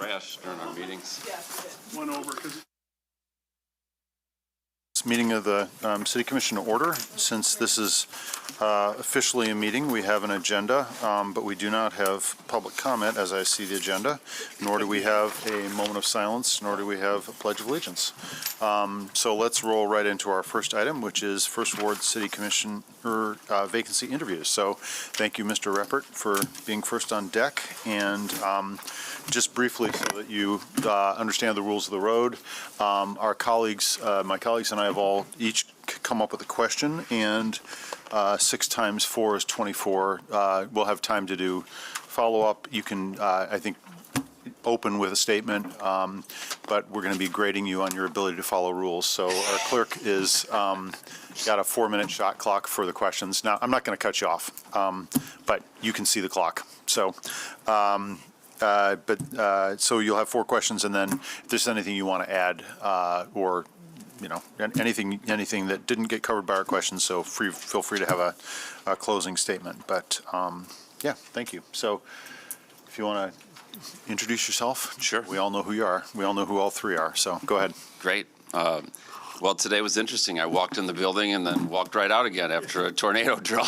trash during our meetings. Went over because. This meeting of the City Commission to order. Since this is officially a meeting, we have an agenda, but we do not have public comment as I see the agenda, nor do we have a moment of silence, nor do we have a Pledge of Allegiance. So let's roll right into our first item, which is First Ward City Commission vacancy interviews. So thank you, Mr. Reppert, for being first on deck. And just briefly, so that you understand the rules of the road, our colleagues, my colleagues and I have all each come up with a question, and 6 times 4 is 24. We'll have time to do follow-up. You can, I think, open with a statement, but we're going to be grading you on your ability to follow rules. So our clerk is got a 4-minute shot clock for the questions. Now, I'm not going to cut you off, but you can see the clock. So. So you'll have 4 questions, and then if there's anything you want to add, or anything that didn't get covered by our questions, so feel free to have a closing statement. But yeah, thank you. So if you want to introduce yourself, sure. We all know who you are. We all know who all 3 are. So go ahead. Great. Well, today was interesting. I walked in the building and then walked right out again after a tornado drill.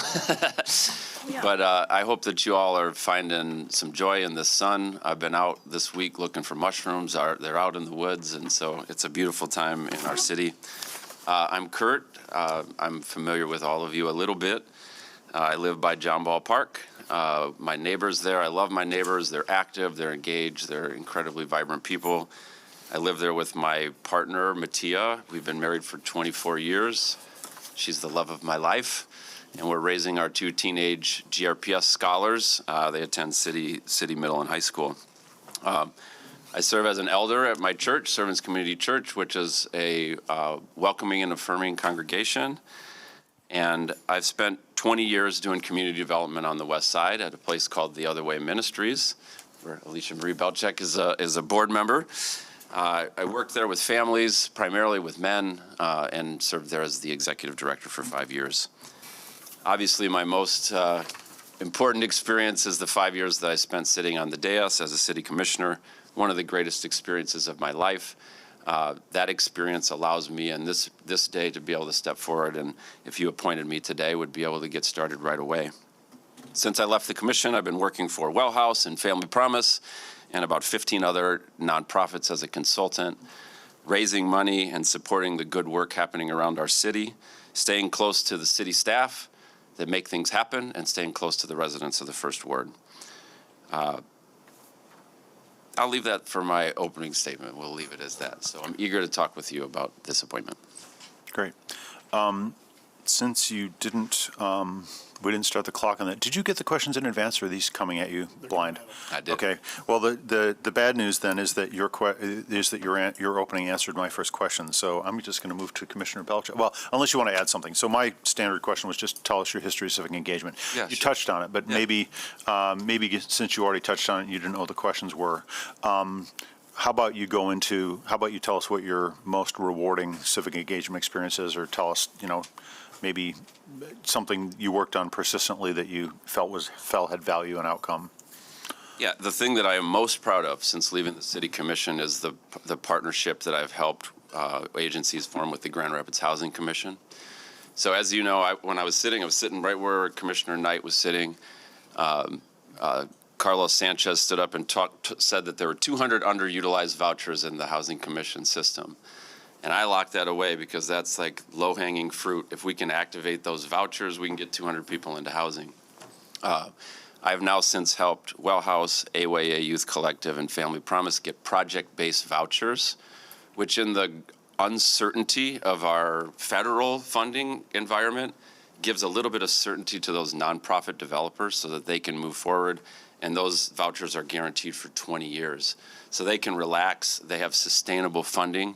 Yeah. But I hope that you all are finding some joy in the sun. I've been out this week looking for mushrooms. They're out in the woods, and so it's a beautiful time in our city. I'm Kurt. I'm familiar with all of you a little bit. I live by John Ball Park. My neighbors there, I love my neighbors. They're active, they're engaged, they're incredibly vibrant people. I live there with my partner, Mattia. We've been married for 24 years. She's the love of my life. And we're raising our 2 teenage GRPS scholars. They attend City Middle and High School. I serve as an elder at my church, Servants Community Church, which is a welcoming and affirming congregation. And I've spent 20 years doing community development on the west side at a place called The Other Way Ministries, where Alicia Marie Belchek is a board member. I worked there with families, primarily with men, and served there as the executive director for 5 years. Obviously, my most important experience is the 5 years that I spent sitting on the dais as a city commissioner, one of the greatest experiences of my life. That experience allows me in this day to be able to step forward, and if you appointed me today, would be able to get started right away. Since I left the commission, I've been working for Well House and Family Promise and about 15 other nonprofits as a consultant, raising money and supporting the good work happening around our city, staying close to the city staff that make things happen, and staying close to the residents of the First Ward. I'll leave that for my opening statement. We'll leave it as that. So I'm eager to talk with you about this appointment. Great. Since you didn't, we didn't start the clock on that. Did you get the questions in advance, or are these coming at you blind? I did. Okay. Well, the bad news then is that your opening answered my first question. So I'm just going to move to Commissioner Belchek. Well, unless you want to add something. So my standard question was just tell us your history of civic engagement. Yeah, you sure. touched on it, but maybe since you already touched on it, you didn't know what the questions were. How about you tell us what your most rewarding civic engagement experience is, or tell us, maybe something you worked on persistently that you felt had value and outcome. Yeah, the thing that I am most proud of since leaving the City Commission is the partnership that I've helped agencies form with the Grand Rapids Housing Commission. So as you know, when I was sitting right where Commissioner Knight was sitting. Carlos Sanchez stood up and said that there were 200 underutilized vouchers in the Housing Commission system. And I locked that away because that's like low-hanging fruit. If we can activate those vouchers, we can get 200 people into housing. I've now since helped Well House, AYA Youth Collective, and Family Promise get project-based vouchers, which in the uncertainty of our federal funding environment gives a little bit of certainty to those nonprofit developers so that they can move forward. And those vouchers are guaranteed for 20 years. So they can relax, they have sustainable funding.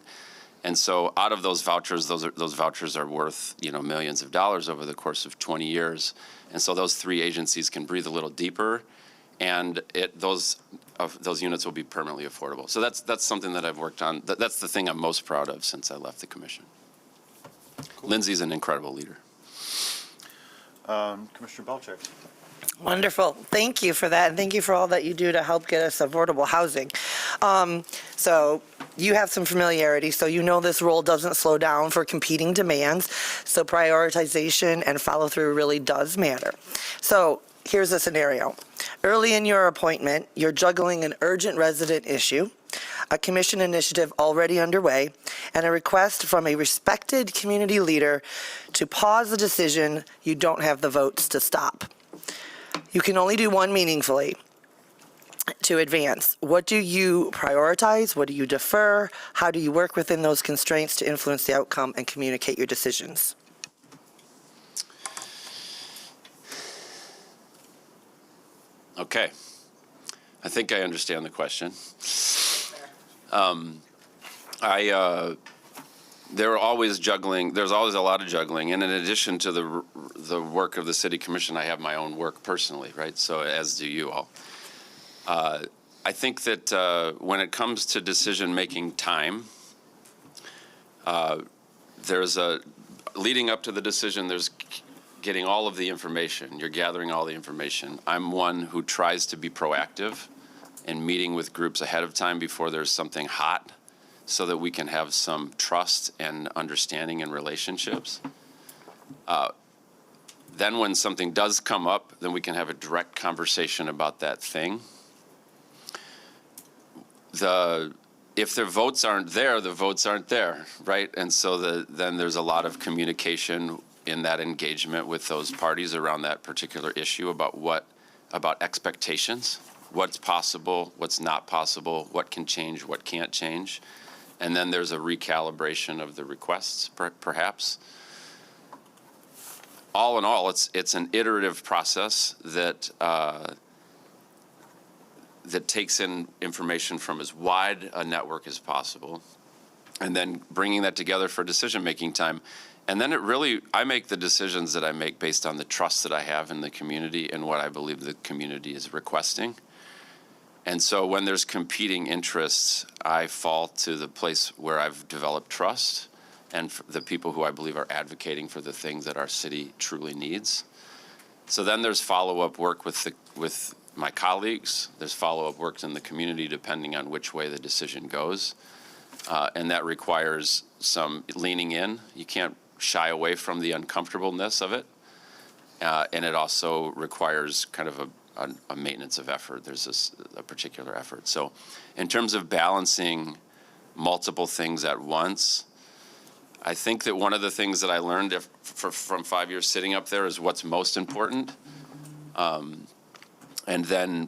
And so out of those vouchers, those vouchers are worth, millions of dollars over the course of 20 years. And so those 3 agencies can breathe a little deeper, and those units will be permanently affordable. So that's something that I've worked on. That's the thing I'm most proud of since I left the commission. Cool. Lindsay's an incredible leader. Commissioner Belchek. Wonderful. Thank you for that, and thank you for all that you do to help get us affordable housing. So you have some familiarity, so you know this role doesn't slow down for competing demands, so prioritization and follow-through really does matter. So here's a scenario. Early in your appointment, you're juggling an urgent resident issue, a commission initiative already underway, and a request from a respected community leader to pause a decision you don't have the votes to stop. You can only do one meaningfully to advance. What do you prioritize? What do you defer? How do you work within those constraints to influence the outcome and communicate your decisions? Okay. I think I understand the question. There's always a lot of juggling, and in addition to the work of the city commission, I have my own work personally, right? So as do you all. I think that when it comes to decision-making time, leading up to the decision, there's getting all of the information. You're gathering all the information. I'm one who tries to be proactive in meeting with groups ahead of time before there's something hot, so that we can have some trust and understanding in relationships. Then when something does come up, then we can have a direct conversation about that thing. If the votes aren't there, the votes aren't there, right? And so then there's a lot of communication in that engagement with those parties around that particular issue about expectations, what's possible, what's not possible, what can change, what can't change. And then there's a recalibration of the requests, perhaps. All in all, it's an iterative process that takes in information from as wide a network as possible, and then bringing that together for decision-making time. And then I make the decisions that I make based on the trust that I have in the community and what I believe the community is requesting. And so when there's competing interests, I fall to the place where I've developed trust and the people who I believe are advocating for the things that our city truly needs. So then there's follow-up work with my colleagues. There's follow-up work in the community depending on which way the decision goes. And that requires some leaning in. You can't shy away from the uncomfortableness of it. And it also requires kind of a maintenance of effort. There's a particular effort. So in terms of balancing multiple things at once, I think that one of the things that I learned from 5 years sitting up there is what's most important, and then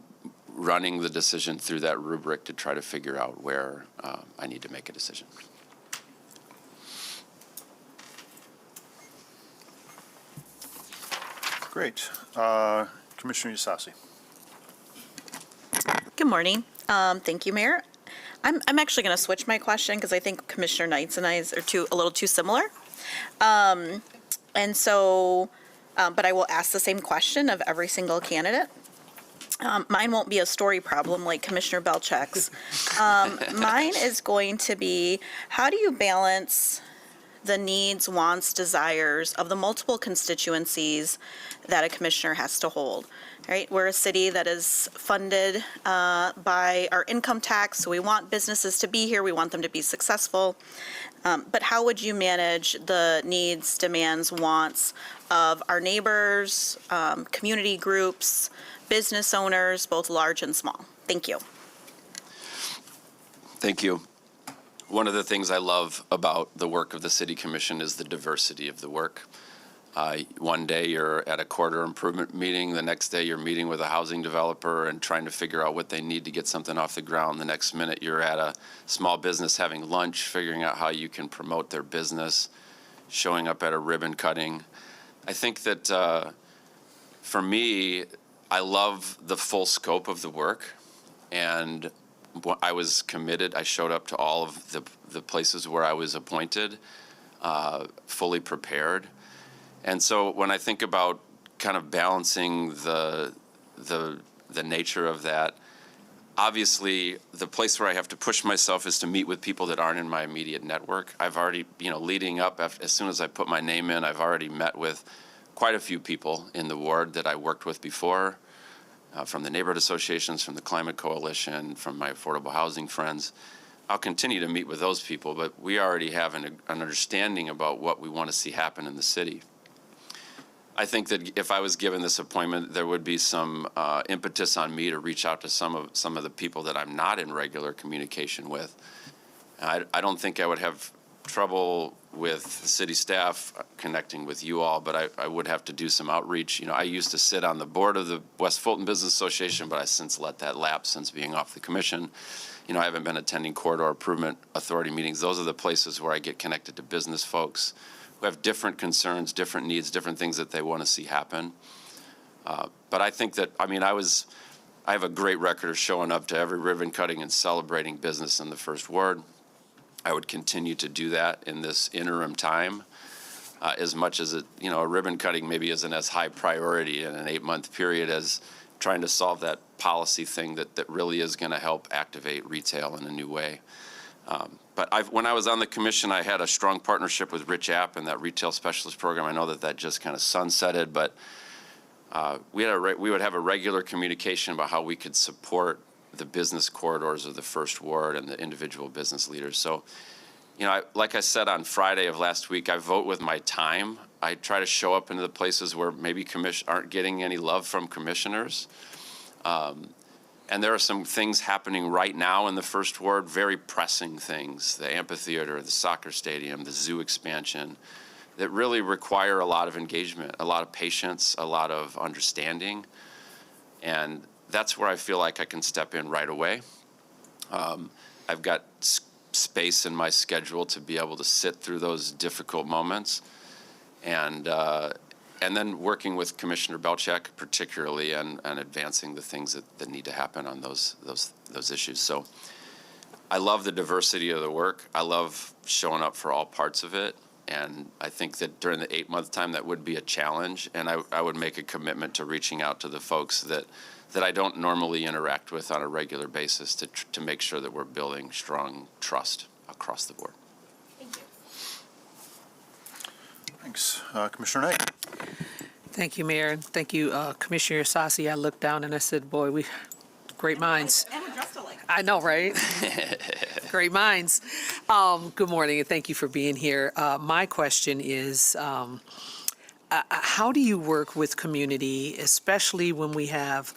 running the decision through that rubric to try to figure out where I need to make a decision. Great. Commissioner Yasasi. Good morning. Thank you, Mayor. I'm actually going to switch my question because I think Commissioner Knights and I are a little too similar. And so, but I will ask the same question of every single candidate. Mine won't be a story problem like Commissioner Belcheck's. Mine is going to be, how do you balance the needs, wants, desires of the multiple constituencies that a commissioner has to hold, right? We're a city that is funded by our income tax, so we want businesses to be here, we want them to be successful. But how would you manage the needs, demands, wants of our neighbors, community groups, business owners, both large and small? Thank you. Thank you. One of the things I love about the work of the City Commission is the diversity of the work. One day you're at a corridor improvement meeting, the next day you're meeting with a housing developer and trying to figure out what they need to get something off the ground. The next minute you're at a small business having lunch, figuring out how you can promote their business, showing up at a ribbon cutting. I think that for me, I love the full scope of the work, and I was committed. I showed up to all of the places where I was appointed, fully prepared. And so when I think about kind of balancing the nature of that, obviously the place where I have to push myself is to meet with people that aren't in my immediate network. I've already, leading up, as soon as I put my name in, I've already met with quite a few people in the ward that I worked with before, from the neighborhood associations, from the Climate Coalition, from my affordable housing friends. I'll continue to meet with those people, but we already have an understanding about what we want to see happen in the city. I think that if I was given this appointment, there would be some impetus on me to reach out to some of the people that I'm not in regular communication with. I don't think I would have trouble with city staff connecting with you all, but I would have to do some outreach. You know, I used to sit on the board of the West Fulton Business Association, but I since let that lapse since being off the commission. You know, I haven't been attending Corridor Improvement Authority meetings. Those are the places where I get connected to business folks who have different concerns, different needs, different things that they want to see happen. But I think that, I mean, I have a great record of showing up to every ribbon cutting and celebrating business in the First Ward. I would continue to do that in this interim time, as much as a ribbon cutting maybe isn't as high priority in an 8-month period as trying to solve that policy thing that really is going to help activate retail in a new way. But when I was on the commission, I had a strong partnership with Rich App and that retail specialist program. I know that just kind of sunsetted, but we would have a regular communication about how we could support the business corridors of the First Ward and the individual business leaders. So, you know, like I said on Friday of last week, I vote with my time. I try to show up into the places where maybe aren't getting any love from commissioners. And there are some things happening right now in the First Ward, very pressing things, the amphitheater, the soccer stadium, the zoo expansion, that really require a lot of engagement, a lot of patience, a lot of understanding. And that's where I feel like I can step in right away. I've got space in my schedule to be able to sit through those difficult moments. And then working with Commissioner Belcheck particularly and advancing the things that need to happen on those issues. So I love the diversity of the work. I love showing up for all parts of it. And I think that during the 8-month time, that would be a challenge. And I would make a commitment to reaching out to the folks that I don't normally interact with on a regular basis to make sure that we're building strong trust across the board. Thanks. Commissioner Knight. Thank you, Mayor, and thank you, Commissioner Sassi. I looked down and I said, boy, we great minds. And we're dressed alike. I know, right? Great minds. Good morning, and thank you for being here. My question is, how do you work with community, especially when we have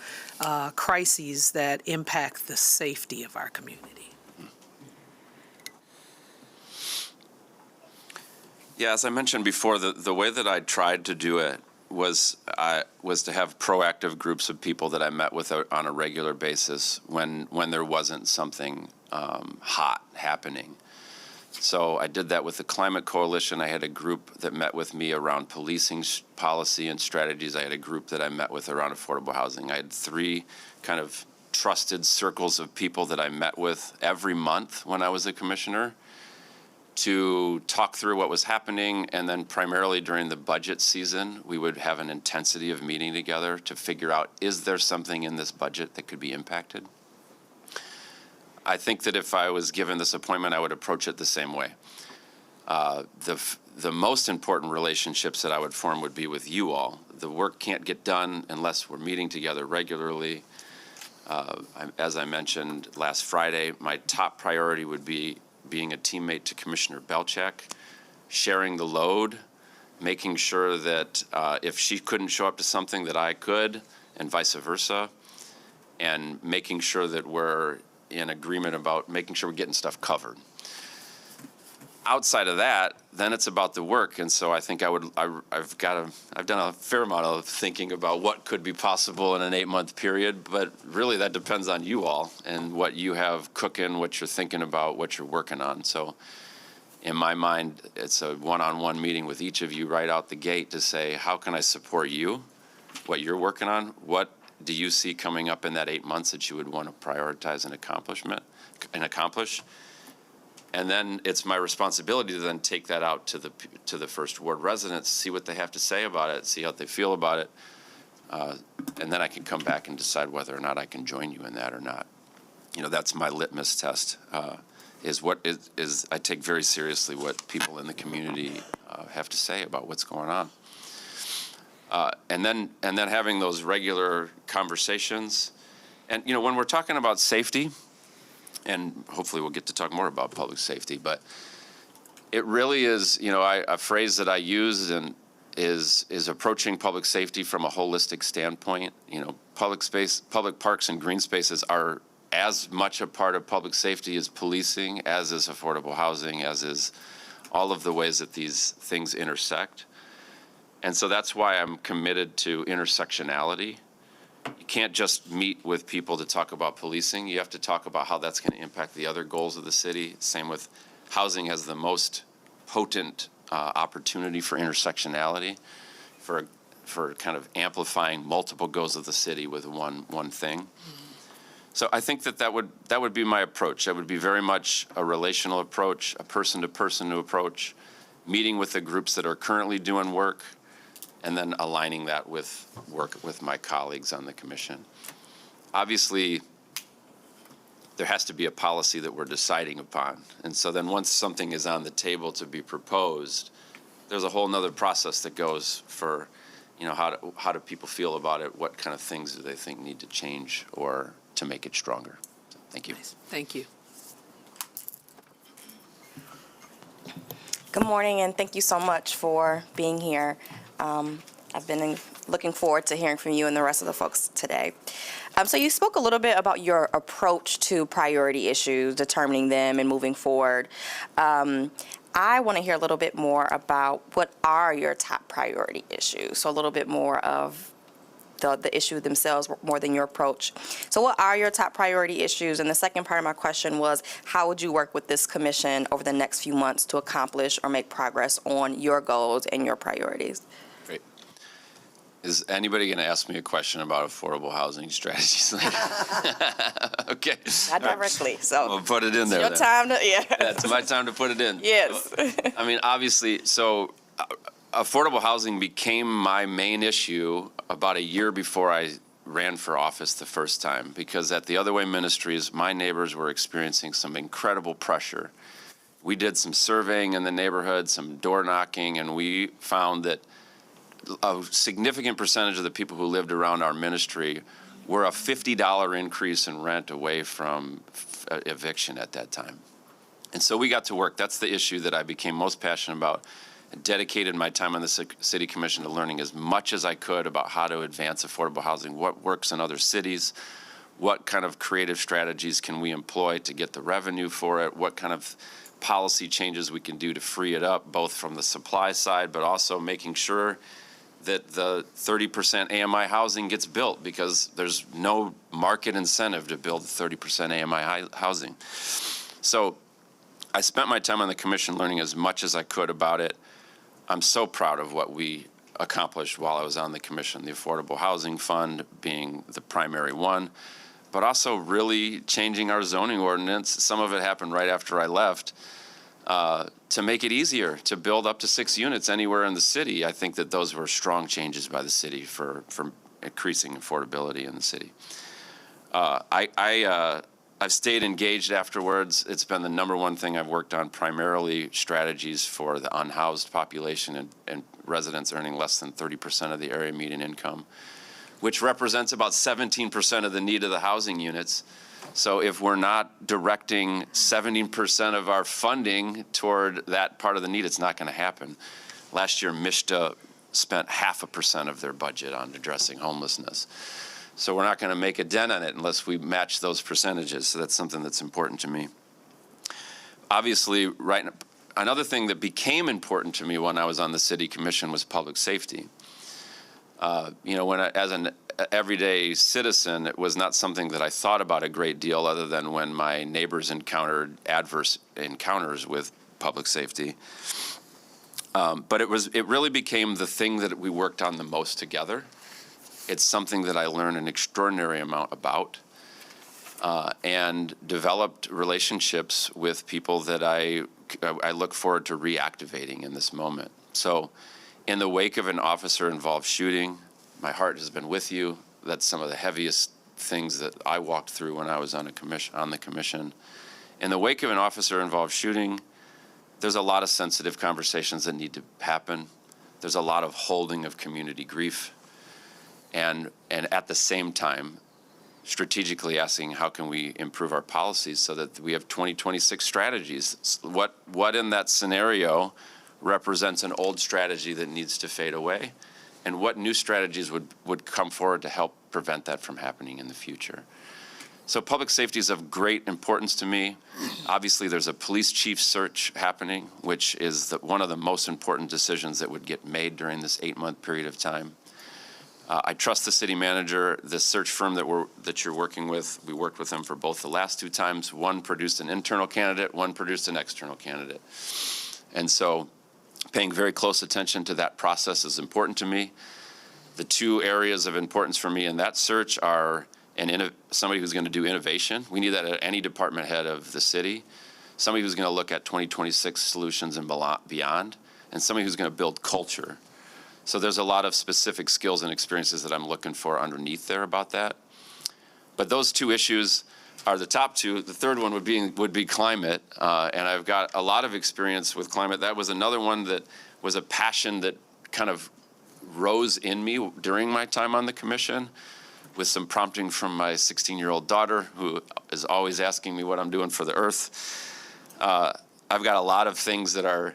crises that impact the safety of our community? Yeah, as I mentioned before, the way that I tried to do it was to have proactive groups of people that I met with on a regular basis when there wasn't something hot happening. So I did that with the Climate Coalition. I had a group that met with me around policing policy and strategies. I had a group that I met with around affordable housing. I had 3 kind of trusted circles of people that I met with every month when I was a commissioner to talk through what was happening. And then primarily during the budget season, we would have an intensity of meeting together to figure out, is there something in this budget that could be impacted? I think that if I was given this appointment, I would approach it the same way. The most important relationships that I would form would be with you all. The work can't get done unless we're meeting together regularly. As I mentioned last Friday, my top priority would be being a teammate to Commissioner Belcheck, sharing the load, making sure that if she couldn't show up to something that I could, and vice versa, and making sure that we're in agreement about making sure we're getting stuff covered. Outside of that, then it's about the work, and so I think I've done a fair amount of thinking about what could be possible in an 8-month period, but really that depends on you all and what you have cooking, what you're thinking about, what you're working on. So in my mind, it's a one-on-one meeting with each of you right out the gate to say, how can I support you, what you're working on, what do you see coming up in that 8 months that you would want to prioritize and accomplish? And then it's my responsibility to then take that out to the First Ward residents, see what they have to say about it, see how they feel about it, and then I can come back and decide whether or not I can join you in that or not. You know, that's my litmus test. Is I take very seriously what people in the community have to say about what's going on. And then having those regular conversations. And, you know, when we're talking about safety, and hopefully we'll get to talk more about public safety, but it really is, you know, a phrase that I use and is approaching public safety from a holistic standpoint. You know, public parks and green spaces are as much a part of public safety as policing, as is affordable housing, as is all of the ways that these things intersect. And so that's why I'm committed to intersectionality. You can't just meet with people to talk about policing. You have to talk about how that's going to impact the other goals of the city. Same with housing has the most potent opportunity for intersectionality, for kind of amplifying multiple goals of the city with one thing. So I think that would be my approach. That would be very much a relational approach, a person-to-person approach, meeting with the groups that are currently doing work, and then aligning that with work with my colleagues on the commission. Obviously, there has to be a policy that we're deciding upon. And so then once something is on the table to be proposed, there's a whole nother process that goes for, you know, how do people feel about it? What kind of things do they think need to change or to make it stronger? So, thank you. Thank you. Good morning, and thank you so much for being here. I've been looking forward to hearing from you and the rest of the folks today. So you spoke a little bit about your approach to priority issues, determining them and moving forward. I want to hear a little bit more about what are your top priority issues, so a little bit more of the issue themselves more than your approach. So what are your top priority issues? And the second part of my question was, how would you work with this commission over the next few months to accomplish or make progress on your goals and your priorities? Great. Is anybody going to ask me a question about affordable housing strategies? Okay. Not directly, so. We'll put it in there Your then. time to, yeah. It's my time to put it in. Yes. I mean, obviously, so affordable housing became my main issue about a year before I ran for office the first time, because at the Other Way Ministries, my neighbors were experiencing some incredible pressure. We did some surveying in the neighborhood, some door knocking, and we found that a significant percentage of the people who lived around our ministry were a $50 increase in rent away from eviction at that time. And so we got to work. That's the issue that I became most passionate about. I dedicated my time on the city commission to learning as much as I could about how to advance affordable housing, what works in other cities, what kind of creative strategies can we employ to get the revenue for it, what kind of policy changes we can do to free it up, both from the supply side, but also making sure that the 30% AMI housing gets built, because there's no market incentive to build 30% AMI housing. So I spent my time on the commission learning as much as I could about it. I'm so proud of what we accomplished while I was on the commission, the Affordable Housing Fund being the primary one, but also really changing our zoning ordinance. Some of it happened right after I left, to make it easier to build up to 6 units anywhere in the city. I think that those were strong changes by the city for increasing affordability in the city. I've stayed engaged afterwards. It's been the number one thing I've worked on, primarily strategies for the unhoused population and residents earning less than 30% of the area median income, which represents about 17% of the need of the housing units. So if we're not directing 70% of our funding toward that part of the need, it's not going to happen. Last year, MISTA spent 0.5% of their budget on addressing homelessness. So we're not going to make a dent on it unless we match those percentages. So that's something that's important to me. Obviously, another thing that became important to me when I was on the city commission was public safety. You know, as an everyday citizen, it was not something that I thought about a great deal, other than when my neighbors encountered adverse encounters with public safety. But it really became the thing that we worked on the most together. It's something that I learned an extraordinary amount about, and developed relationships with people that I look forward to reactivating in this moment. So in the wake of an officer-involved shooting, my heart has been with you. That's some of the heaviest things that I walked through when I was on the commission. In the wake of an officer-involved shooting, there's a lot of sensitive conversations that need to happen. there's a lot of holding of community grief. And at the same time, strategically asking how can we improve our policies so that we have 2026 strategies. What in that scenario represents an old strategy that needs to fade away? And what new strategies would come forward to help prevent that from happening in the future? So public safety is of great importance to me. Obviously, there's a police chief search happening, which is one of the most important decisions that would get made during this 8-month period of time. I trust the city manager. The search firm that you're working with, we worked with them for both the last 2 times. One produced an internal candidate, one produced an external candidate. And so paying very close attention to that process is important to me. The 2 areas of importance for me in that search are somebody who's going to do innovation. We need that at any department head of the city. Somebody who's going to look at 2026 solutions and beyond, and somebody who's going to build culture. So there's a lot of specific skills and experiences that I'm looking for underneath there about that. But those 2 issues are the top 2. The third one would be climate, and I've got a lot of experience with climate. That was another one that was a passion that kind of rose in me during my time on the commission, with some prompting from my 16-year-old daughter, who is always asking me what I'm doing for the earth. I've got a lot of things that are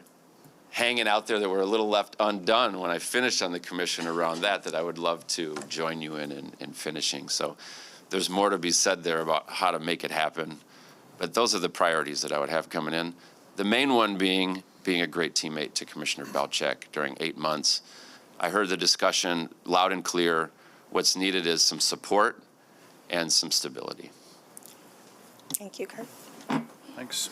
hanging out there that were a little left undone when I finished on the commission around that I would love to join you in finishing. So there's more to be said there about how to make it happen. But those are the priorities that I would have coming in. The main one being a great teammate to Commissioner Belcheck during 8 months. I heard the discussion loud and clear. What's needed is some support and some stability. Thank you, Kurt. Thanks.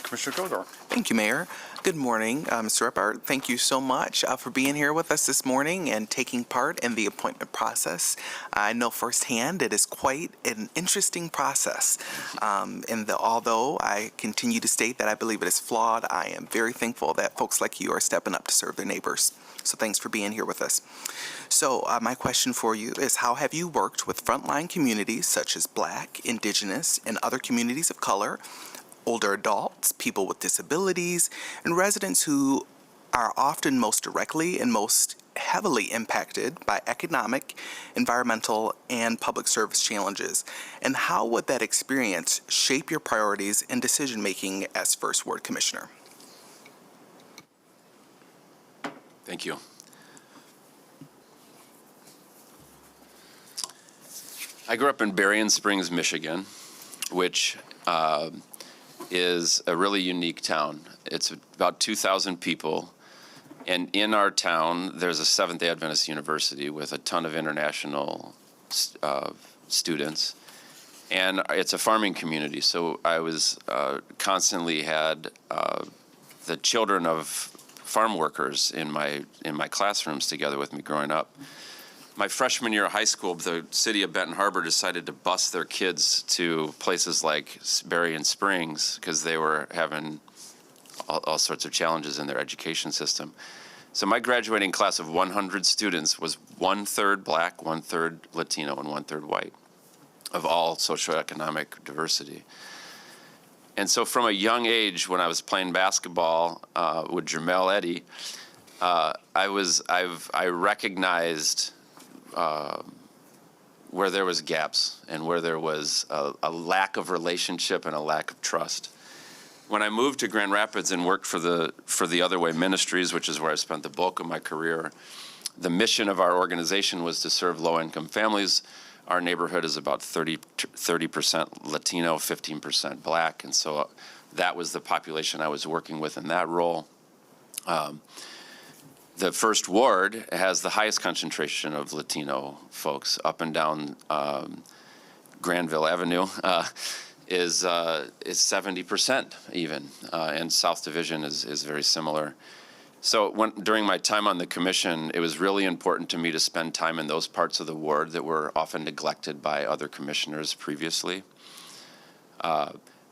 Commissioner Godar. Thank you, Mayor. Good morning, Mr. Repart. Thank you so much for being here with us this morning and taking part in the appointment process. I know firsthand it is quite an interesting process. Although I continue to state that I believe it is flawed, I am very thankful that folks like you are stepping up to serve their neighbors. So thanks for being here with us. So my question for you is, how have you worked with frontline communities such as Black, Indigenous, and other communities of color, older adults, people with disabilities, and residents who are often most directly and most heavily impacted by economic, environmental, and public service challenges? And how would that experience shape your priorities and decision-making as First Ward Commissioner? Thank you. I grew up in Berrien Springs, Michigan, which is a really unique town. It's about 2,000 people, and in our town, there's a Seventh-day Adventist University with a ton of international students, and it's a farming community. So I was constantly had the children of farm workers in my classrooms together with me growing up. My freshman year of high school, the city of Benton Harbor decided to bus their kids to places like Berrien Springs because they were having all sorts of challenges in their education system. So my graduating class of 100 students was 1/3 Black, 1/3 Latino, and 1/3 white, of all socioeconomic diversity. And so from a young age, when I was playing basketball with Jermel Eddy, I recognized where there was gaps and where there was a lack of relationship and a lack of trust. When I moved to Grand Rapids and worked for the Other Way Ministries, which is where I spent the bulk of my career, the mission of our organization was to serve low-income families. Our neighborhood is about 30% Latino, 15% Black, and so that was the population I was working with in that role. The First Ward has the highest concentration of Latino folks up and down Granville Avenue. Is 70% even, and South Division is very similar. So during my time on the commission, it was really important to me to spend time in those parts of the ward that were often neglected by other commissioners previously.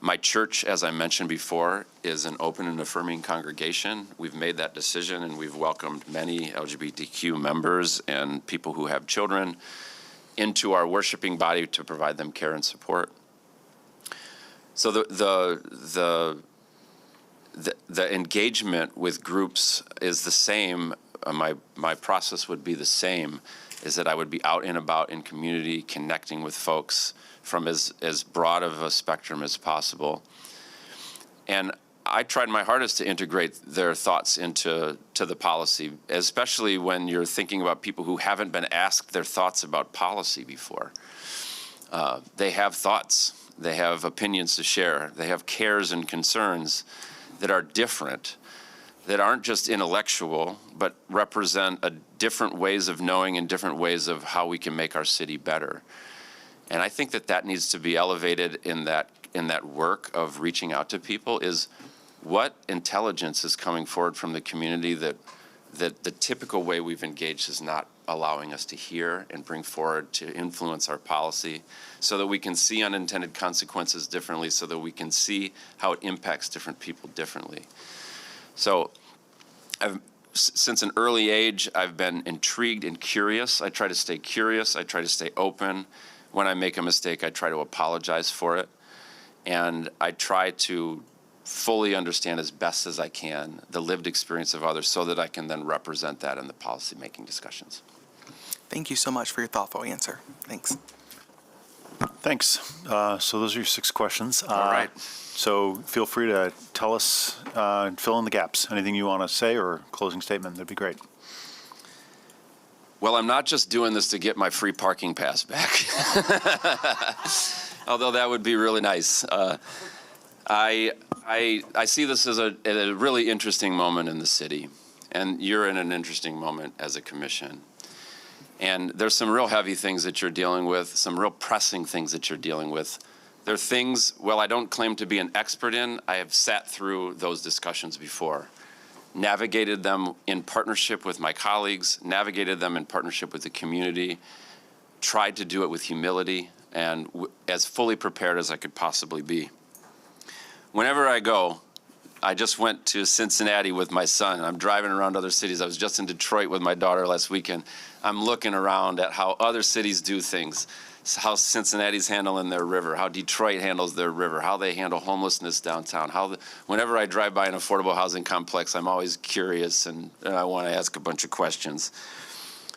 My church, as I mentioned before, is an open and affirming congregation. We've made that decision, and we've welcomed many LGBTQ members and people who have children into our worshiping body to provide them care and support. So the engagement with groups is the same, my process would be the same, is that I would be out and about in community, connecting with folks from as broad of a spectrum as possible. And I tried my hardest to integrate their thoughts into the policy, especially when you're thinking about people who haven't been asked their thoughts about policy before. They have thoughts, they have opinions to share, they have cares and concerns that are different, that aren't just intellectual, but represent different ways of knowing and different ways of how we can make our city better. And I think that needs to be elevated in that work of reaching out to people, is what intelligence is coming forward from the community that the typical way we've engaged is not allowing us to hear and bring forward to influence our policy, so that we can see unintended consequences differently, so that we can see how it impacts different people differently. So since an early age, I've been intrigued and curious. I try to stay curious. I try to stay open. When I make a mistake, I try to apologize for it. And I try to fully understand as best as I can the lived experience of others, so that I can then represent that in the policy-making discussions. Thank you so much for your thoughtful answer. Thanks. Thanks. So those are your 6 questions. All right. So feel free to tell us, fill in the gaps. Anything you want to say or closing statement, that'd be great. Well, I'm not just doing this to get my free parking pass back, although that would be really nice. I see this as a really interesting moment in the city, and you're in an interesting moment as a commission. And there's some real heavy things that you're dealing with, some real pressing things that you're dealing with. There are things, well, I don't claim to be an expert in. I have sat through those discussions before, navigated them in partnership with my colleagues, navigated them in partnership with the community, tried to do it with humility and as fully prepared as I could possibly be. Whenever I go, I just went to Cincinnati with my son. I'm driving around other cities. I was just in Detroit with my daughter last weekend. I'm looking around at how other cities do things, how Cincinnati's handling their river, how Detroit handles their river, how they handle homelessness downtown. Whenever I drive by an affordable housing complex, I'm always curious and I want to ask a bunch of questions.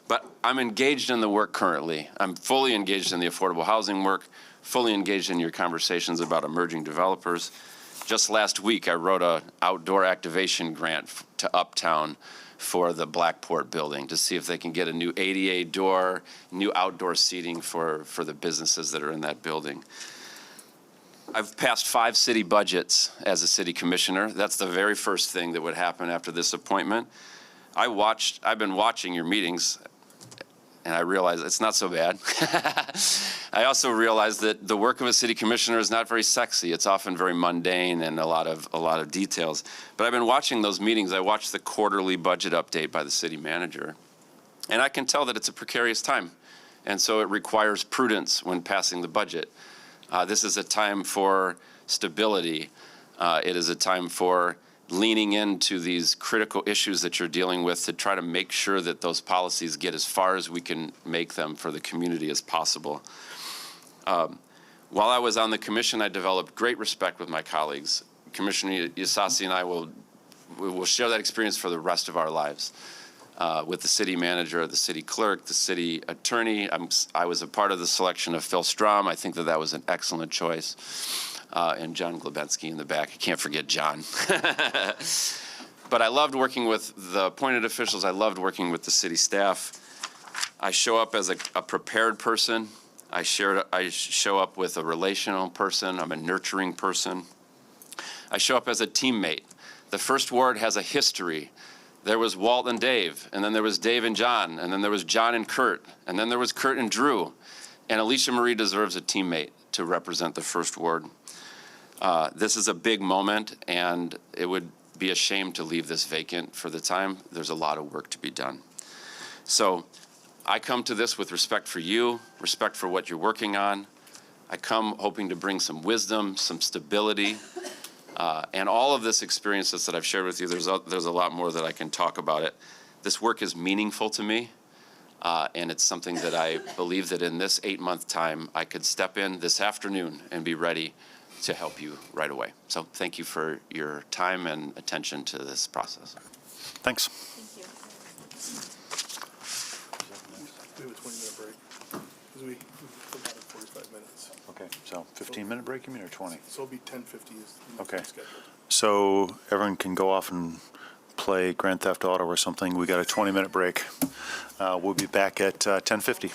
But I'm engaged in the work currently. I'm fully engaged in the affordable housing work, fully engaged in your conversations about emerging developers. Just last week, I wrote an outdoor activation grant to Uptown for the Blackport building to see if they can get a new ADA door, new outdoor seating for the businesses that are in that building. I've passed 5 city budgets as a city commissioner. That's the very first thing that would happen after this appointment. I've been watching your meetings, and I realize it's not so bad. I also realize that the work of a city commissioner is not very sexy. It's often very mundane and a lot of details. But I've been watching those meetings. I watched the quarterly budget update by the city manager, and I can tell that it's a precarious time. And so it requires prudence when passing the budget. This is a time for stability. It is a time for leaning into these critical issues that you're dealing with to try to make sure that those policies get as far as we can make them for the community as possible. While I was on the commission, I developed great respect with my colleagues. Commissioner Yasasi and I will share that experience for the rest of our lives. With the city manager, the city clerk, the city attorney. I was a part of the selection of Phil Strom. I think that was an excellent choice. And John Glebensky in the back. I can't forget John. But I loved working with the appointed officials. I loved working with the city staff. I show up as a prepared person. I show up with a relational person. I'm a nurturing person. I show up as a teammate. The First Ward has a history. There was Walt and Dave, and then there was Dave and John, and then there was John and Kurt, and then there was Kurt and Drew. And Alicia Marie deserves a teammate to represent the First Ward. This is a big moment, and it would be a shame to leave this vacant for the time. There's a lot of work to be done. So I come to this with respect for you, respect for what you're working on. I come hoping to bring some wisdom, some stability, and all of this experiences that I've shared with you. There's a lot more that I can talk about it. This work is meaningful to me, and it's something that I believe that in this 8-month time, I could step in this afternoon and be ready to help you right away. So thank you for your time and attention to this process. Thanks. Thank you. We have a 20-minute break. Because we put out in 45 minutes. Okay, so 15-minute break, you mean, or 20? So it'll be 10:50 is the Okay. scheduled. So everyone can go off and play Grand Theft Auto or something. We got a 20-minute break. We'll be back at 10:50.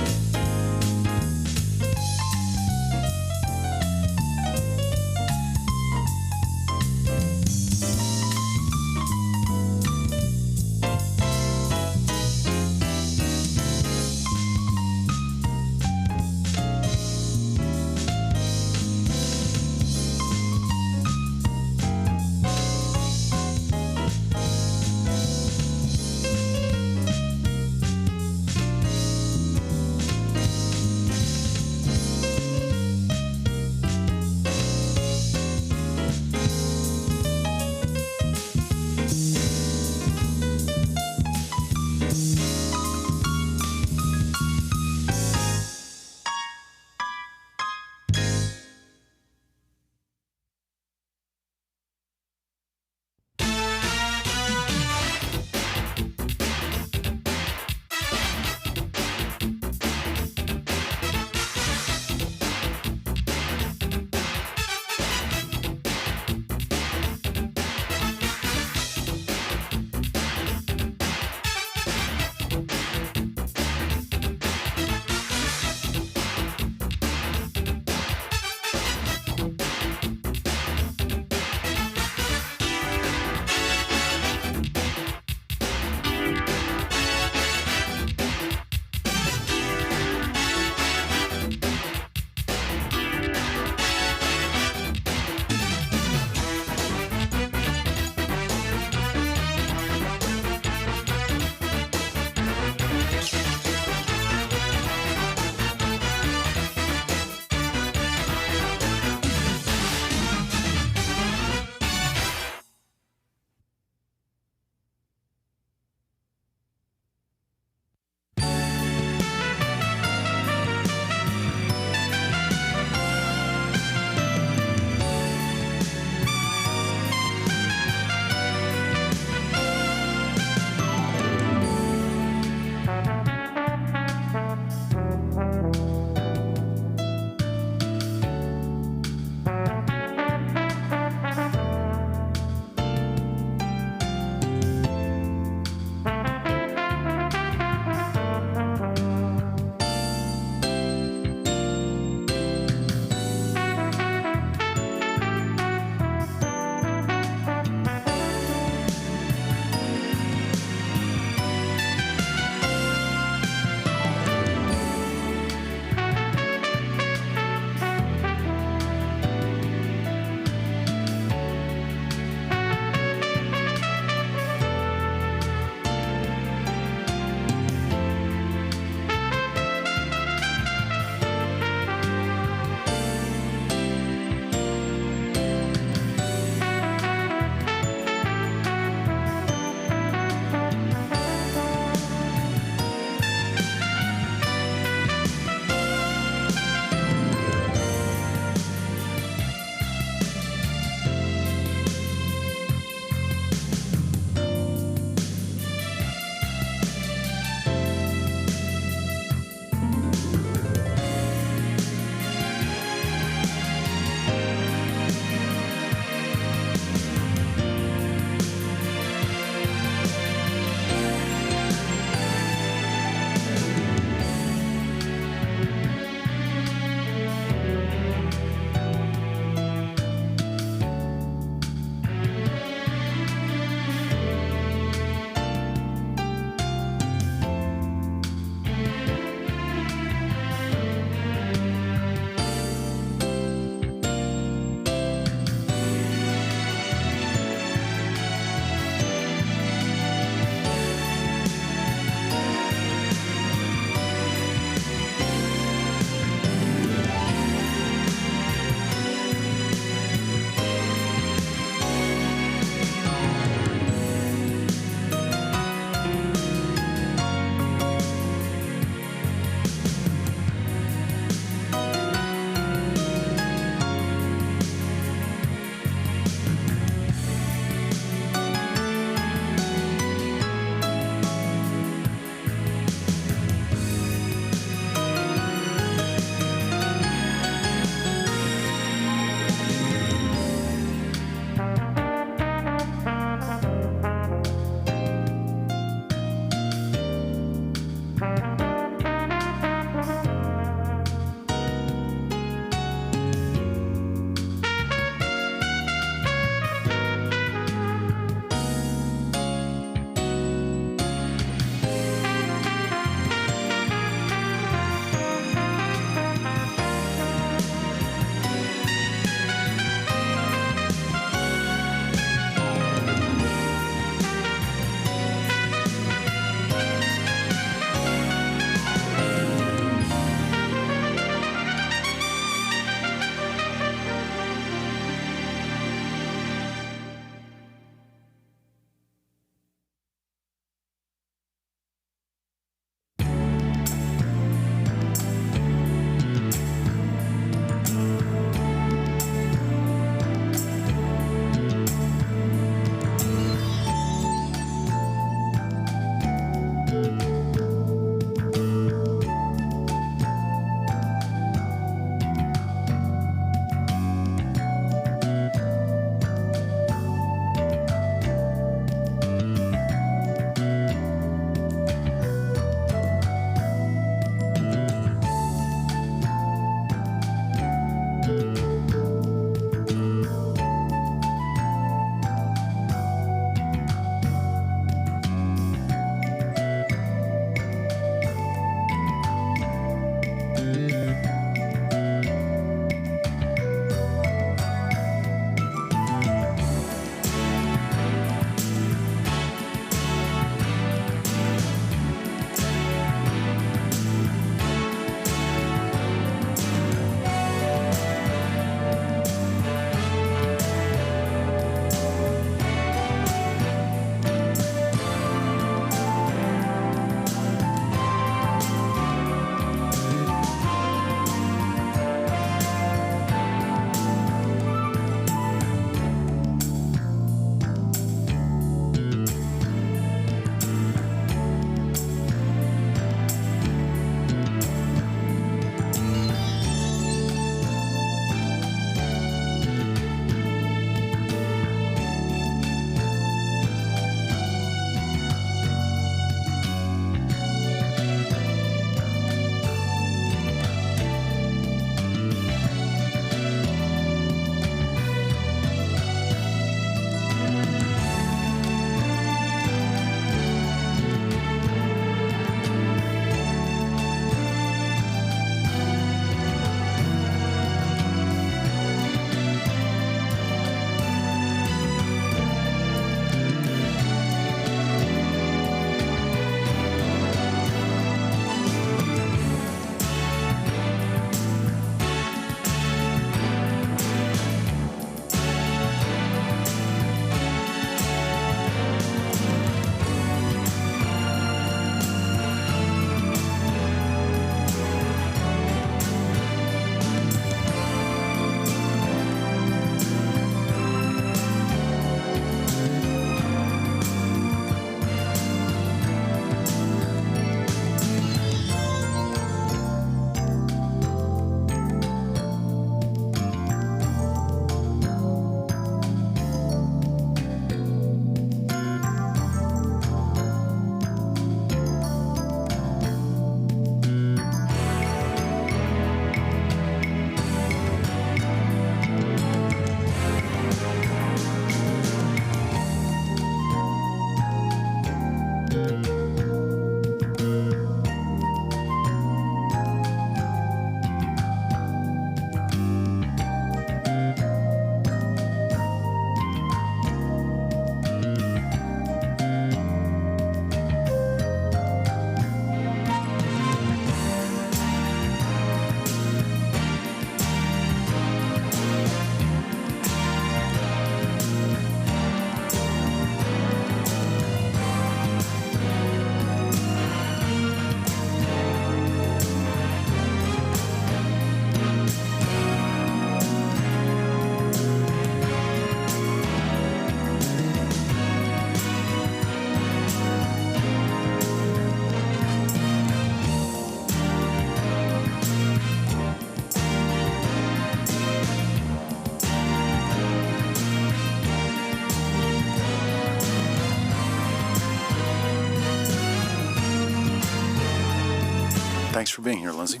Thanks for being here, Lindsay.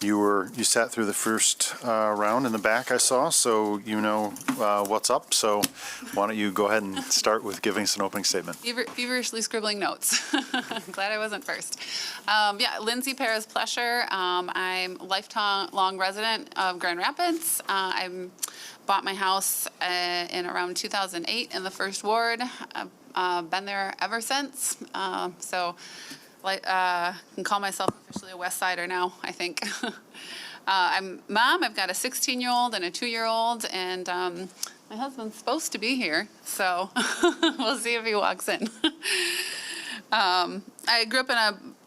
You sat through the first round in the back, I saw, so you know what's up. So why don't you go ahead and start with giving us an opening statement? Feverishly scribbling notes. Glad I wasn't first. Lindsay Perez Plesher. I'm a lifelong resident of Grand Rapids. I bought my house in around 2008 in the first ward. I've been there ever since. Can call myself officially a West Sider now, I think. I'm mom. I've got a 16-year-old and a 2-year-old, and my husband's supposed to be here, so we'll see if he walks in. I grew up in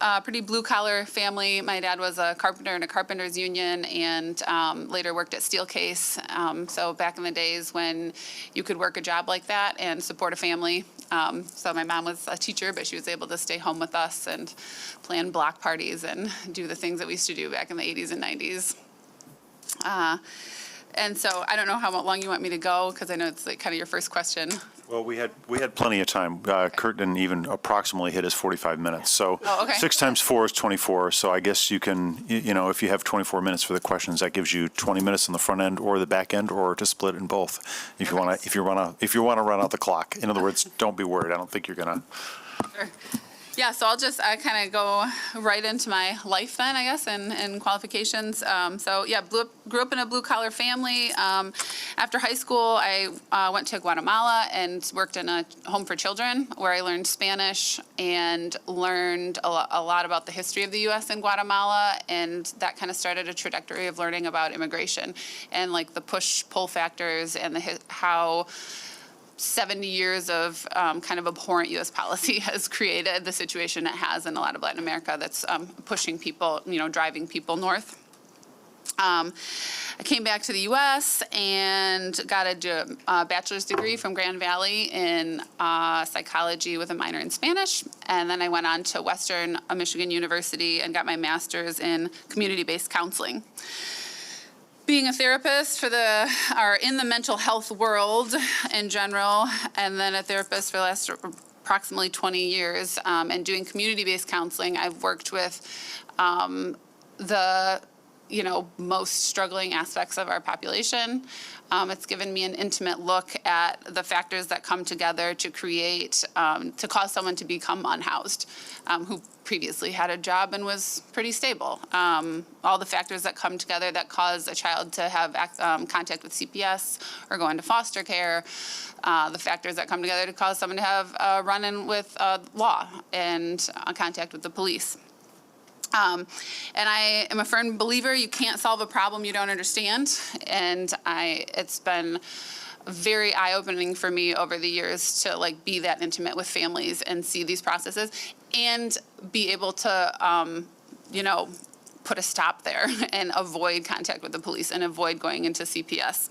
a pretty blue-collar family. My dad was a carpenter in a carpenters union and later worked at Steelcase. So back in the days when you could work a job like that and support a family. So my mom was a teacher, but she was able to stay home with us and plan block parties and do the things that we used to do back in the 80s and 90s. And so I don't know how long you want me to go, because I know it's like kind of your first question. Well, we had plenty of time. Kurt didn't even approximately hit his 45 minutes. So Oh, okay. 6 times 4 is 24. So I guess you can, if you have 24 minutes for the questions, that gives you 20 minutes on the front end or the back end, or to split in both. If you want to run out the clock. In other words, don't be worried. I don't think you're gonna. Sure. Yeah, so I'll just kind of go right into my life then, I guess, and qualifications. Grew up in a blue-collar family. After high school, I went to Guatemala and worked in a home for children, where I learned Spanish and learned a lot about the history of the U.S. and Guatemala, and that kind of started a trajectory of learning about immigration and like the push-pull factors and how 70 years of kind of abhorrent U.S. policy has created the situation it has in a lot of Latin America that's pushing people, driving people north. I came back to the U.S. and got a bachelor's degree from Grand Valley in psychology with a minor in Spanish. And then I went on to Western Michigan University and got my master's in community-based counseling. Being a therapist in the mental health world in general, and then a therapist for the last approximately 20 years, and doing community-based counseling, I've worked with the most struggling aspects of our population. It's given me an intimate look at the factors that come together to create, to cause someone to become unhoused, who previously had a job and was pretty stable. All the factors that come together that cause a child to have contact with CPS or go into foster care, the factors that come together to cause someone to have a run-in with law and contact with the police. And I am a firm believer you can't solve a problem you don't understand, and it's been very eye-opening for me over the years to be that intimate with families and see these processes and be able to put a stop there and avoid contact with the police and avoid going into CPS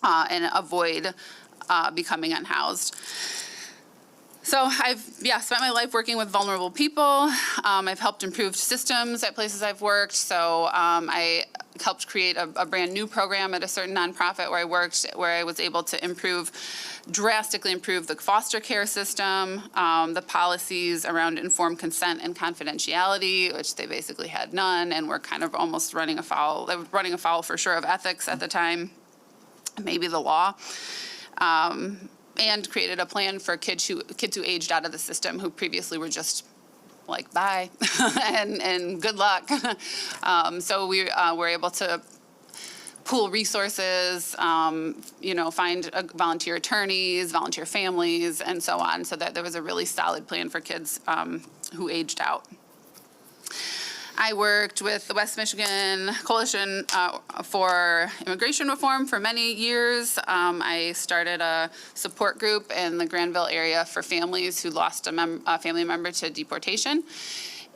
and avoid becoming unhoused. So I've spent my life working with vulnerable people. I've helped improve systems at places I've worked. So I helped create a brand new program at a certain nonprofit where I worked, where I was able to drastically improve the foster care system, the policies around informed consent and confidentiality, which they basically had none, and were kind of almost running afoul. They were running afoul for sure of ethics at the time, maybe the law. And created a plan for kids who aged out of the system, who previously were just like, bye, and good luck. So we were able to pool resources, find volunteer attorneys, volunteer families, and so on, so that there was a really solid plan for kids who aged out. I worked with the West Michigan Coalition for Immigration Reform for many years. I started a support group in the Granville area for families who lost a family member to deportation.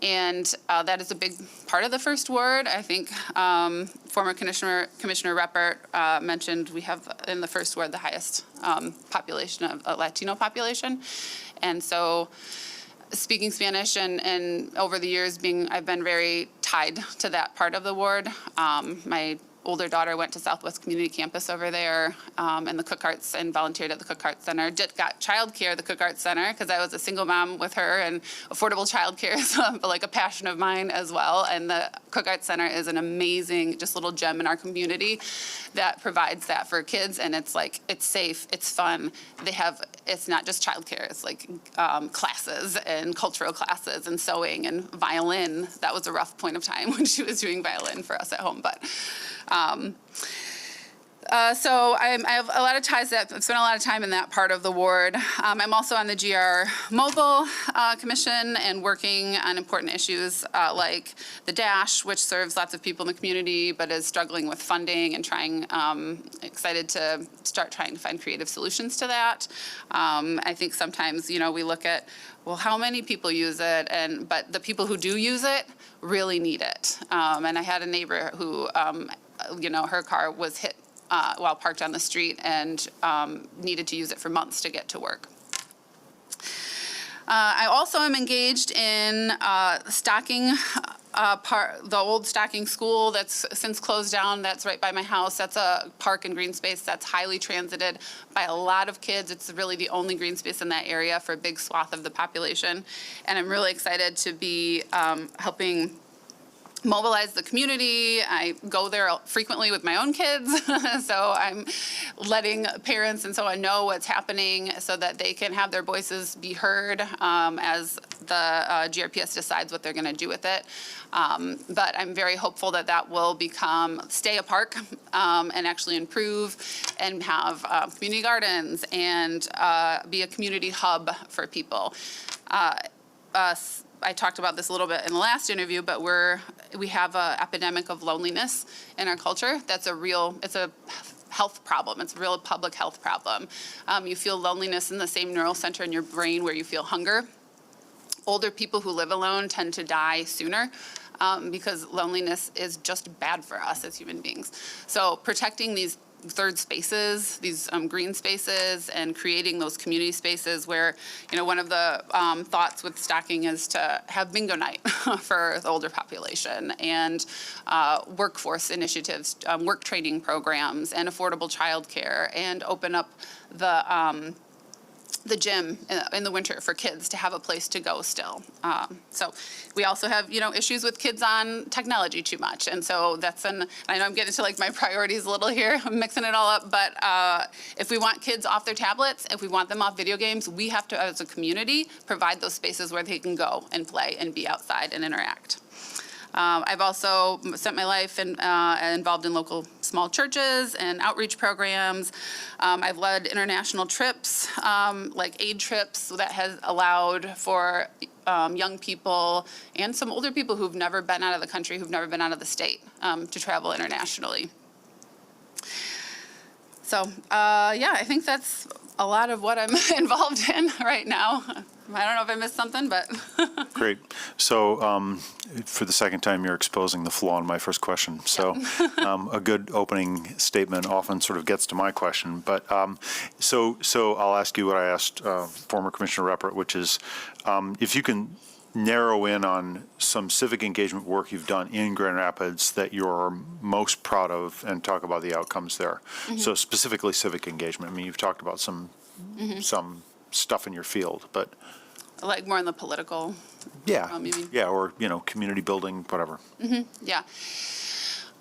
And that is a big part of the first ward. I think former Commissioner Reppert mentioned we have in the first ward the highest population of a Latino population. And so speaking Spanish and over the years I've been very tied to that part of the ward. My older daughter went to Southwest Community Campus over there, and the Cook Arts, and volunteered at the Cook Arts Center. Got childcare at the Cook Arts Center because I was a single mom with her, and affordable childcare is like a passion of mine as well. And the Cook Arts Center is an amazing, just little gem in our community that provides that for kids. And it's like, it's safe, it's fun. It's not just childcare, it's like classes and cultural classes and sewing and violin. That was a rough point of time when she was doing violin for us at home, but so I have a lot of ties I've spent a lot of time in that part of the ward. I'm also on the GR Mobile Commission and working on important issues like the DASH, which serves lots of people in the community but is struggling with funding, and excited to start trying to find creative solutions to that. I think sometimes, we look at, well, how many people use it? But the people who do use it really need it. And I had a neighbor who, her car was hit while parked on the street and needed to use it for months to get to work. I also am engaged in Stocking, the old Stocking School that's since closed down. That's right by my house. That's a park and green space that's highly transited by a lot of kids. It's really the only green space in that area for a big swath of the population. And I'm really excited to be helping mobilize the community. I go there frequently with my own kids, so I'm letting parents and so on know what's happening so that they can have their voices be heard as the GRPS decides what they're going to do with it. But I'm very hopeful that will stay a park and actually improve and have community gardens and be a community hub for people. I talked about this a little bit in the last interview, but we have an epidemic of loneliness in our culture. It's a health problem. It's a real public health problem. You feel loneliness in the same neural center in your brain where you feel hunger. Older people who live alone tend to die sooner because loneliness is just bad for us as human beings. So protecting these third spaces, these green spaces, and creating those community spaces where, one of the thoughts with Stocking is to have bingo night for the older population, and workforce initiatives, work training programs, and affordable childcare, and open up the gym in the winter for kids to have a place to go still. So we also have, issues with kids on technology too much. And so I know I'm getting to my priorities a little here, I'm mixing it all up, but if we want kids off their tablets, if we want them off video games, we have to, as a community, provide those spaces where they can go and play and be outside and interact. I've also spent my life involved in local small churches and outreach programs. I've led international trips, like aid trips, that has allowed for young people and some older people who've never been out of the country, who've never been out of the state, to travel internationally. So, I think that's a lot of what I'm involved in right now. I don't know if I missed something, but. Great. So for the second time, you're exposing the flaw in my first question. So a good opening statement often sort of gets to my question. But so I'll ask you what I asked former Commissioner Ruppert, which is if you can narrow in on some civic engagement work you've done in Grand Rapids that you're most proud of and talk about the outcomes there. Mm-hmm. So specifically civic engagement. I mean, you've talked about some stuff in your field, but. Like more in the political. Yeah. You mean? Yeah, or, community building, whatever. Mm-hmm. Yeah.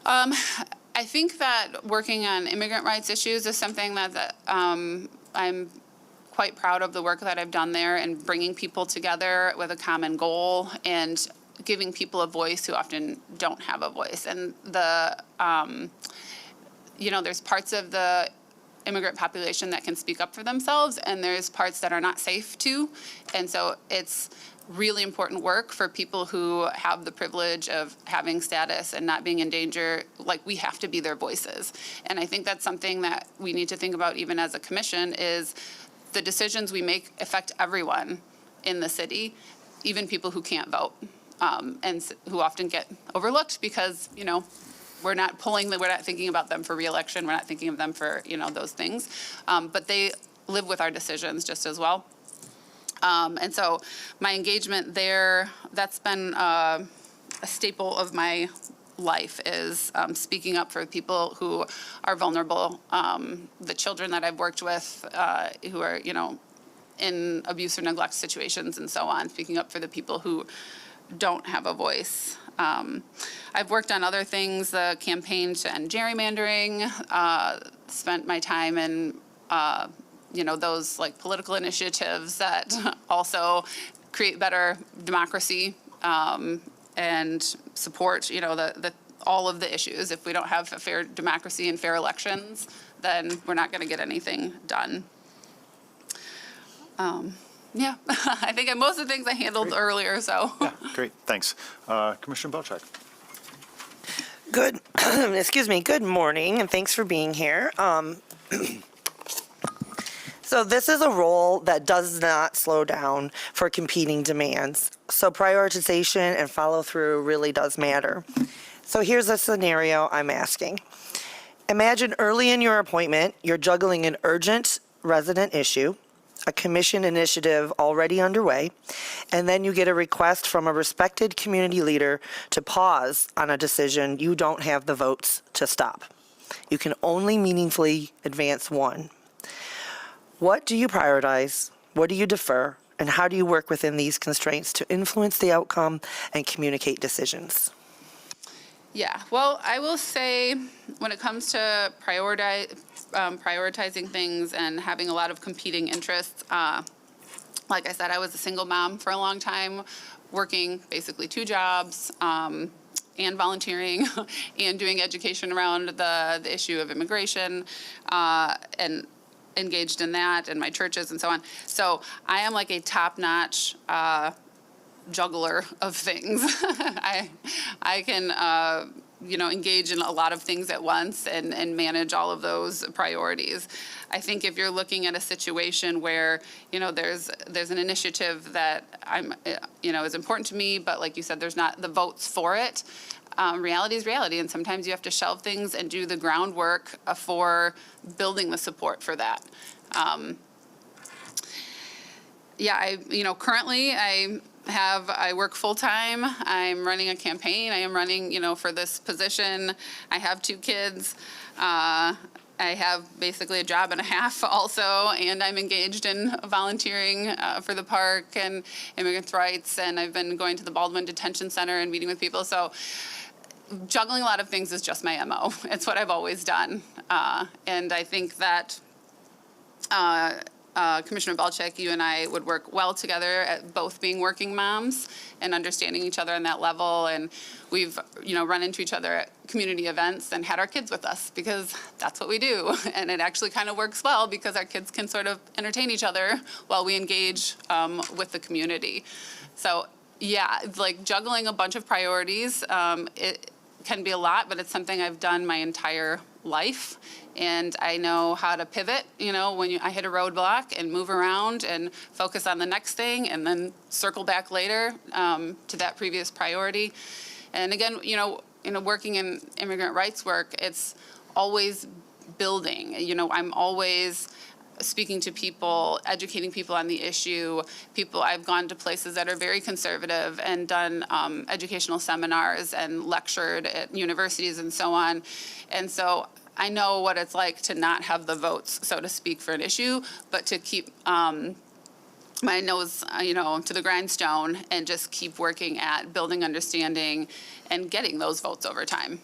I think that working on immigrant rights issues is something that I'm quite proud of the work that I've done there, and bringing people together with a common goal and giving people a voice who often don't have a voice. And there's parts of the immigrant population that can speak up for themselves, and there's parts that are not safe to. And so it's really important work for people who have the privilege of having status and not being in danger. We have to be their voices. And I think that's something that we need to think about even as a commission, is the decisions we make affect everyone in the city, even people who can't vote, and who often get overlooked because, we're not thinking about them for reelection. We're not thinking of them for, those things. But they live with our decisions just as well. And so my engagement there, that's been a staple of my life is speaking up for people who are vulnerable, the children that I've worked with who are, in abuse or neglect situations and so on, speaking up for the people who don't have a voice. I've worked on other things, the campaign to end gerrymandering, spent my time in, those like political initiatives that also create better democracy and support, all of the issues. If we don't have a fair democracy and fair elections, then we're not going to get anything done. Yeah, I think most of the things I handled earlier, so. Yeah, great, thanks. Commissioner Belcheck. Good, excuse me, good morning, and thanks for being here. So this is a role that does not slow down for competing demands. So prioritization and follow-through really does matter. So here's a scenario I'm asking. Imagine early in your appointment, you're juggling an urgent resident issue, a commission initiative already underway, and then you get a request from a respected community leader to pause on a decision you don't have the votes to stop. You can only meaningfully advance one. What do you prioritize? What do you defer? And how do you work within these constraints to influence the outcome and communicate decisions? Yeah, well, I will say when it comes to prioritizing things and having a lot of competing interests, like I said, I was a single mom for a long time, working basically 2 jobs and volunteering and doing education around the issue of immigration and engaged in that and my churches and so on. So I am like a top-notch juggler of things. I can engage in a lot of things at once and manage all of those priorities. I think if you're looking at a situation where there's an initiative that is important to me, but like you said, there's not the votes for it. Reality is reality, and sometimes you have to shelve things and do the groundwork for building the support for that. Currently I work full-time. I'm running a campaign. I am running, for this position. I have 2 kids. I have basically a job and a half also, and I'm engaged in volunteering for the park and immigrants' rights, and I've been going to the Baldwin Detention Center and meeting with people. So juggling a lot of things is just my MO. It's what I've always done. And I think that Commissioner Belcheck, you and I would work well together at both being working moms and understanding each other on that level. And we've, run into each other at community events and had our kids with us because that's what we do. And it actually kind of works well because our kids can sort of entertain each other while we engage with the community. So yeah, like juggling a bunch of priorities, it can be a lot, but it's something I've done my entire life. And I know how to pivot, when I hit a roadblock and move around and focus on the next thing and then circle back later to that previous priority. And again, working in immigrant rights work, it's always building. I'm always speaking to people, educating people on the issue. I've gone to places that are very conservative and done educational seminars and lectured at universities and so on. And so I know what it's like to not have the votes, so to speak, for an issue, but to keep my nose, to the grindstone and just keep working at building understanding and getting those votes over time.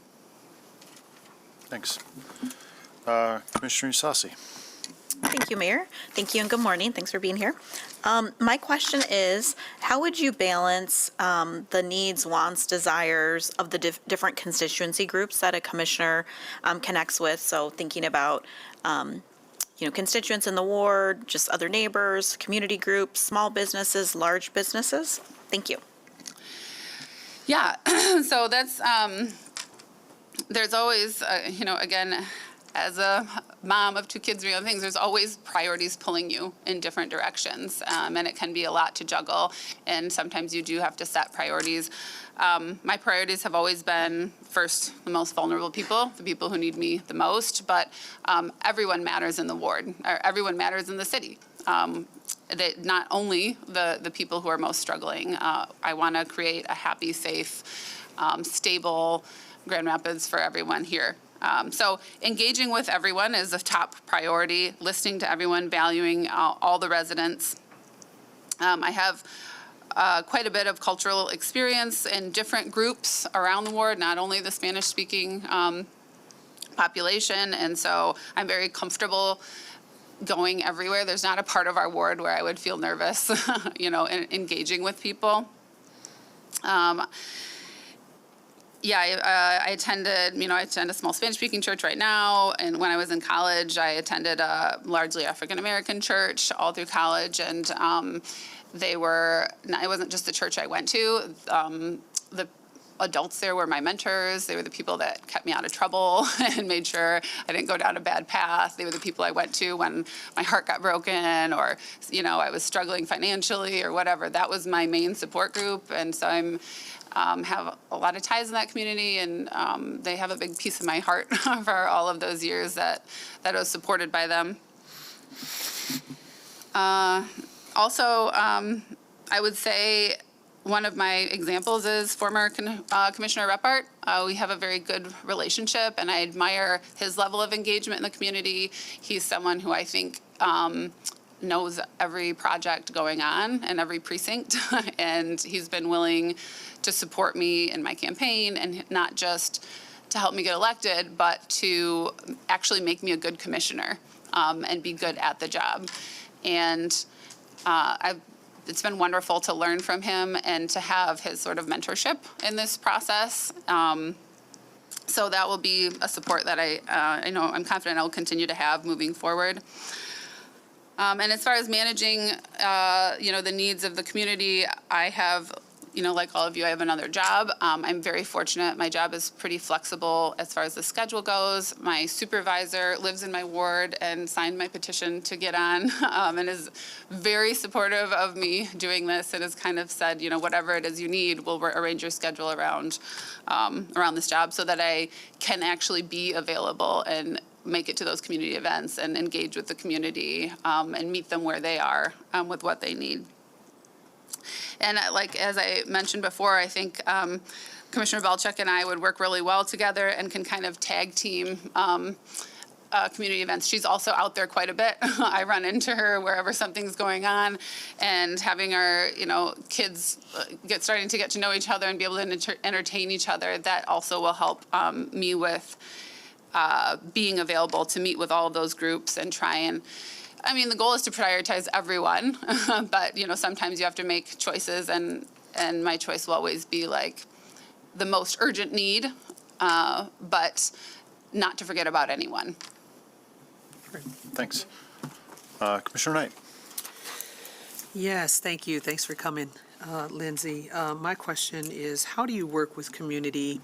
Thanks. Commissioner Isasi. Thank you, Mayor. Thank you and good morning. Thanks for being here. My question is, how would you balance the needs, wants, desires of the different constituency groups that a commissioner connects with? So thinking about, constituents in the ward, just other neighbors, community groups, small businesses, large businesses. Thank you. Yeah, so that's, there's always, again, as a mom of 2 kids doing other things, there's always priorities pulling you in different directions, and it can be a lot to juggle, and sometimes you do have to set priorities. My priorities have always been, first, the most vulnerable people, the people who need me the most, but everyone matters in the ward, or everyone matters in the city. Not only the people who are most struggling. I want to create a happy, safe, stable, Grand Rapids for everyone here. So engaging with everyone is a top priority, listening to everyone, valuing all the residents. I have quite a bit of cultural experience in different groups around the ward, not only the Spanish-speaking population, and so I'm very comfortable going everywhere. There's not a part of our ward where I would feel nervous, engaging with people. I attend a small Spanish-speaking church right now, and when I was in college, I attended a largely African-American church all through college, and it wasn't just the church I went to. The adults there were my mentors. They were the people that kept me out of trouble and made sure I didn't go down a bad path. They were the people I went to when my heart got broken or, I was struggling financially or whatever. That was my main support group, and so have a lot of ties in that community, and they have a big piece of my heart for all of those years that I was supported by them. Also, I would say one of my examples is former Commissioner Reppart. We have a very good relationship, and I admire his level of engagement in the community. He's someone who I think knows every project going on in every precinct, and he's been willing to support me in my campaign, and not just to help me get elected, but to actually make me a good commissioner and be good at the job. And it's been wonderful to learn from him and to have his sort of mentorship in this process. So that will be a support that I know I'm confident I will continue to have moving forward. And as far as managing, the needs of the community, I have, like all of you, I have another job. I'm very fortunate. My job is pretty flexible as far as the schedule goes. My supervisor lives in my ward and signed my petition to get on, and is very supportive of me doing this, and has kind of said, whatever it is you need, we'll arrange your schedule around this job so that I can actually be available and make it to those community events and engage with the community and meet them where they are with what they need. And as I mentioned before, I think Commissioner Belcheck and I would work really well together and can kind of tag team community events. She's also out there quite a bit. I run into her wherever something's going on, and having our kids starting to get to know each other and be able to entertain each other, that also will help me with being available to meet with all of those groups and try and, the goal is to prioritize everyone, but, sometimes you have to make choices, and my choice will always be the most urgent need, but not to forget about anyone. Great. Thanks. Commissioner Knight. Yes, thank you. Thanks for coming, Lindsay. My question is, how do you work with community,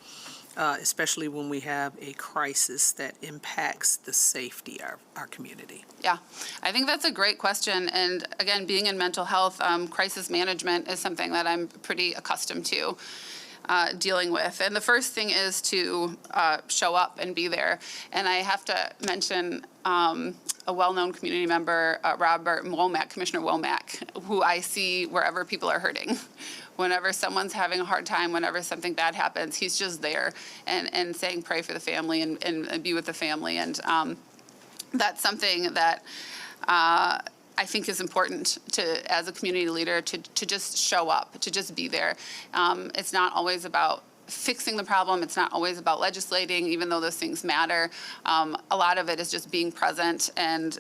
especially when we have a crisis that impacts the safety of our community? Yeah, I think that's a great question. And again, being in mental health, crisis management is something that I'm pretty accustomed to dealing with. And the first thing is to show up and be there. And I have to mention a well-known community member, Robert Womack, Commissioner Womack, who I see wherever people are hurting. Whenever someone's having a hard time, whenever something bad happens, he's just there and saying pray for the family and be with the family. And that's something that I think is important to, as a community leader, to just show up, to just be there. It's not always about fixing the problem. It's not always about legislating, even though those things matter. A lot of it is just being present. And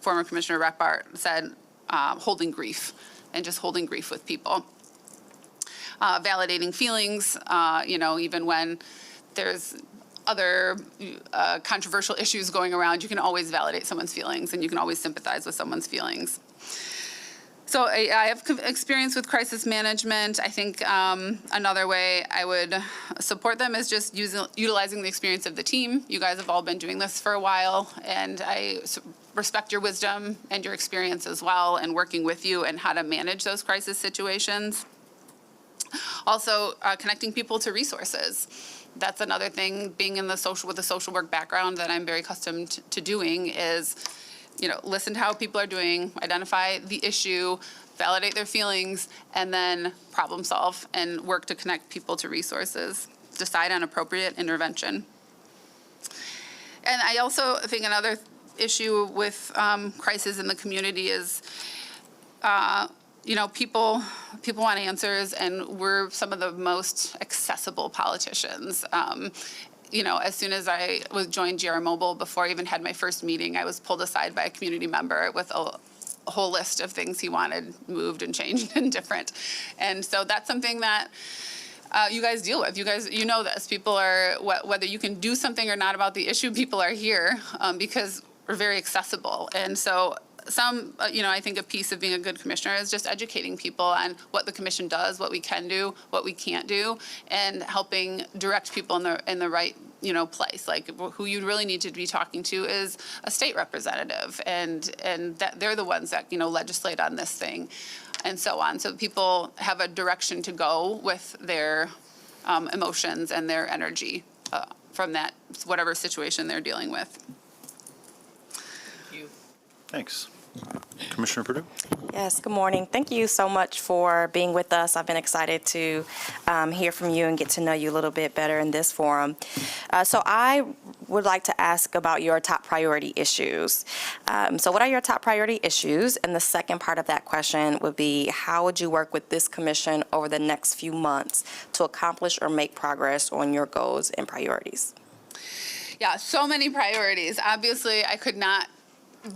former Commissioner Reppart said holding grief, and just holding grief with people. Validating feelings, even when there's other controversial issues going around, you can always validate someone's feelings, and you can always sympathize with someone's feelings. So I have experience with crisis management. I think another way I would support them is just utilizing the experience of the team. You guys have all been doing this for a while, and I respect your wisdom and your experience as well, and working with you and how to manage those crisis situations. Also, connecting people to resources. That's another thing, being in the with a social work background that I'm very accustomed to doing is, listen to how people are doing, identify the issue, validate their feelings, and then problem solve and work to connect people to resources, decide on appropriate intervention. And I also think another issue with crisis in the community is, people want answers, and we're some of the most accessible politicians. As soon as I joined GR Mobile, before I even had my first meeting, I was pulled aside by a community member with a whole list of things he wanted moved and changed and different. And so that's something that you guys deal with. You know this. People are, whether you can do something or not about the issue, people are here because we're very accessible. And so I think a piece of being a good commissioner is just educating people on what the commission does, what we can do, what we can't do, and helping direct people in the right place. Like, who you really need to be talking to is a state representative, and that they're the ones that legislate on this thing, and so on. So people have a direction to go with their emotions and their energy from that whatever situation they're dealing with. Thanks. Commissioner Perdue? Yes, good morning. Thank you so much for being with us. I've been excited to hear from you and get to know you a little bit better in this forum. So I would like to ask about your top priority issues. So what are your top priority issues? And the second part of that question would be, how would you work with this commission over the next few months to accomplish or make progress on your goals and priorities? Yeah, so many priorities. Obviously, I could not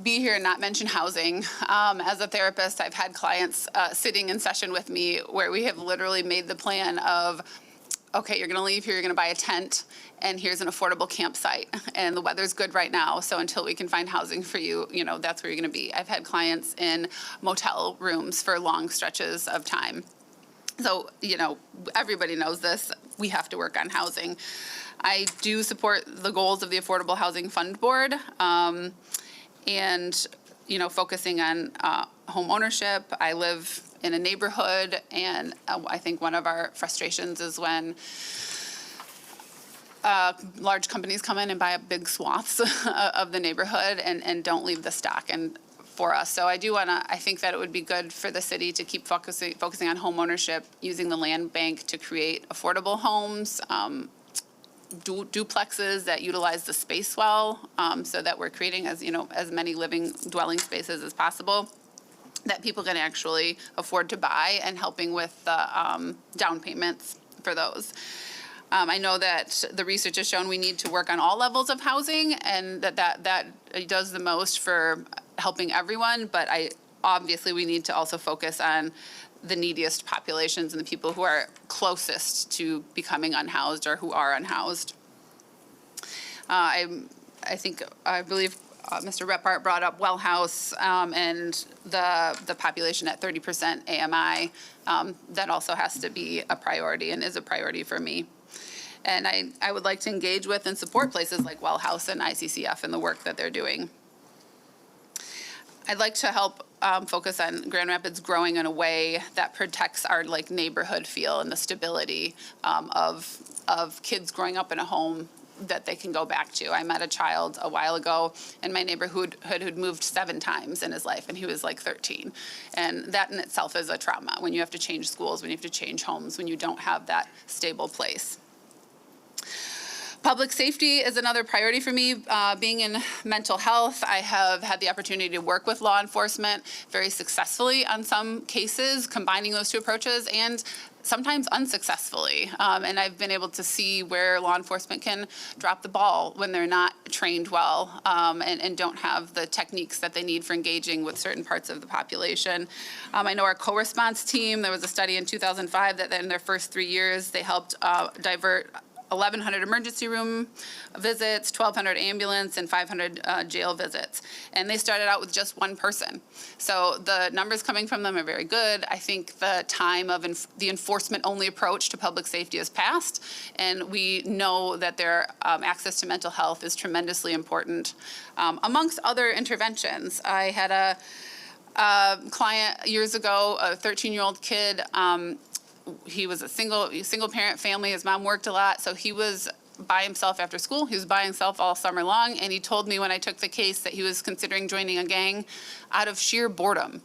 be here and not mention housing. As a therapist, I've had clients sitting in session with me where we have literally made the plan of, okay, you're going to leave here, you're going to buy a tent, and here's an affordable campsite. And the weather's good right now, so until we can find housing for you, that's where you're going to be. I've had clients in motel rooms for long stretches of time. So, everybody knows this. We have to work on housing. I do support the goals of the Affordable Housing Fund Board. And, focusing on home ownership. I live in a neighborhood, and I think one of our frustrations is when large companies come in and buy up big swaths of the neighborhood and don't leave the stock for us. So I think that it would be good for the city to keep focusing on home ownership, using the land bank to create affordable homes, duplexes that utilize the space well, so that we're creating as many living dwelling spaces as possible that people can actually afford to buy, and helping with the down payments for those. I know that the research has shown we need to work on all levels of housing, and that does the most for helping everyone, but obviously we need to also focus on the neediest populations and the people who are closest to becoming unhoused or who are unhoused. I believe Mr. Reppart brought up Well House and the population at 30% AMI. That also has to be a priority and is a priority for me. And I would like to engage with and support places like Well House and ICCF in the work that they're doing. I'd like to help focus on Grand Rapids growing in a way that protects our neighborhood feel and the stability of kids growing up in a home that they can go back to. I met a child a while ago in my neighborhood who'd moved 7 times in his life, and he was 13. And that in itself is a trauma, when you have to change schools, when you have to change homes, when you don't have that stable place. Public safety is another priority for me. Being in mental health, I have had the opportunity to work with law enforcement very successfully on some cases, combining those two approaches, and sometimes unsuccessfully. And I've been able to see where law enforcement can drop the ball when they're not trained well, and don't have the techniques that they need for engaging with certain parts of the population. I know our co-response team, there was a study in 2005 that in their first 3 years, they helped divert 1,100 emergency room visits, 1,200 ambulance, and 500 jail visits. And they started out with just one person. So the numbers coming from them are very good. I think the time of the enforcement-only approach to public safety has passed, and we know that their access to mental health is tremendously important. Amongst other interventions, I had a client years ago, a 13-year-old kid. He was a single parent family. His mom worked a lot, so he was by himself after school. He was by himself all summer long, and he told me when I took the case that he was considering joining a gang out of sheer boredom.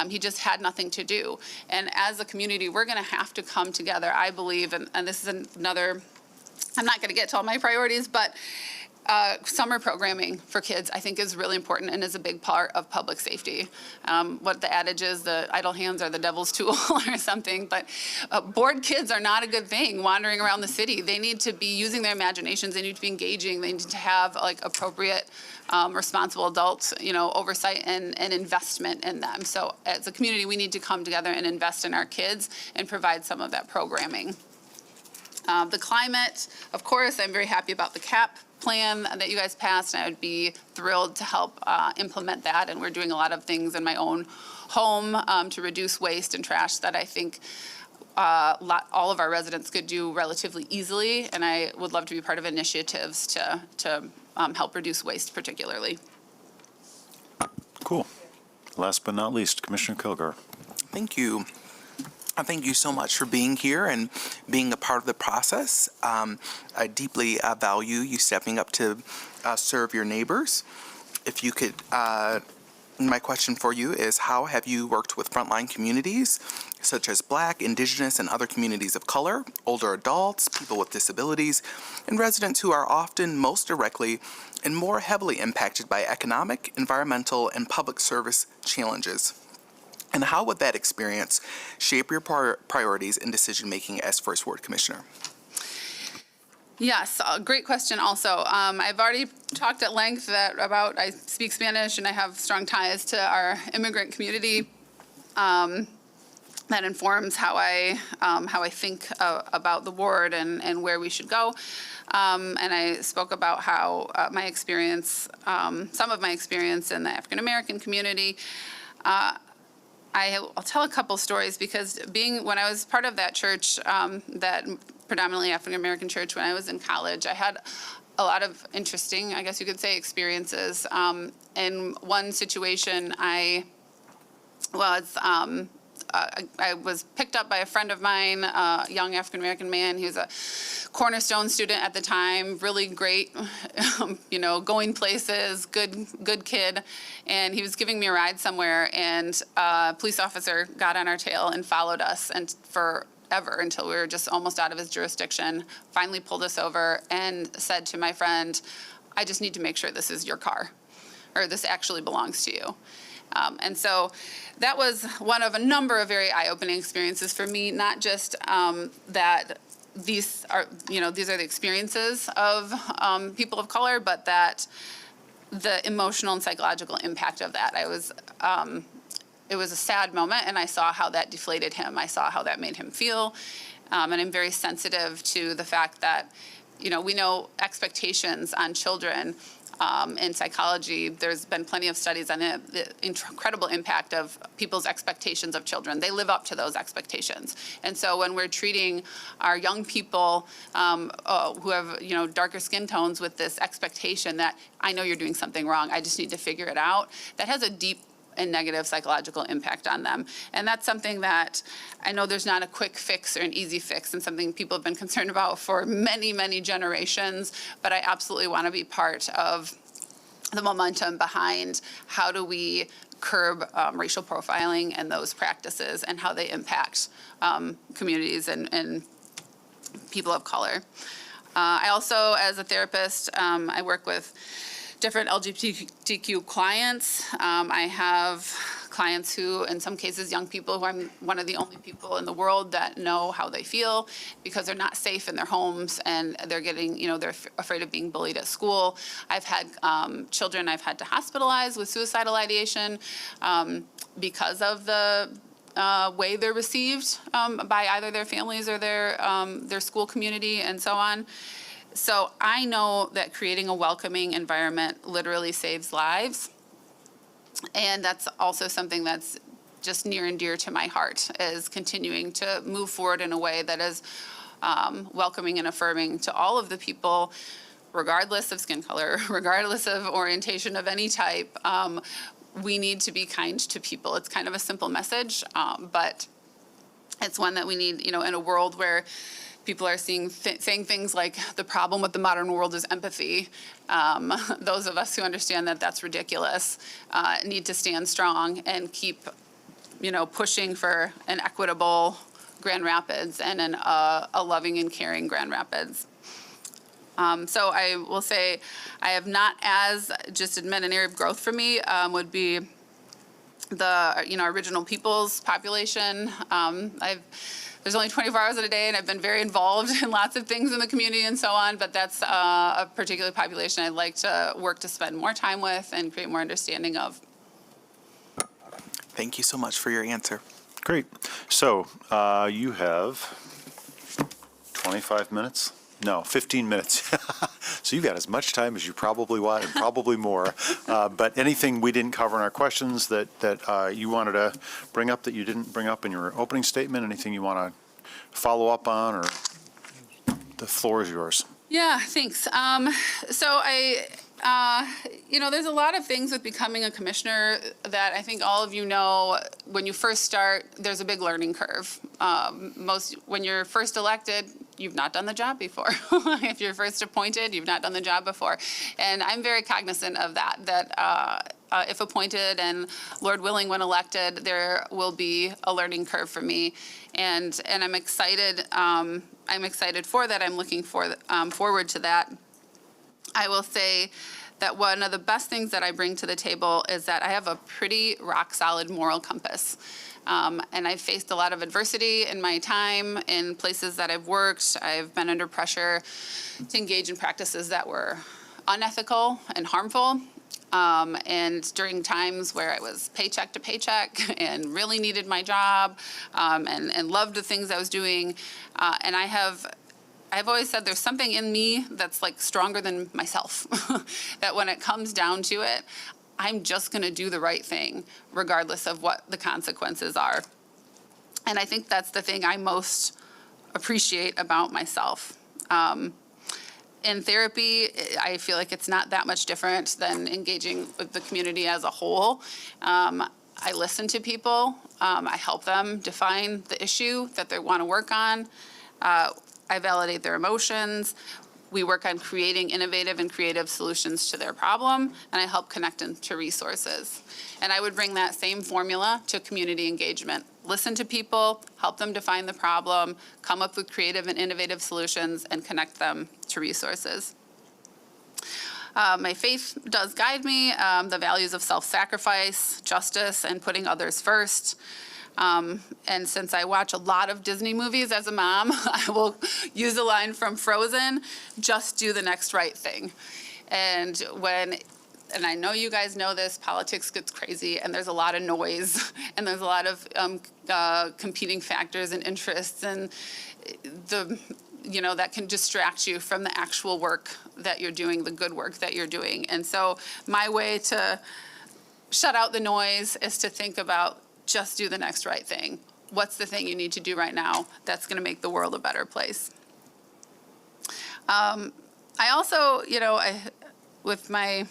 He just had nothing to do. And as a community, we're going to have to come together, I believe, and this is another, I'm not going to get to all my priorities, but summer programming for kids, I think, is really important and is a big part of public safety. What the adage is, the idle hands are the devil's tool or something, but bored kids are not a good thing wandering around the city. They need to be using their imaginations. They need to be engaging. They need to have like appropriate, responsible adults, oversight and investment in them. So as a community, we need to come together and invest in our kids and provide some of that programming. The climate, of course, I'm very happy about the CAP plan that you guys passed, and I would be thrilled to help implement that. And we're doing a lot of things in my own home to reduce waste and trash that I think all of our residents could do relatively easily. And I would love to be part of initiatives to help reduce waste particularly. Cool. Last but not least, Commissioner Kilgore. Thank you. Thank you so much for being here and being a part of the process. I deeply value you stepping up to serve your neighbors. If you could, my question for you is, how have you worked with frontline communities, such as Black, Indigenous, and other communities of color, older adults, people with disabilities, and residents who are often most directly and more heavily impacted by economic, environmental, and public service challenges? And how would that experience shape your priorities and decision-making as First Ward Commissioner? Yes, great question also. I've already talked at length about I speak Spanish and I have strong ties to our immigrant community. That informs how I think about the ward and where we should go. And I spoke about how my experience, some of my experience in the African American community. I'll tell a couple stories because when I was part of that church, that predominantly African American church, when I was in college, I had a lot of interesting, I guess you could say, experiences. In one situation, I was picked up by a friend of mine, a young African American man. He was a Cornerstone student at the time, really great, going places, good kid. And he was giving me a ride somewhere, and a police officer got on our tail and followed us and forever until we were just almost out of his jurisdiction, finally pulled us over and said to my friend, I just need to make sure this is your car, or this actually belongs to you. And so that was one of a number of very eye-opening experiences for me, not just that these are the experiences of people of color, but that the emotional and psychological impact of that. It was a sad moment, and I saw how that deflated him. I saw how that made him feel, and I'm very sensitive to the fact that, we know expectations on children. In psychology, there's been plenty of studies on the incredible impact of people's expectations of children. They live up to those expectations. And so when we're treating our young people who have, darker skin tones with this expectation that I know you're doing something wrong, I just need to figure it out, that has a deep and negative psychological impact on them. And that's something that I know there's not a quick fix or an easy fix, and something people have been concerned about for many, many generations, but I absolutely want to be part of the momentum behind how do we curb racial profiling and those practices and how they impact communities and people of color. I also, as a therapist, I work with different LGBTQ clients. I have clients who, in some cases, young people who I'm one of the only people in the world that know how they feel because they're not safe in their homes and they're getting, they're afraid of being bullied at school. I've had children I've had to hospitalize with suicidal ideation because of the way they're received by either their families or their school community and so on. So I know that creating a welcoming environment literally saves lives. And that's also something that's just near and dear to my heart, is continuing to move forward in a way that is welcoming and affirming to all of the people, regardless of skin color, regardless of orientation of any type. We need to be kind to people. It's kind of a simple message, but it's one that we need, in a world where people are saying things like the problem with the modern world is empathy. Those of us who understand that that's ridiculous need to stand strong and keep pushing for an equitable Grand Rapids and a loving and caring Grand Rapids. So I will say I have not as, just admit an area of growth for me would be the, original peoples population. There's only 24 hours in a day, and I've been very involved in lots of things in the community and so on, but that's a particular population I'd like to work to spend more time with and create more understanding of. Thank you so much for your answer. Great. So you have 25 minutes? No, 15 minutes. So you've got as much time as you probably want and probably more. But anything we didn't cover in our questions that you wanted to bring up that you didn't bring up in your opening statement, anything you want to follow up on, or the floor is yours. Yeah, thanks. So there's a lot of things with becoming a commissioner that I think all of you know. When you first start, there's a big learning curve. When you're first elected, you've not done the job before. If you're first appointed, you've not done the job before. And I'm very cognizant of that if appointed and Lord willing, when elected, there will be a learning curve for me. And I'm excited. I'm excited for that. I'm looking forward to that. I will say that one of the best things that I bring to the table is that I have a pretty rock-solid moral compass. And I've faced a lot of adversity in my time in places that I've worked. I've been under pressure to engage in practices that were unethical and harmful. And during times where I was paycheck to paycheck and really needed my job and loved the things I was doing. And I've always said there's something in me that's like stronger than myself, that when it comes down to it, I'm just going to do the right thing, regardless of what the consequences are. And I think that's the thing I most appreciate about myself. In therapy, I feel like it's not that much different than engaging with the community as a whole. I listen to people. I help them define the issue that they want to work on. I validate their emotions. We work on creating innovative and creative solutions to their problem, and I help connect them to resources. And I would bring that same formula to community engagement. Listen to people, help them define the problem, come up with creative and innovative solutions, and connect them to resources. My faith does guide me, the values of self-sacrifice, justice, and putting others first. And since I watch a lot of Disney movies as a mom, I will use a line from Frozen, just do the next right thing. And I know you guys know this, politics gets crazy and there's a lot of noise and there's a lot of competing factors and interests and that can distract you from the actual work that you're doing, the good work that you're doing. And so my way to shut out the noise is to think about just do the next right thing. What's the thing you need to do right now that's going to make the world a better place? I also, with my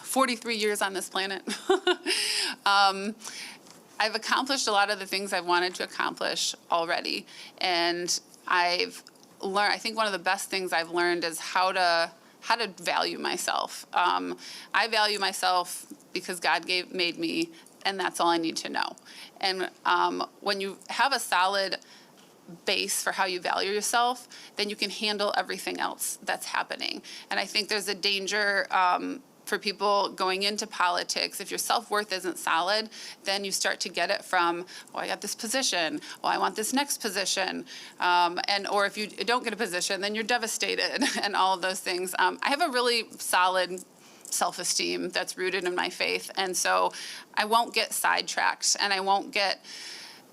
43 years on this planet, I've accomplished a lot of the things I've wanted to accomplish already. And I've learned, I think one of the best things I've learned is how to value myself. I value myself because God made me, and that's all I need to know. And when you have a solid base for how you value yourself, then you can handle everything else that's happening. And I think there's a danger for people going into politics. If your self-worth isn't solid, then you start to get it from, I got this position, I want this next position. Or if you don't get a position, then you're devastated and all of those things. I have a really solid self-esteem that's rooted in my faith. And so I won't get sidetracked and I won't get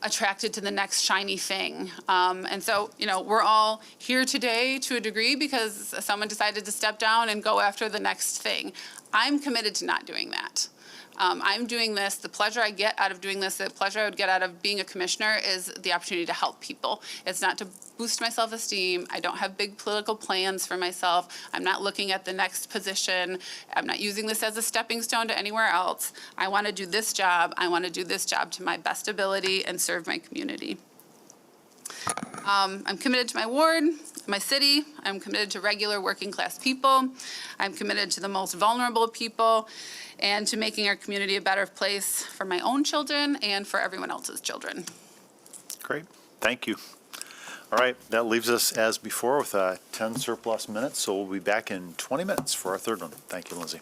attracted to the next shiny thing. And so, we're all here today to a degree because someone decided to step down and go after the next thing. I'm committed to not doing that. I'm doing this, the pleasure I get out of doing this, the pleasure I would get out of being a commissioner is the opportunity to help people. It's not to boost my self-esteem. I don't have big political plans for myself. I'm not looking at the next position. I'm not using this as a stepping stone to anywhere else. I want to do this job. I want to do this job to my best ability and serve my community. I'm committed to my ward, my city. I'm committed to regular working class people. I'm committed to the most vulnerable people and to making our community a better place for my own children and for everyone else's children. Great, thank you. All right, that leaves us as before with 10 surplus minutes, so we'll be back in 20 minutes for our third one. Thank you, Lindsay.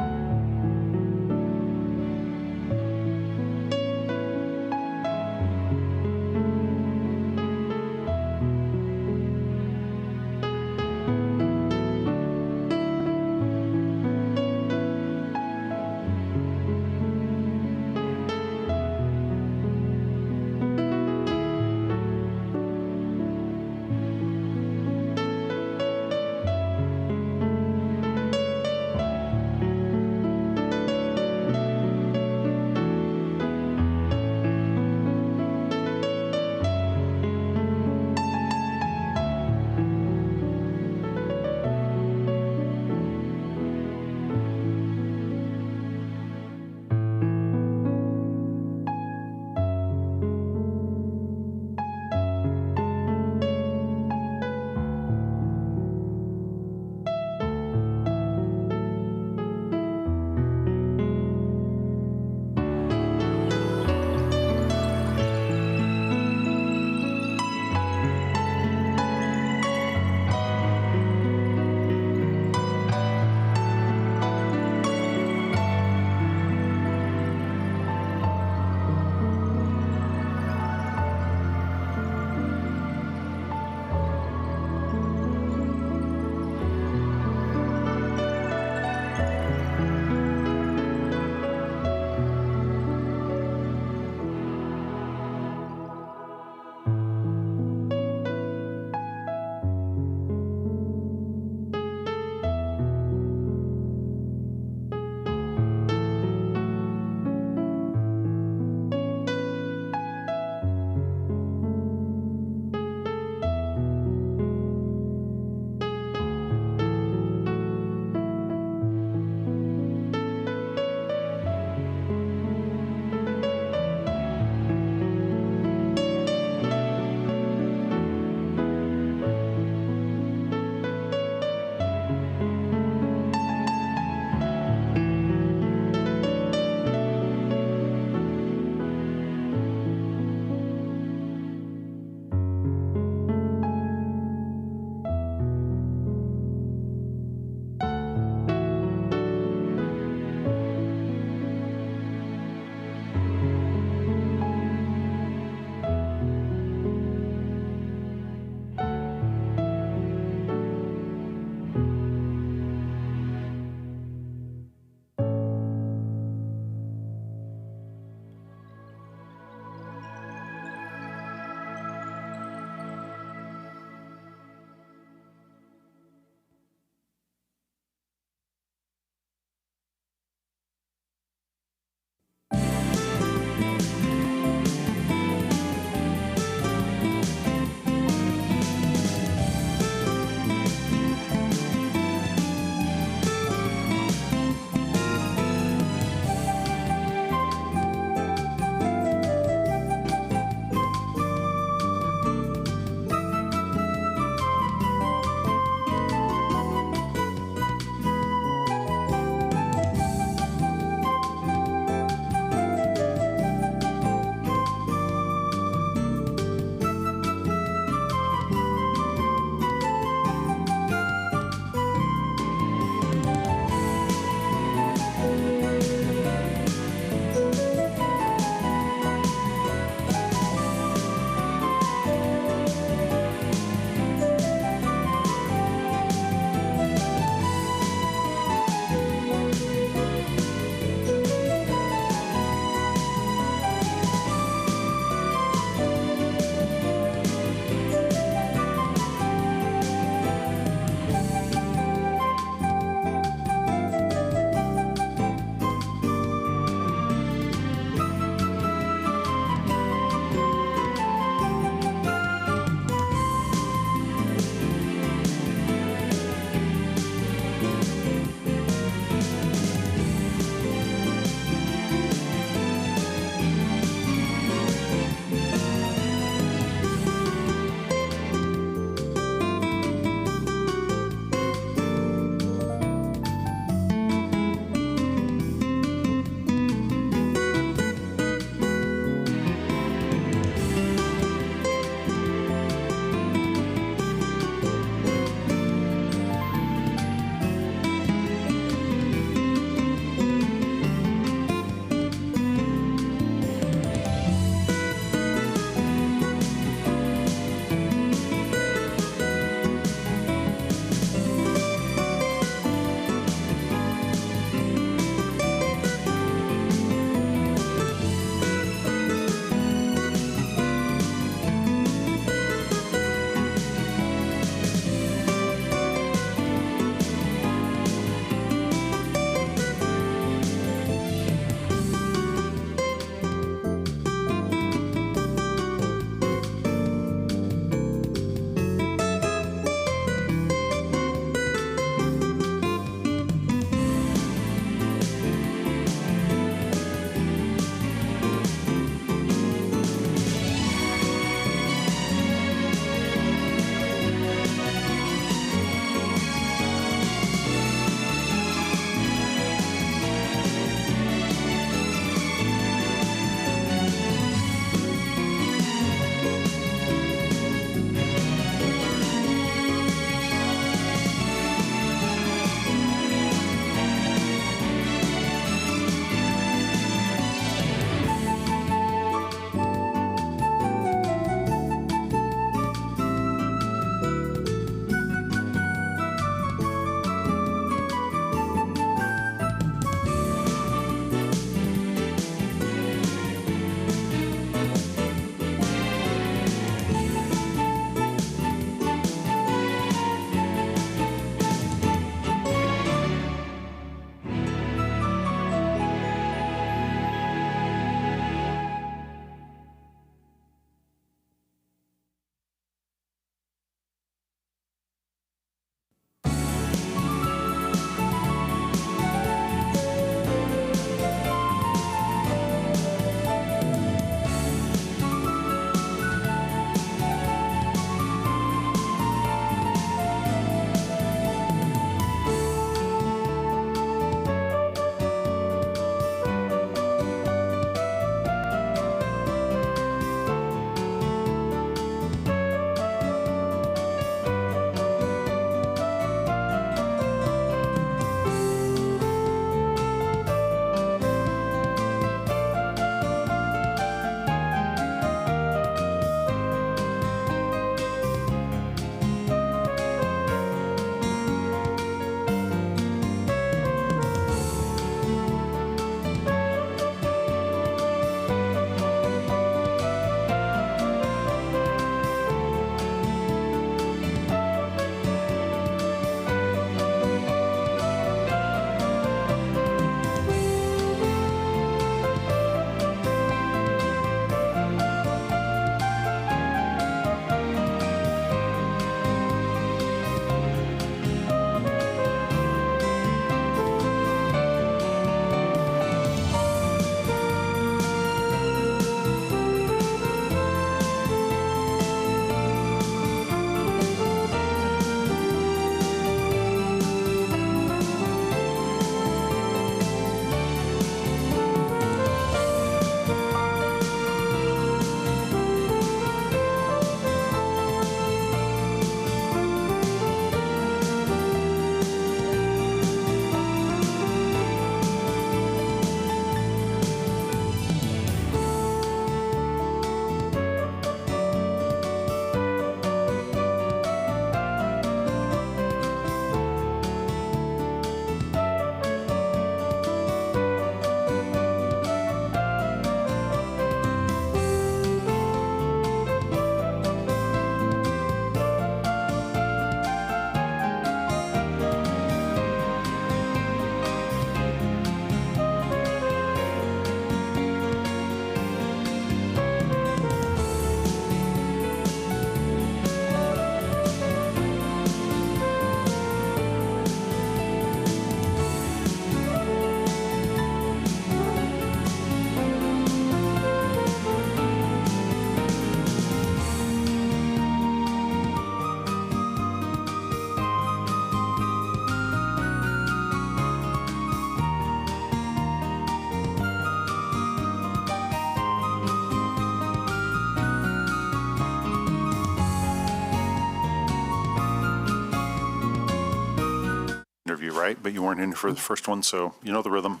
right, but you weren't in for the first one, so you know the rhythm.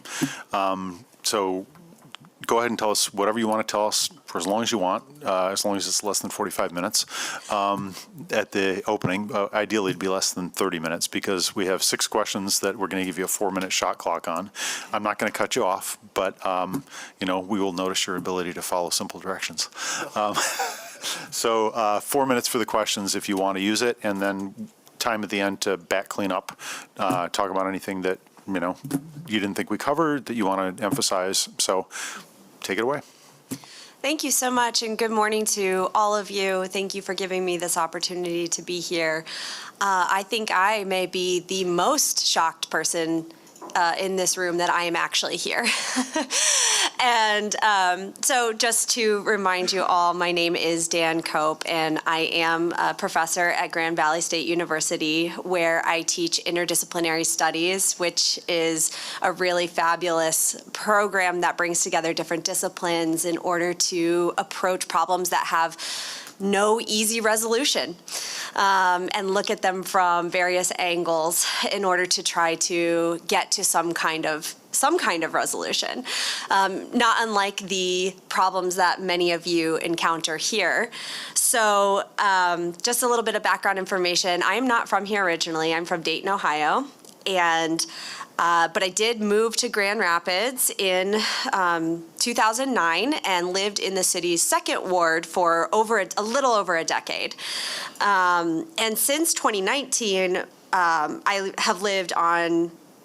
So go ahead and tell us whatever you want to tell us for as long as you want, as long as it's less than 45 minutes at the opening. Ideally, it'd be less than 30 minutes because we have 6 questions that we're going to give you a 4-minute shot clock on. I'm not going to cut you off, but, we will notice your ability to follow simple directions. So 4 minutes for the questions if you want to use it, and then time at the end to back clean up, talk about anything that, you didn't think we covered that you want to emphasize. So take it away. Thank you so much, and good morning to all of you. Thank you for giving me this opportunity to be here. I think I may be the most shocked person in this room that I am actually here. And so just to remind you all, my name is Dan Cope, and I am a professor at Grand Valley State University, where I teach interdisciplinary studies, which is a really fabulous program that brings together different disciplines in order to approach problems that have no easy resolution, and look at them from various angles in order to try to get to some kind of resolution, not unlike the problems that many of you encounter here. So just a little bit of background information. I am not from here originally. I'm from Dayton, Ohio, and but I did move to Grand Rapids in 2009 and lived in the city's 2nd ward for a little over a decade. And since 2019, I have lived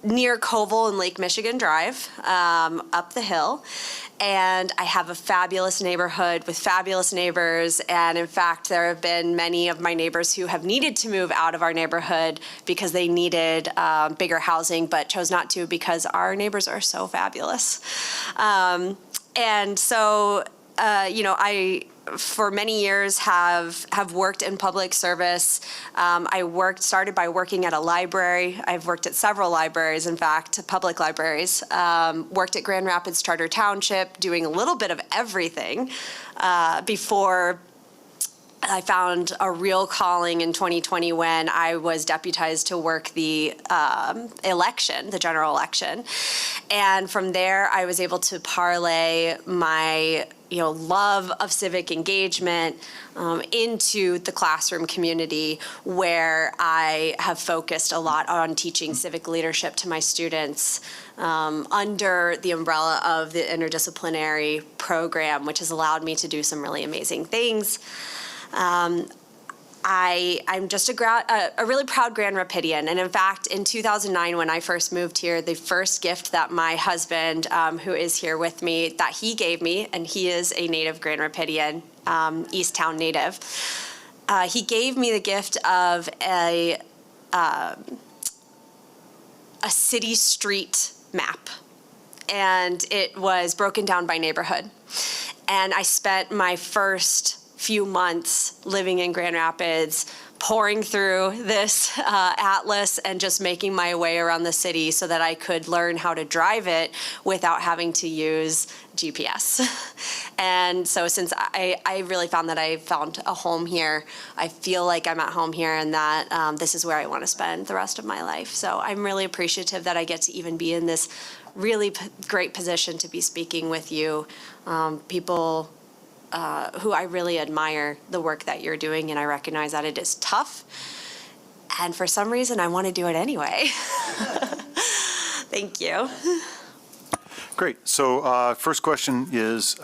near Koval and Lake Michigan Drive, up the hill. And I have a fabulous neighborhood with fabulous neighbors. And in fact, there have been many of my neighbors who have needed to move out of our neighborhood because they needed bigger housing, but chose not to because our neighbors are so fabulous. And so, I, for many years, have worked in public service. I started by working at a library. I've worked at several libraries, in fact, public libraries. Worked at Grand Rapids Charter Township, doing a little bit of everything before I found a real calling in 2020 when I was deputized to work the election, the general election. And from there, I was able to parlay my love of civic engagement into the classroom community, where I have focused a lot on teaching civic leadership to my students under the umbrella of the interdisciplinary program, which has allowed me to do some really amazing things. I'm just a really proud Grand Rapidian. And in fact, in 2009, when I first moved here, the first gift that my husband, who is here with me, that he gave me, and he is a native Grand Rapidian, Easttown native, he gave me the gift of a city street map. And it was broken down by neighborhood. And I spent my first few months living in Grand Rapids, pouring through this atlas and just making my way around the city so that I could learn how to drive it without having to use GPS. And so since I really found that I found a home here, I feel like I'm at home here, and that this is where I want to spend the rest of my life. So I'm really appreciative that I get to even be in this really great position to be speaking with you, people who I really admire the work that you're doing, and I recognize that it is tough. And for some reason, I want to do it anyway. Thank you. Great. So first question is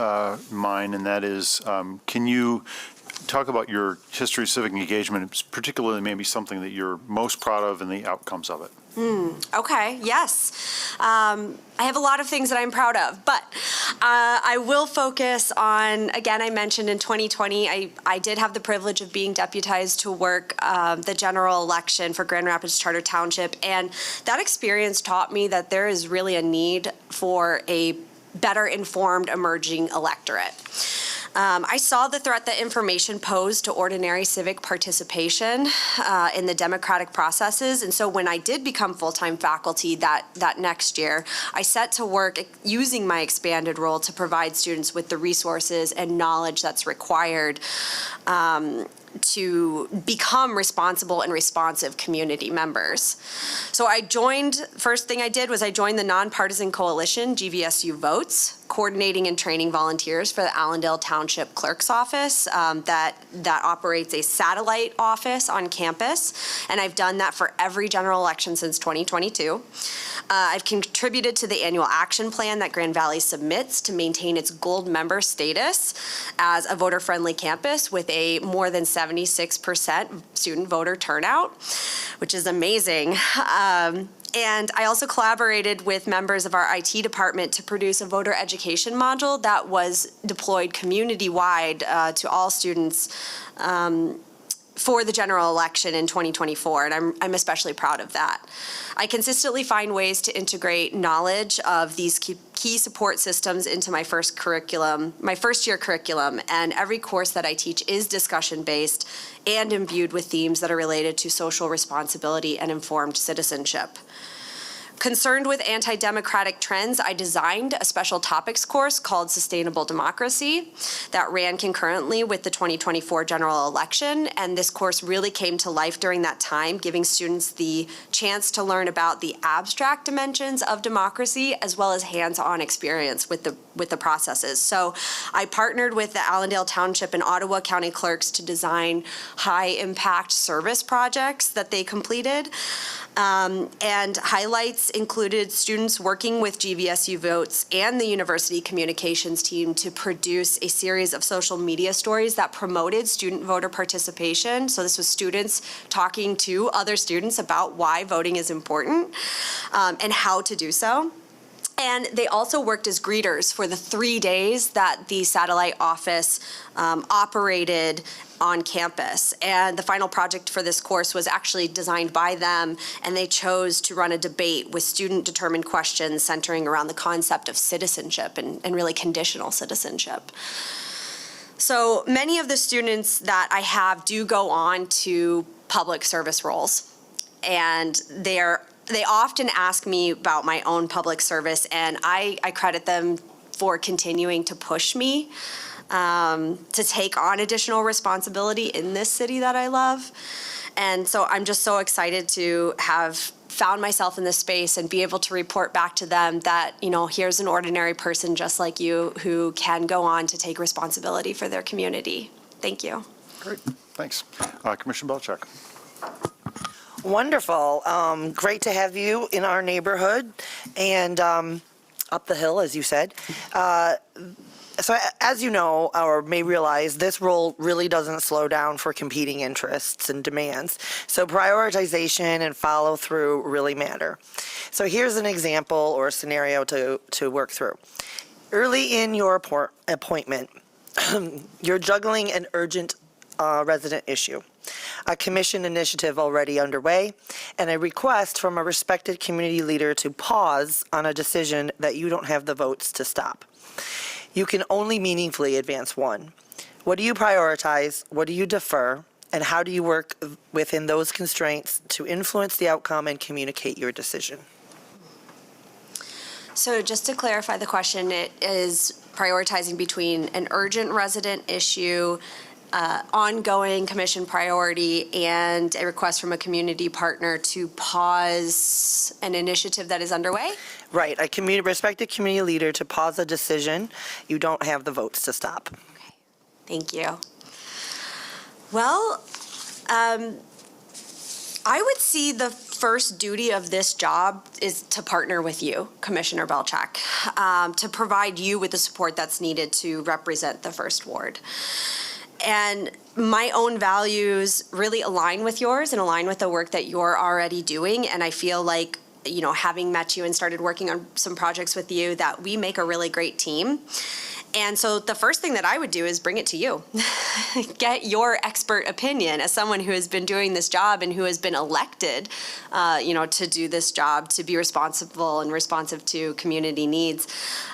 mine, and that is, can you talk about your history of civic engagement, particularly maybe something that you're most proud of and the outcomes of it? Okay, yes. I have a lot of things that I'm proud of, but I will focus on, again, I mentioned in 2020, I did have the privilege of being deputized to work the general election for Grand Rapids Charter Township, and that experience taught me that there is really a need for a better informed emerging electorate. I saw the threat that information posed to ordinary civic participation in the democratic processes, and so when I did become full-time faculty that next year, I set to work using my expanded role to provide students with the resources and knowledge that's required to become responsible and responsive community members. So first thing I did was I joined the nonpartisan coalition, GVSU Votes, coordinating and training volunteers for the Allendale Township Clerk's Office that operates a satellite office on campus. And I've done that for every general election since 2022. I've contributed to the annual action plan that Grand Valley submits to maintain its gold member status as a voter-friendly campus with a more than 76% student voter turnout, which is amazing. And I also collaborated with members of our IT department to produce a voter education module that was deployed community-wide to all students for the general election in 2024, and I'm especially proud of that. I consistently find ways to integrate knowledge of these key support systems into my first year curriculum, and every course that I teach is discussion-based and imbued with themes that are related to social responsibility and informed citizenship. Concerned with anti-democratic trends, I designed a special topics course called Sustainable Democracy that ran concurrently with the 2024 general election. And this course really came to life during that time, giving students the chance to learn about the abstract dimensions of democracy as well as hands-on experience with the processes. So I partnered with the Allendale Township and Ottawa County clerks to design high-impact service projects that they completed. And highlights included students working with GVSU Votes and the university communications team to produce a series of social media stories that promoted student voter participation. So this was students talking to other students about why voting is important and how to do so. And they also worked as greeters for the 3 days that the satellite office operated on campus. And the final project for this course was actually designed by them, and they chose to run a debate with student-determined questions centering around the concept of citizenship and really conditional citizenship. So many of the students that I have do go on to public service roles, and they often ask me about my own public service, and I credit them for continuing to push me to take on additional responsibility in this city that I love. And so I'm just so excited to have found myself in this space and be able to report back to them that, here's an ordinary person just like you who can go on to take responsibility for their community. Thank you. Great, thanks. Commissioner Belcheck. Wonderful. Great to have you in our neighborhood and up the hill, as you said. So as you know, or may realize, this role really doesn't slow down for competing interests and demands. So prioritization and follow through really matter. So here's an example or a scenario to work through. Early in your appointment, you're juggling an urgent resident issue, a commission initiative already underway, and a request from a respected community leader to pause on a decision that you don't have the votes to stop. You can only meaningfully advance one. What do you prioritize? What do you defer? And how do you work within those constraints to influence the outcome and communicate your decision? So just to clarify the question, it is prioritizing between an urgent resident issue, ongoing commission priority, and a request from a community partner to pause an initiative that is underway? Right, a respected community leader to pause a decision you don't have the votes to stop. Okay, thank you. Well, I would see the first duty of this job is to partner with you, Commissioner Belcheck, to provide you with the support that's needed to represent the First Ward. And my own values really align with yours and align with the work that you're already doing. And I feel like, having met you and started working on some projects with you, that we make a really great team. And so the first thing that I would do is bring it to you. Get your expert opinion as someone who has been doing this job and who has been elected, to do this job, to be responsible and responsive to community needs.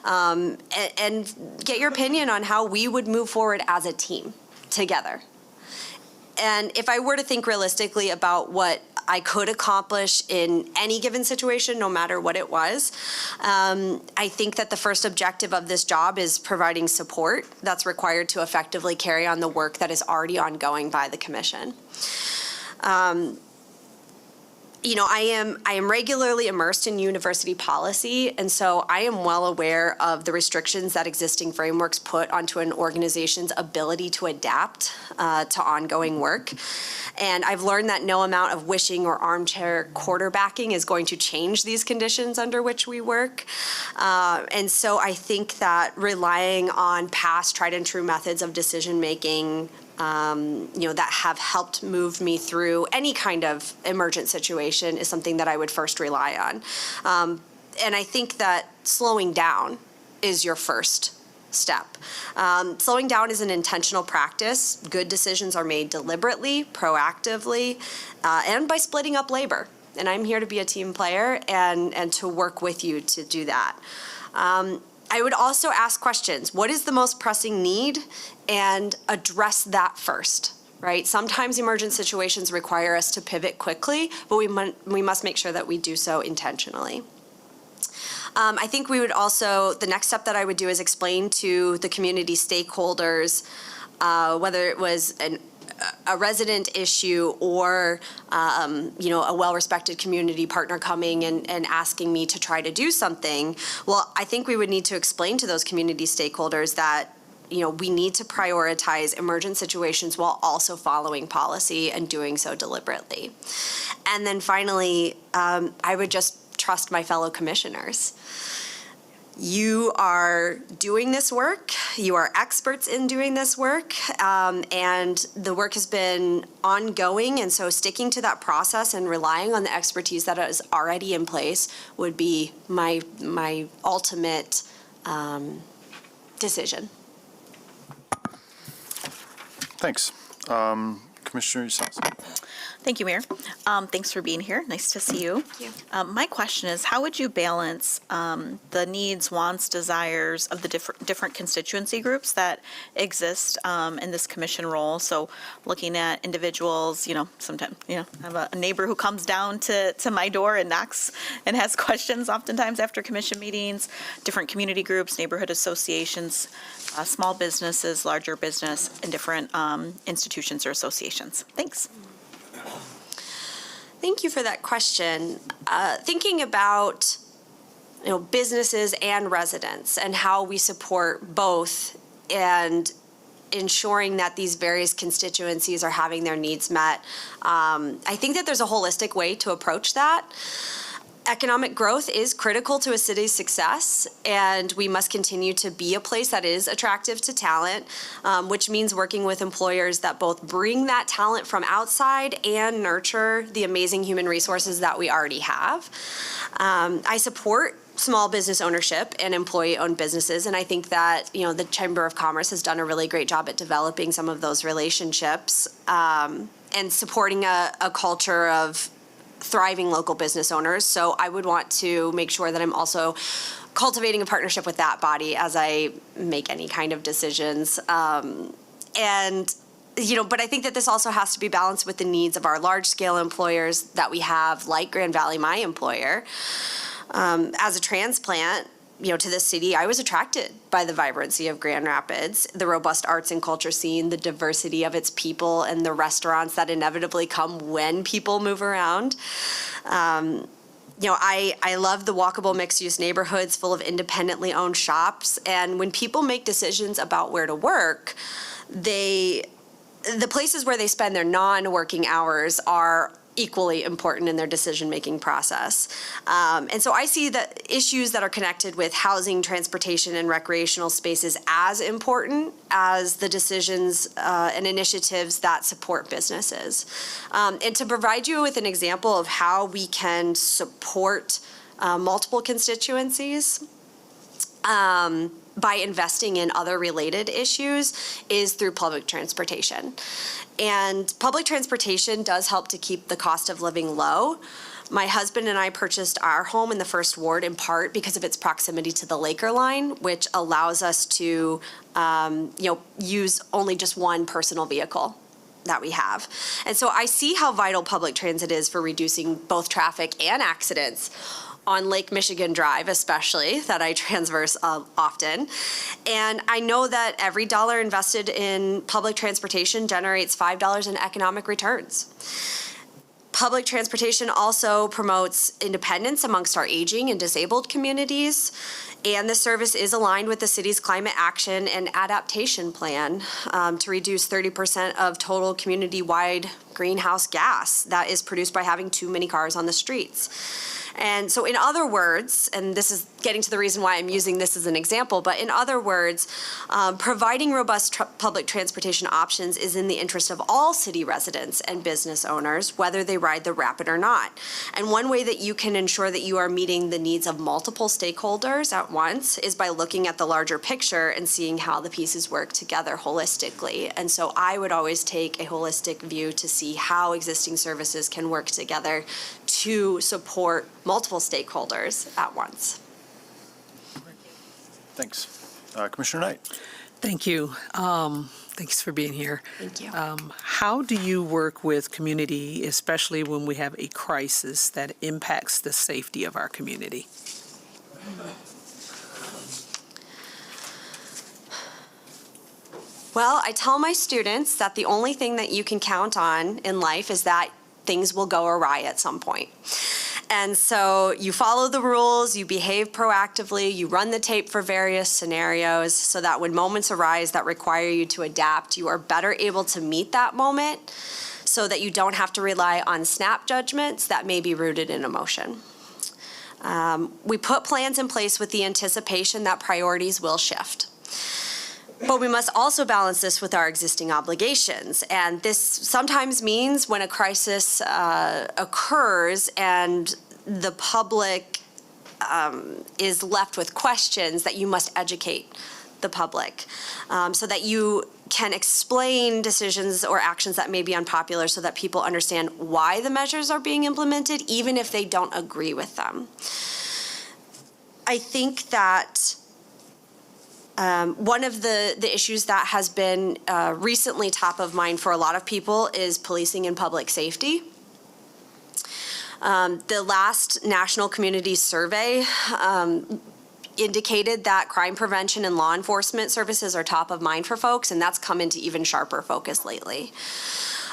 And get your opinion on how we would move forward as a team together. And if I were to think realistically about what I could accomplish in any given situation, no matter what it was. I think that the first objective of this job is providing support that's required to effectively carry on the work that is already ongoing by the commission. I am regularly immersed in university policy, and so I am well aware of the restrictions that existing frameworks put onto an organization's ability to adapt to ongoing work. And I've learned that no amount of wishing or armchair quarterbacking is going to change these conditions under which we work. And so I think that relying on past tried and true methods of decision-making that have helped move me through any kind of emergent situation is something that I would first rely on. And I think that slowing down is your first step. Slowing down is an intentional practice. Good decisions are made deliberately, proactively, and by splitting up labor. And I'm here to be a team player and to work with you to do that. I would also ask questions. What is the most pressing need? And address that first, right? Sometimes emergent situations require us to pivot quickly, but we must make sure that we do so intentionally. I think we would also, the next step that I would do is explain to the community stakeholders, whether it was a resident issue or, a well-respected community partner coming and asking me to try to do something. Well, I think we would need to explain to those community stakeholders that we need to prioritize emergent situations while also following policy and doing so deliberately. And then finally, I would just trust my fellow commissioners. You are doing this work. You are experts in doing this work, and the work has been ongoing, and so sticking to that process and relying on the expertise that is already in place would be my ultimate decision. Thanks. Commissioner Usasi. Thank you, Mayor. Thanks for being here. Nice to see you. Thank you. My question is, how would you balance the needs, wants, desires of the different constituency groups that exist in this commission role? So looking at individuals, sometimes, I have a neighbor who comes down to my door and knocks and has questions oftentimes after commission meetings, different community groups, neighborhood associations, small businesses, larger business, and different institutions or associations. Thanks. Thank you for that question. Thinking about businesses and residents and how we support both and ensuring that these various constituencies are having their needs met, I think that there's a holistic way to approach that. Economic growth is critical to a city's success, and we must continue to be a place that is attractive to talent, which means working with employers that both bring that talent from outside and nurture the amazing human resources that we already have. I support small business ownership and employee-owned businesses, and I think that the Chamber of Commerce has done a really great job at developing some of those relationships and supporting a culture of thriving local business owners. So I would want to make sure that I'm also cultivating a partnership with that body as I make any kind of decisions. But I think that this also has to be balanced with the needs of our large-scale employers that we have, like Grand Valley, my employer. As a transplant, to this city, I was attracted by the vibrancy of Grand Rapids, the robust arts and culture scene, the diversity of its people, and the restaurants that inevitably come when people move around. I love the walkable mixed-use neighborhoods full of independently owned shops, and when people make decisions about where to work, the places where they spend their non-working hours are equally important in their decision-making process. And so I see the issues that are connected with housing, transportation, and recreational spaces as important as the decisions and initiatives that support businesses. And to provide you with an example of how we can support multiple constituencies, by investing in other related issues is through public transportation. And public transportation does help to keep the cost of living low. My husband and I purchased our home in the First Ward in part because of its proximity to the Laker line, which allows us to, use only just one personal vehicle that we have. And so I see how vital public transit is for reducing both traffic and accidents on Lake Michigan Drive, especially, that I transverse often. And I know that every dollar invested in public transportation generates $5 in economic returns. Public transportation also promotes independence amongst our aging and disabled communities. And the service is aligned with the city's climate action and adaptation plan to reduce 30% of total community-wide greenhouse gas that is produced by having too many cars on the streets. And so in other words, and this is getting to the reason why I'm using this as an example, but in other words, providing robust public transportation options is in the interest of all city residents and business owners, whether they ride the rapid or not. And one way that you can ensure that you are meeting the needs of multiple stakeholders at once is by looking at the larger picture and seeing how the pieces work together holistically. And so I would always take a holistic view to see how existing services can work together to support multiple stakeholders at once. Thanks. Commissioner Knight. Thank you. Thanks for being here. Thank you. How do you work with community, especially when we have a crisis that impacts the safety of our community? Well, I tell my students that the only thing that you can count on in life is that things will go awry at some point. And so you follow the rules, you behave proactively, you run the tape for various scenarios so that when moments arise that require you to adapt, you are better able to meet that moment so that you don't have to rely on snap judgments that may be rooted in emotion. We put plans in place with the anticipation that priorities will shift. But we must also balance this with our existing obligations. And this sometimes means when a crisis occurs and the public is left with questions, that you must educate the public so that you can explain decisions or actions that may be unpopular so that people understand why the measures are being implemented, even if they don't agree with them. I think that one of the issues that has been recently top of mind for a lot of people is policing and public safety. The last National Community Survey indicated that crime prevention and law enforcement services are top of mind for folks, and that's come into even sharper focus lately.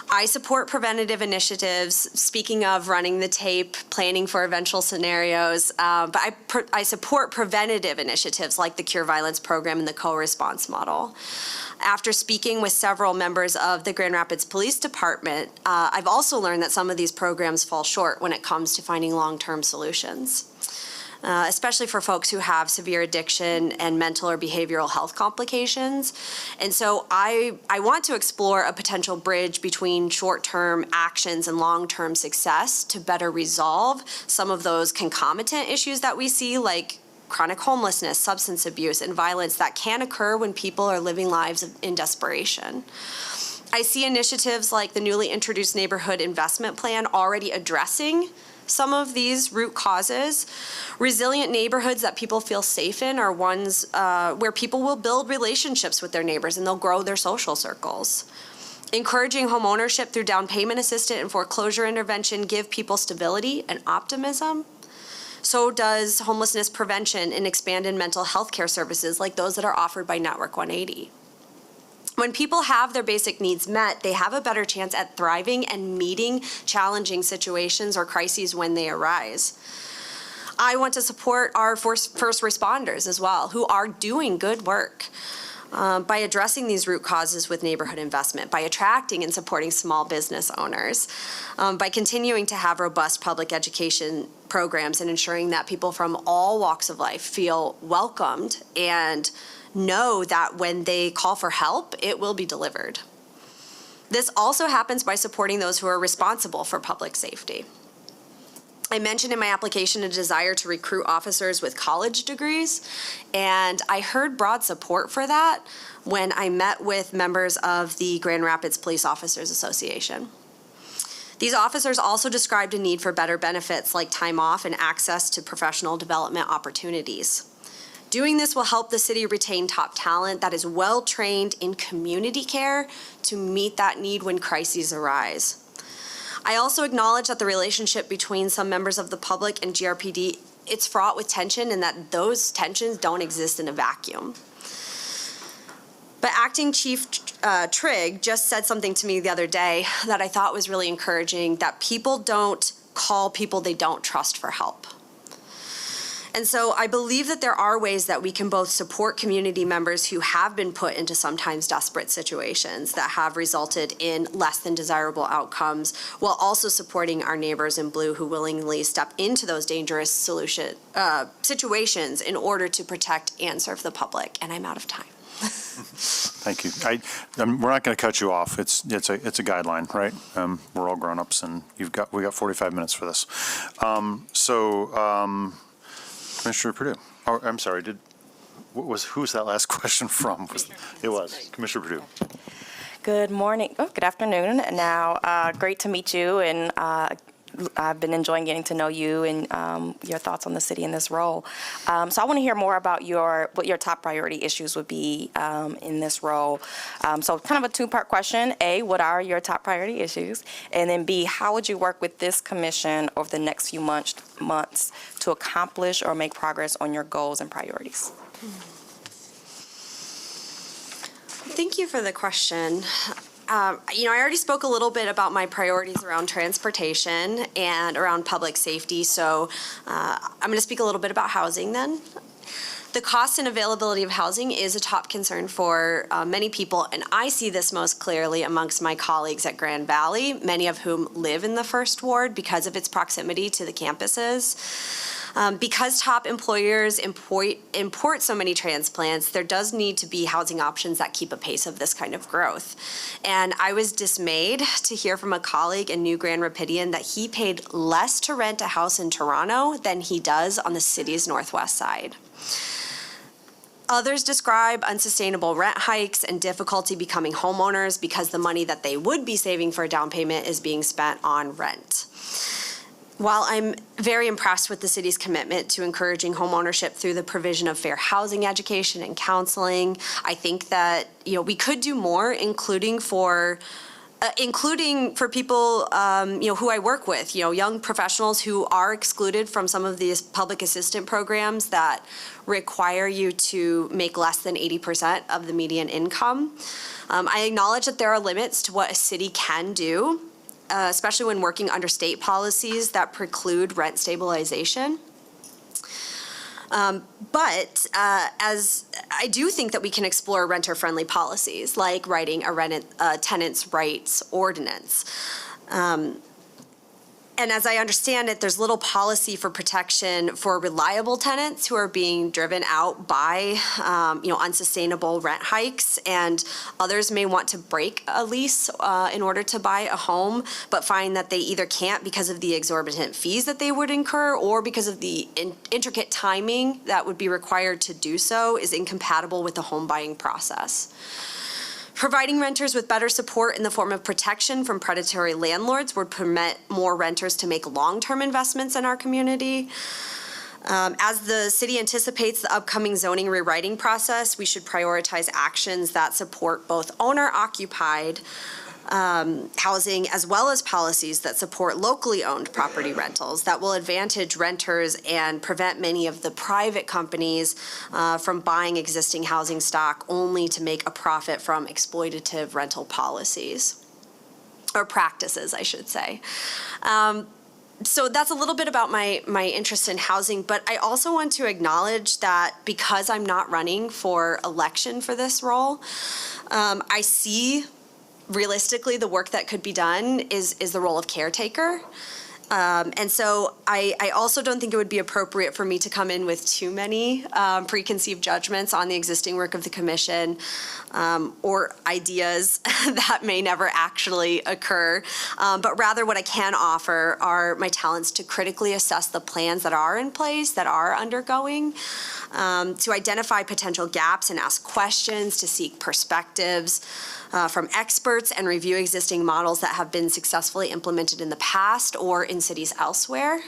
I support preventative initiatives, speaking of running the tape, planning for eventual scenarios, but I support preventative initiatives like the Cure Violence Program and the co-response model. After speaking with several members of the Grand Rapids Police Department, I've also learned that some of these programs fall short when it comes to finding long-term solutions. Especially for folks who have severe addiction and mental or behavioral health complications. And so I want to explore a potential bridge between short-term actions and long-term success to better resolve some of those concomitant issues that we see, like chronic homelessness, substance abuse, and violence that can occur when people are living lives in desperation. I see initiatives like the newly introduced Neighborhood Investment Plan already addressing some of these root causes. Resilient neighborhoods that people feel safe in are ones where people will build relationships with their neighbors and they'll grow their social circles. Encouraging homeownership through down payment assistance and foreclosure intervention give people stability and optimism. So does homelessness prevention and expanded mental health care services like those that are offered by Network 180. When people have their basic needs met, they have a better chance at thriving and meeting challenging situations or crises when they arise. I want to support our first responders as well, who are doing good work by addressing these root causes with neighborhood investment, by attracting and supporting small business owners, by continuing to have robust public education programs and ensuring that people from all walks of life feel welcomed and know that when they call for help, it will be delivered. This also happens by supporting those who are responsible for public safety. I mentioned in my application a desire to recruit officers with college degrees, and I heard broad support for that when I met with members of the Grand Rapids Police Officers Association. These officers also described a need for better benefits like time off and access to professional development opportunities. Doing this will help the city retain top talent that is well-trained in community care to meet that need when crises arise. I also acknowledge that the relationship between some members of the public and GRPD, it's fraught with tension, and that those tensions don't exist in a vacuum. But Acting Chief Trigg just said something to me the other day that I thought was really encouraging, that people don't call people they don't trust for help. And so I believe that there are ways that we can both support community members who have been put into sometimes desperate situations that have resulted in less than desirable outcomes, while also supporting our neighbors in blue who willingly step into those dangerous situations in order to protect and serve the public. And I'm out of time. Thank you. We're not going to cut you off. It's a guideline, right? We're all grown-ups, and we got 45 minutes for this. Commissioner Purdue. Oh, I'm sorry. Who was that last question from? It was Commissioner Purdue. Good morning. Oh, good afternoon. Now, great to meet you, and I've been enjoying getting to know you and your thoughts on the city in this role. So I want to hear more about what your top priority issues would be in this role. So kind of a two-part question. A, what are your top priority issues? And then B, how would you work with this commission over the next few months to accomplish or make progress on your goals and priorities? Thank you for the question. I already spoke a little bit about my priorities around transportation and around public safety, so I'm going to speak a little bit about housing then. The cost and availability of housing is a top concern for many people, and I see this most clearly amongst my colleagues at Grand Valley, many of whom live in the First Ward because of its proximity to the campuses. Because top employers import so many transplants, there does need to be housing options that keep a pace of this kind of growth. And I was dismayed to hear from a colleague in New Grand Rapidian that he paid less to rent a house in Toronto than he does on the city's northwest side. Others describe unsustainable rent hikes and difficulty becoming homeowners because the money that they would be saving for a down payment is being spent on rent. While I'm very impressed with the city's commitment to encouraging homeownership through the provision of fair housing education and counseling, I think that we could do more, including for people who I work with, young professionals who are excluded from some of these public assistance programs that require you to make less than 80% of the median income. I acknowledge that there are limits to what a city can do, especially when working under state policies that preclude rent stabilization. But as I do think that we can explore renter-friendly policies, like writing a tenant's rights ordinance. And as I understand it, there's little policy for protection for reliable tenants who are being driven out by, unsustainable rent hikes, and others may want to break a lease in order to buy a home, but find that they either can't because of the exorbitant fees that they would incur, or because of the intricate timing that would be required to do so is incompatible with the home buying process. Providing renters with better support in the form of protection from predatory landlords would permit more renters to make long-term investments in our community. As the city anticipates the upcoming zoning rewriting process, we should prioritize actions that support both owner-occupied housing, as well as policies that support locally owned property rentals that will advantage renters and prevent many of the private companies from buying existing housing stock only to make a profit from exploitative rental policies, or practices, I should say. So that's a little bit about my interest in housing, but I also want to acknowledge that because I'm not running for election for this role, I see realistically the work that could be done is the role of caretaker. And so I also don't think it would be appropriate for me to come in with too many preconceived judgments on the existing work of the commission, or ideas that may never actually occur. But rather what I can offer are my talents to critically assess the plans that are in place, that are undergoing, to identify potential gaps and ask questions, to seek perspectives from experts and review existing models that have been successfully implemented in the past or in cities elsewhere.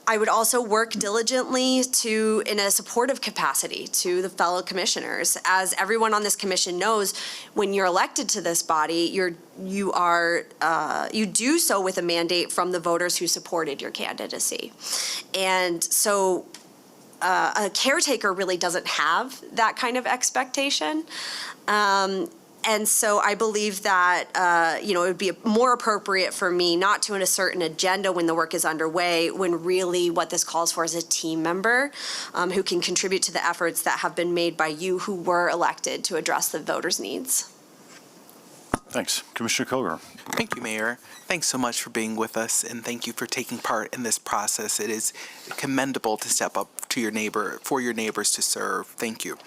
I would also work diligently in a supportive capacity to the fellow commissioners. As everyone on this commission knows, when you're elected to this body, you do so with a mandate from the voters who supported your candidacy. And so a caretaker really doesn't have that kind of expectation. And so I believe that, it would be more appropriate for me not to assert an agenda when the work is underway, when really what this calls for is a team member who can contribute to the efforts that have been made by you who were elected to address the voters' needs. Thanks. Commissioner Kilgore. Thank you, Mayor. Thanks so much for being with us, and thank you for taking part in this process. It is commendable to step up to for your neighbors to serve. Thank you.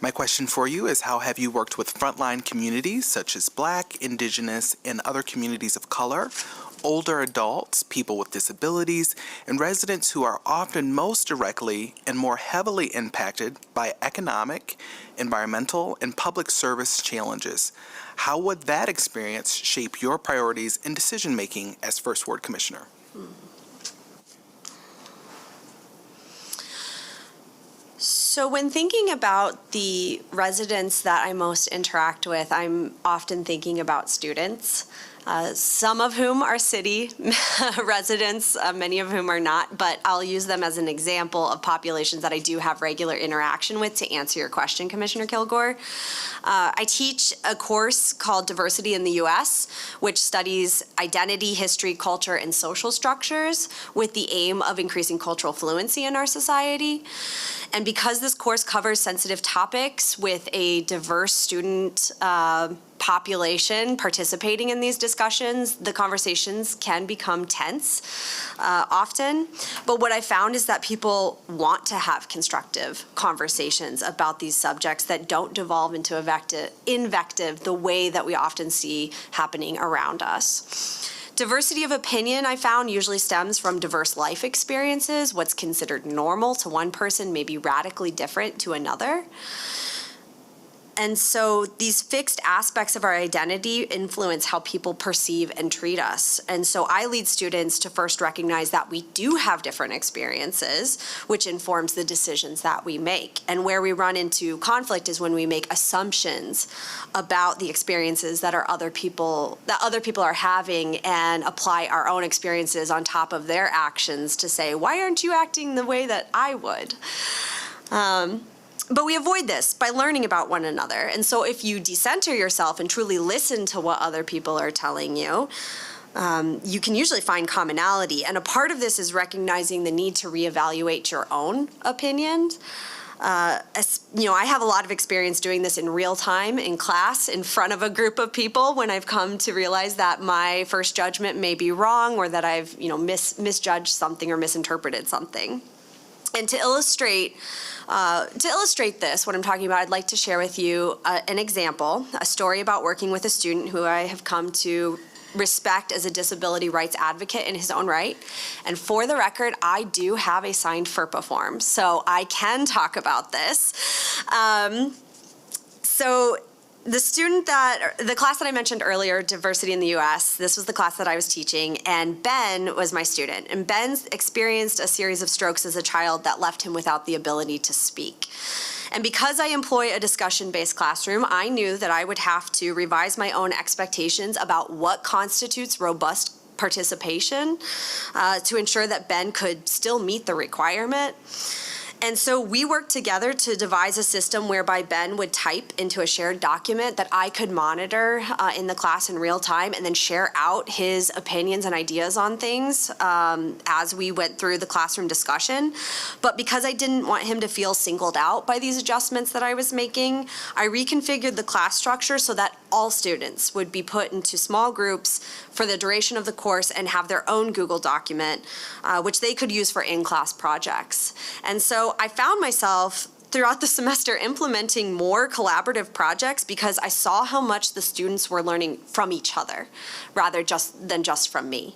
My question for you is, how have you worked with frontline communities such as Black, Indigenous, and other communities of color, older adults, people with disabilities, and residents who are often most directly and more heavily impacted by economic, environmental, and public service challenges? How would that experience shape your priorities and decision-making as First Ward Commissioner? So when thinking about the residents that I most interact with, I'm often thinking about students, some of whom are city residents, many of whom are not, but I'll use them as an example of populations that I do have regular interaction with to answer your question, Commissioner Kilgore. I teach a course called Diversity in the U.S., which studies identity, history, culture, and social structures with the aim of increasing cultural fluency in our society. And because this course covers sensitive topics with a diverse student population participating in these discussions, the conversations can become tense often. But what I found is that people want to have constructive conversations about these subjects that don't devolve into invective the way that we often see happening around us. Diversity of opinion, I found, usually stems from diverse life experiences. What's considered normal to one person may be radically different to another. And so these fixed aspects of our identity influence how people perceive and treat us. And so I lead students to first recognize that we do have different experiences, which informs the decisions that we make. And where we run into conflict is when we make assumptions about the experiences that other people are having and apply our own experiences on top of their actions to say, why aren't you acting the way that I would? But we avoid this by learning about one another. And so if you decenter yourself and truly listen to what other people are telling you, you can usually find commonality. And a part of this is recognizing the need to reevaluate your own opinions. I have a lot of experience doing this in real time in class in front of a group of people when I've come to realize that my first judgment may be wrong or that I've misjudged something or misinterpreted something. And to illustrate this, what I'm talking about, I'd like to share with you an example, a story about working with a student who I have come to respect as a disability rights advocate in his own right. And for the record, I do have a signed FERPA form, so I can talk about this. The class that I mentioned earlier, Diversity in the U.S., this was the class that I was teaching, and Ben was my student. And Ben experienced a series of strokes as a child that left him without the ability to speak. And because I employ a discussion-based classroom, I knew that I would have to revise my own expectations about what constitutes robust participation to ensure that Ben could still meet the requirement. And so we worked together to devise a system whereby Ben would type into a shared document that I could monitor in the class in real time and then share out his opinions and ideas on things as we went through the classroom discussion. But because I didn't want him to feel singled out by these adjustments that I was making, I reconfigured the class structure so that all students would be put into small groups for the duration of the course and have their own Google document, which they could use for in-class projects. And so I found myself throughout the semester implementing more collaborative projects because I saw how much the students were learning from each other rather than just from me.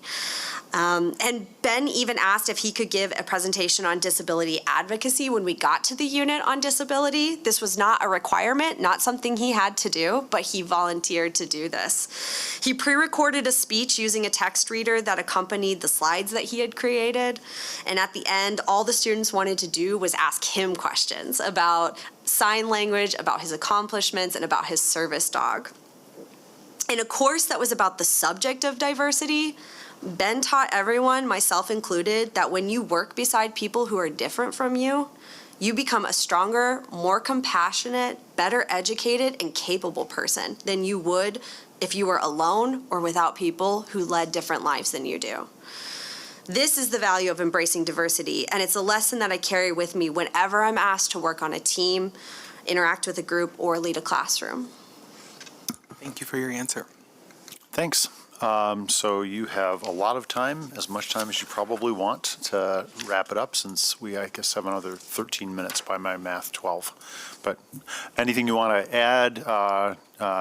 And Ben even asked if he could give a presentation on disability advocacy when we got to the unit on disability. This was not a requirement, not something he had to do, but he volunteered to do this. He pre-recorded a speech using a text reader that accompanied the slides that he had created. And at the end, all the students wanted to do was ask him questions about sign language, about his accomplishments, and about his service dog. In a course that was about the subject of diversity, Ben taught everyone, myself included, that when you work beside people who are different from you, you become a stronger, more compassionate, better educated, and capable person than you would if you were alone or without people who led different lives than you do. This is the value of embracing diversity, and it's a lesson that I carry with me whenever I'm asked to work on a team, interact with a group, or lead a classroom. Thank you for your answer. Thanks. So you have a lot of time, as much time as you probably want to wrap it up, since we, I guess, have another 13 minutes by my math, 12. But anything you want to add,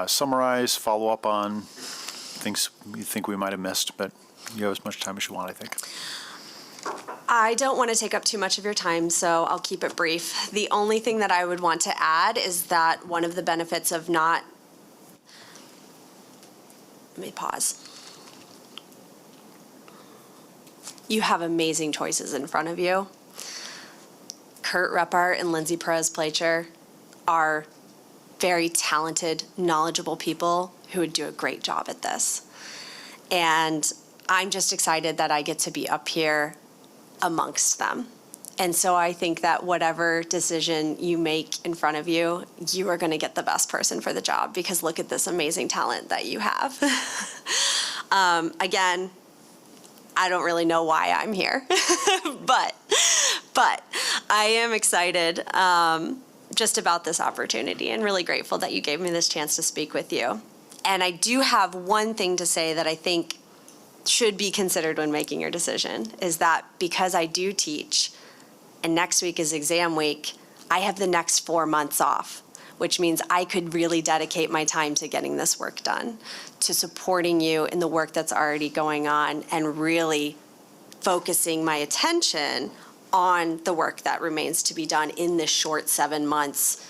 summarize, follow up on, things you think we might have missed, but you have as much time as you want, I think. I don't want to take up too much of your time, so I'll keep it brief. The only thing that I would want to add is that one of the benefits of not... Let me pause. You have amazing choices in front of you. Kurt Reppart and Lindsay Perez-Placher are very talented, knowledgeable people who would do a great job at this. And I'm just excited that I get to be up here amongst them. And so I think that whatever decision you make in front of you, you are going to get the best person for the job, because look at this amazing talent that you have. Again, I don't really know why I'm here, but I am excited just about this opportunity and really grateful that you gave me this chance to speak with you. And I do have one thing to say that I think should be considered when making your decision, is that because I do teach, and next week is exam week, I have the next 4 months off, which means I could really dedicate my time to getting this work done, to supporting you in the work that's already going on, and really focusing my attention on the work that remains to be done in this short 7 months.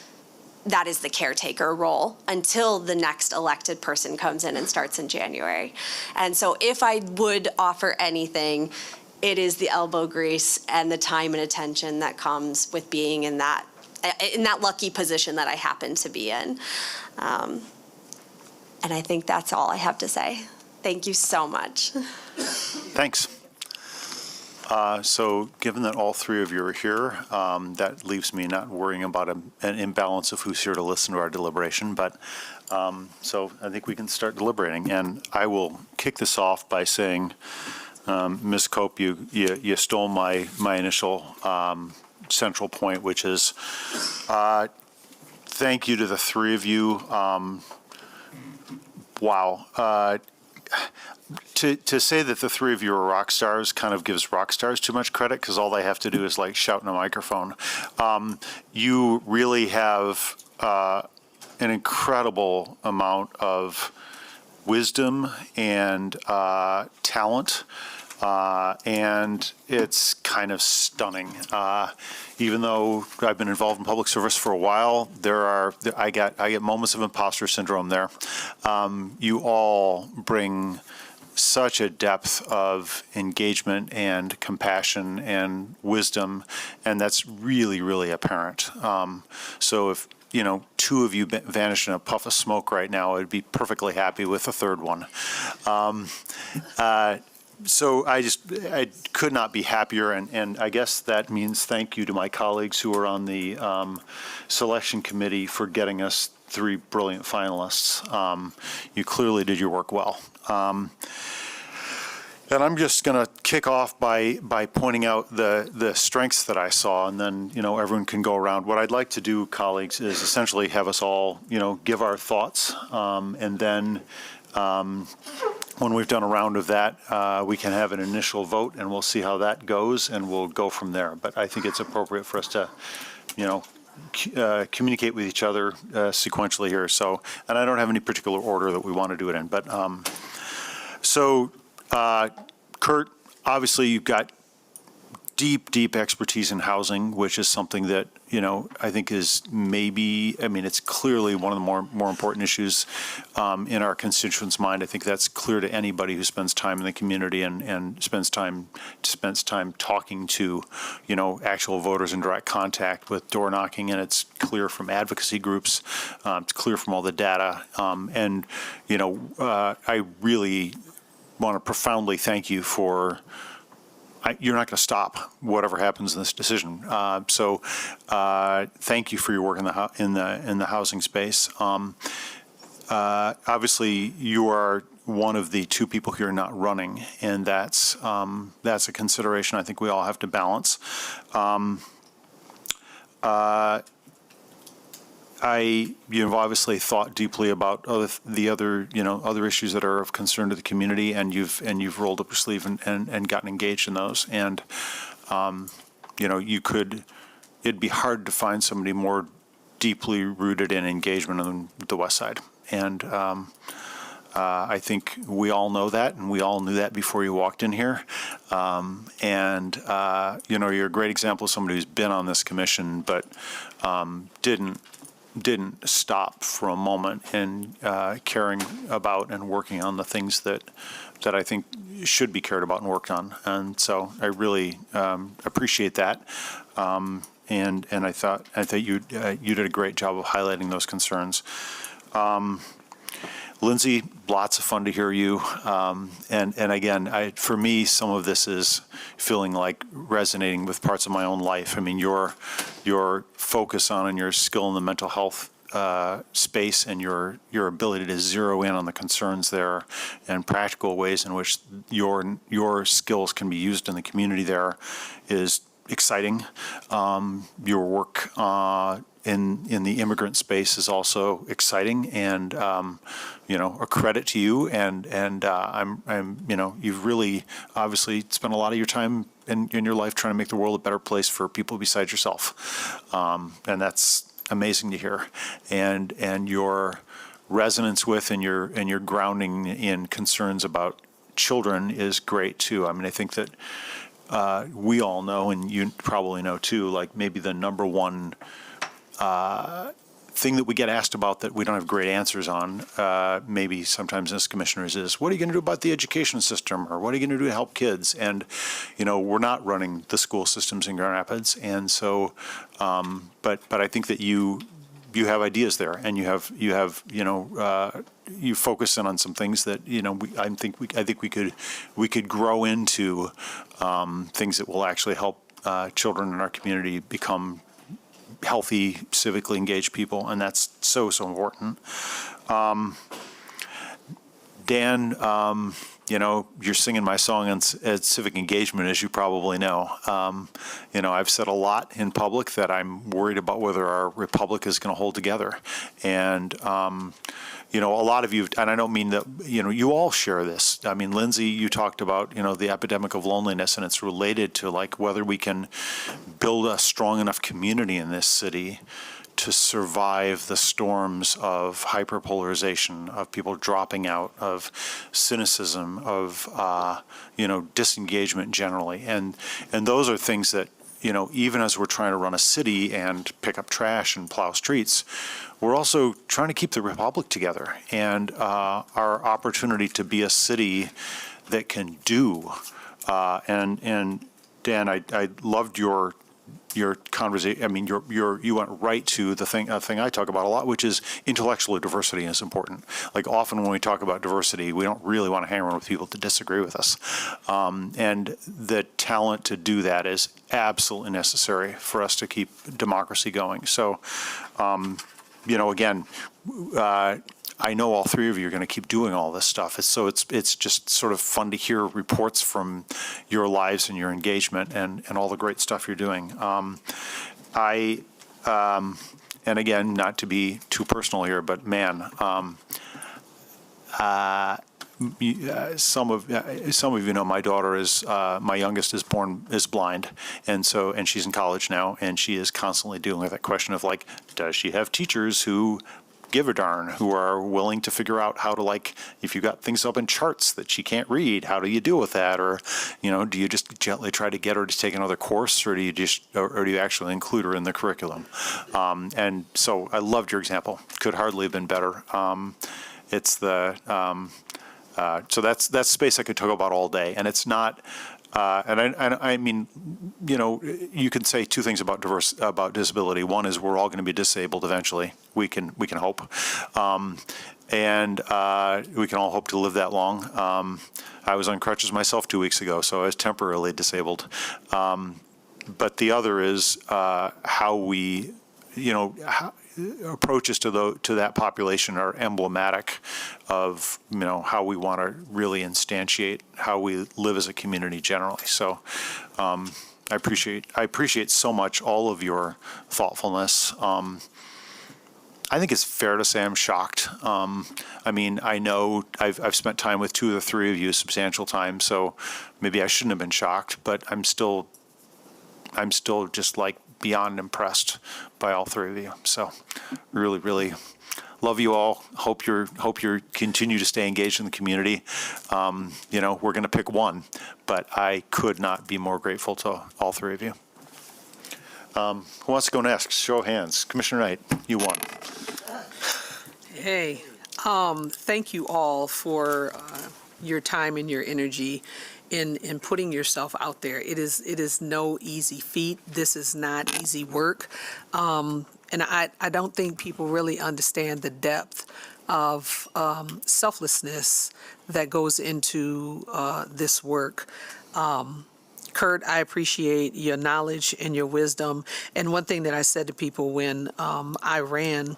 That is the caretaker role until the next elected person comes in and starts in January. And so if I would offer anything, it is the elbow grease and the time and attention that comes with being in that lucky position that I happen to be in. And I think that's all I have to say. Thank you so much. Thanks. So given that all three of you are here, that leaves me not worrying about an imbalance of who's here to listen to our deliberation. But so I think we can start deliberating. And I will kick this off by saying, Ms. Cope, you stole my initial central point, which is thank you to the three of you. Wow. To say that the three of you are rock stars kind of gives rock stars too much credit, because all they have to do is like shout in a microphone. You really have an incredible amount of wisdom and talent. And it's kind of stunning. Even though I've been involved in public service for a while, I get moments of imposter syndrome there. You all bring such a depth of engagement and compassion and wisdom, and that's really, really apparent. So if two of you vanished in a puff of smoke right now, I'd be perfectly happy with a third one. So I could not be happier, and I guess that means thank you to my colleagues who are on the selection committee for getting us three brilliant finalists. You clearly did your work well. And I'm just going to kick off by pointing out the strengths that I saw, and then everyone can go around. What I'd like to do, colleagues, is essentially have us all give our thoughts, and then when we've done a round of that, we can have an initial vote, and we'll see how that goes, and we'll go from there. But I think it's appropriate for us to communicate with each other sequentially here. So, and I don't have any particular order that we want to do it in, but Kurt, obviously you've got deep expertise in housing, which is something that, I think is it's clearly one of the more important issues in our constituents' mind. I think that's clear to anybody who spends time in the community and spends time talking to, actual voters in direct contact with door knocking, and it's clear from advocacy groups, it's clear from all the data, I really want to profoundly thank you for. You're not going to stop whatever happens in this decision. So thank you for your work in the housing space. Obviously, you are one of the two people here not running, and that's a consideration I think we all have to balance. You've obviously thought deeply about other issues that are of concern to the community, and you've rolled up your sleeve and gotten engaged in those. And it'd be hard to find somebody more deeply rooted in engagement on the West Side. And I think we all know that, and we all knew that before you walked in here. You're a great example of somebody who's been on this commission, but didn't stop for a moment in caring about and working on the things that I think should be cared about and worked on. And so I really appreciate that. And I thought you did a great job of highlighting those concerns. Lindsay, lots of fun to hear you. And again, for me, some of this is feeling like resonating with parts of my own life. I mean, your focus on and your skill in the mental health space and your ability to zero in on the concerns there and practical ways in which your skills can be used in the community there is exciting. Your work in the immigrant space is also exciting, and a credit to you. And you've really obviously spent a lot of your time in your life trying to make the world a better place for people besides yourself, and that's amazing to hear. And your resonance with and your grounding in concerns about children is great too. I mean, I think that we all know, and you probably know too, like maybe the number one thing that we get asked about that we don't have great answers on, maybe sometimes as commissioners, is what are you going to do about the education system, or what are you going to do to help kids? And, we're not running the school systems in Grand Rapids. And so, but I think that you have ideas there, and you focus in on some things that, I think we could grow into things that will actually help children in our community become healthy, civically engaged people, and that's so important. Dan, you're singing my song at civic engagement, as you probably know. I've said a lot in public that I'm worried about whether our republic is going to hold together. And, a lot of you, and I don't mean that, you all share this. I mean, Lindsay, you talked about, the epidemic of loneliness, and it's related to like whether we can build a strong enough community in this city to survive the storms of hyperpolarization, of people dropping out, of cynicism, of disengagement generally, and those are things that even as we're trying to run a city and pick up trash and plow streets, we're also trying to keep the republic together, and our opportunity to be a city that can do. And Dan, I loved your conversation. I mean, you went right to the thing I talk about a lot, which is intellectual diversity is important. Like often when we talk about diversity, we don't really want to hang around with people that disagree with us. And the talent to do that is absolutely necessary for us to keep democracy going. So, again, I know all three of you are going to keep doing all this stuff. It's just sort of fun to hear reports from your lives and your engagement and all the great stuff you're doing. And again, not to be too personal here, but man, some of you know my daughter is my youngest is blind, and she's in college now, and she is constantly dealing with that question of like, does she have teachers who give a darn, who are willing to figure out how to, like, if you got things up in charts that she can't read, how do you deal with that? Or, you know, do you just gently try to get her to take another course, or do you actually include her in the curriculum? And so I loved your example. Could hardly have been better. It's the so that's space I could talk about all day, and it's not. I mean, you know, you can say two things about disability. One is we're all going to be disabled eventually. We can hope, and we can all hope to live that long. I was on crutches myself 2 weeks ago, so I was temporarily disabled. But the other is how we, you know, approaches to that population are emblematic of, you know, how we want to really instantiate how we live as a community generally. So I appreciate so much all of your thoughtfulness. I think it's fair to say I'm shocked. I mean, I know I've spent time with two of the three of you, substantial time, so maybe I shouldn't have been shocked, but I'm still just like beyond impressed by all three of you. So really, really love you all. Hope you're continue to stay engaged in the community. You know, we're going to pick one, but I could not be more grateful to all three of you. Who wants to go next? Show of hands. Commissioner Knight, you won. Hey, thank you all for your time and your energy in putting yourself out there. It is no easy feat. This is not easy work. And I don't think people really understand the depth of selflessness that goes into this work. Kurt, I appreciate your knowledge and your wisdom. And one thing that I said to people when I ran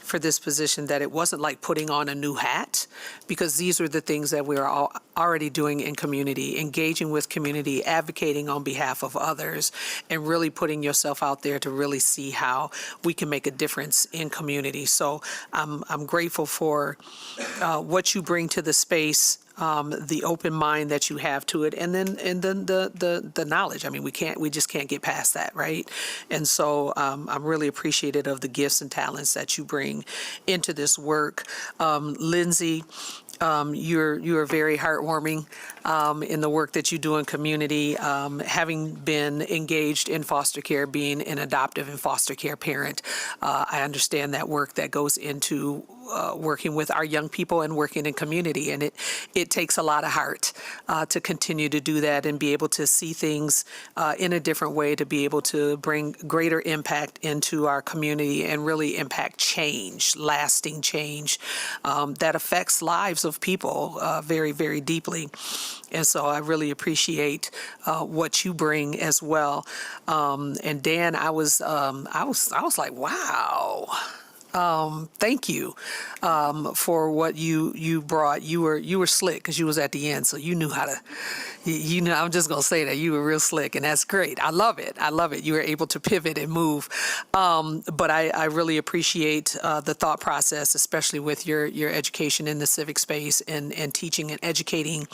for this position, that it wasn't like putting on a new hat, because these are the things that we're all already doing in community, engaging with community, advocating on behalf of others, and really putting yourself out there to really see how we can make a difference in community. So I'm grateful for what you bring to the space, the open mind that you have to it, and then the knowledge. I mean, we just can't get past that, right? And so I'm really appreciative of the gifts and talents that you bring into this work. Lindsay, you're very heartwarming in the work that you do in community. Having been engaged in foster care, being an adoptive and foster care parent, I understand that work that goes into working with our young people and working in community, and it takes a lot of heart to continue to do that and be able to see things in a different way, to be able to bring greater impact into our community and really impact change, lasting change that affects lives of people very, very deeply. And so I really appreciate what you bring as well. And Dan, I was like, wow. Thank you for what you brought. You were slick because you was at the end, so you knew how to. You know, I'm just gonna say that you were real slick, and that's great. I love it. You were able to pivot and move. But I really appreciate the thought process, especially with your education in the civic space and teaching and educating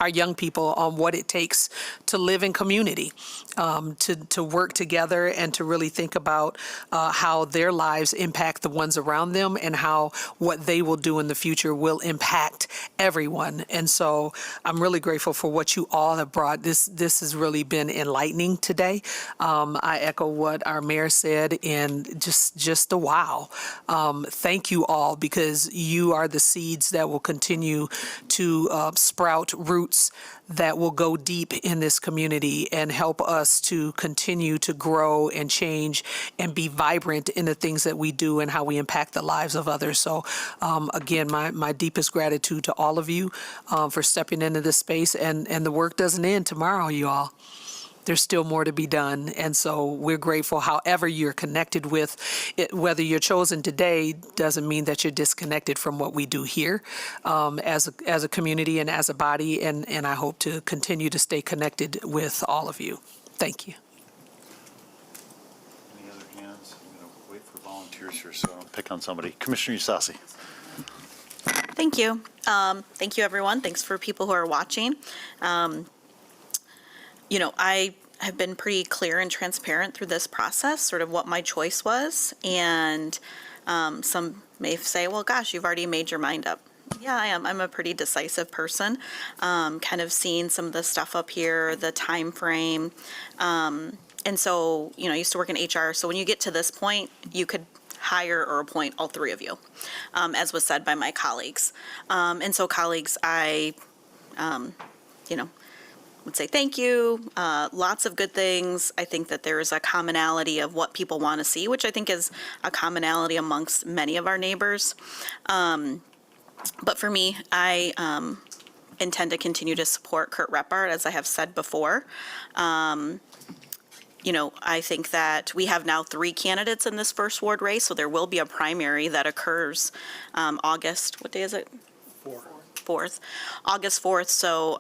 our young people on what it takes to live in community, to work together, and to really think about how their lives impact the ones around them, and how what they will do in the future will impact everyone. And so I'm really grateful for what you all have brought. This has really been enlightening today. I echo what our mayor said, and just a wow. Thank you all, because you are the seeds that will continue to sprout roots that will go deep in this community and help us to continue to grow and change and be vibrant in the things that we do and how we impact the lives of others. So again, my deepest gratitude to all of you for stepping into this space, and the work doesn't end tomorrow, you all. There's still more to be done. And so we're grateful however you're connected with it. Whether you're chosen today doesn't mean that you're disconnected from what we do here as a community and as a body. And I hope to continue to stay connected with all of you. Thank you. Any other hands? I'm going to wait for volunteers here, so I'll pick on somebody. Commissioner Usasi. Thank you. Thank you, everyone. Thanks for people who are watching. I have been pretty clear and transparent through this process, sort of what my choice was. And some may say, well, gosh, you've already made your mind up. Yeah, I am. I'm a pretty decisive person. Kind of seeing some of the stuff up here, the time frame. And so, I used to work in HR. So when you get to this point, you could hire or appoint all three of you, as was said by my colleagues. And so colleagues, I, would say thank you. Lots of good things. I think that there is a commonality of what people want to see, which I think is a commonality amongst many of our neighbors. But for me, I intend to continue to support Kurt Reppart, as I have said before. I think that we have now 3 candidates in this first ward race, so there will be a primary that occurs August, what day is it? 4th. August 4th, so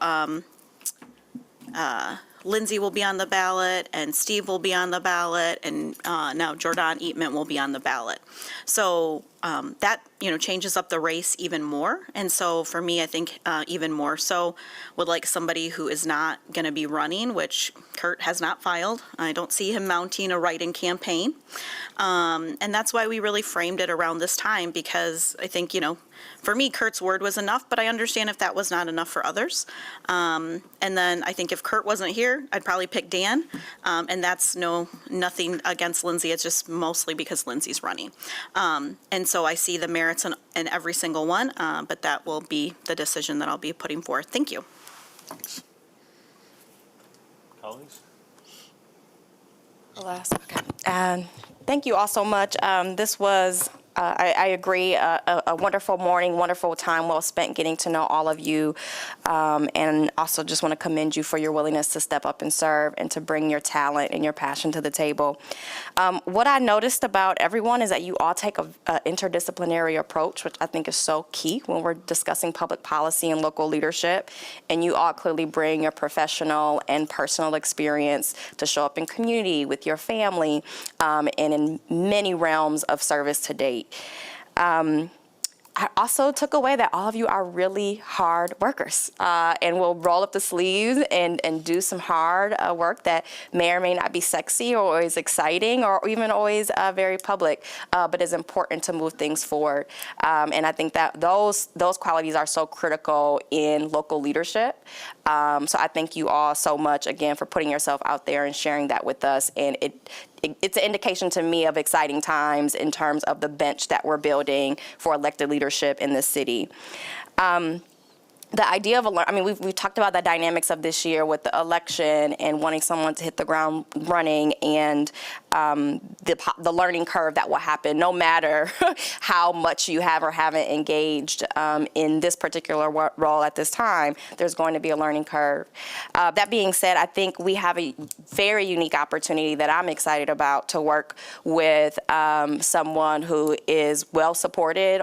Lindsay will be on the ballot, and Steve will be on the ballot, and now Jordan Eatman will be on the ballot. So that, changes up the race even more. And so for me, I think even more so would like somebody who is not going to be running, which Kurt has not filed. I don't see him mounting a write-in campaign. And that's why we really framed it around this time, because I think, for me, Kurt's word was enough, but I understand if that was not enough for others. And then I think if Kurt wasn't here, I'd probably pick Dan. And that's nothing against Lindsay. It's just mostly because Lindsay's running. And so I see the merits in every single one, but that will be the decision that I'll be putting forth. Thank you. Thanks. Colleagues? Okay. And thank you all so much. This was, I agree, a wonderful morning, wonderful time well spent getting to know all of you. And also just want to commend you for your willingness to step up and serve and to bring your talent and your passion to the table. What I noticed about everyone is that you all take an interdisciplinary approach, which I think is so key when we're discussing public policy and local leadership. And you all clearly bring your professional and personal experience to show up in community with your family and in many realms of service to date. I also took away that all of you are really hard workers and will roll up the sleeves and do some hard work that may or may not be sexy or always exciting or even always very public, but is important to move things forward. And I think that those qualities are so critical in local leadership. So I thank you all so much, again, for putting yourself out there and sharing that with us. And it's an indication to me of exciting times in terms of the bench that we're building for elected leadership in this city. The idea of we've talked about the dynamics of this year with the election and wanting someone to hit the ground running and the learning curve that will happen no matter how much you have or haven't engaged in this particular role at this time. There's going to be a learning curve. That being said, I think we have a very unique opportunity that I'm excited about to work with someone who is well supported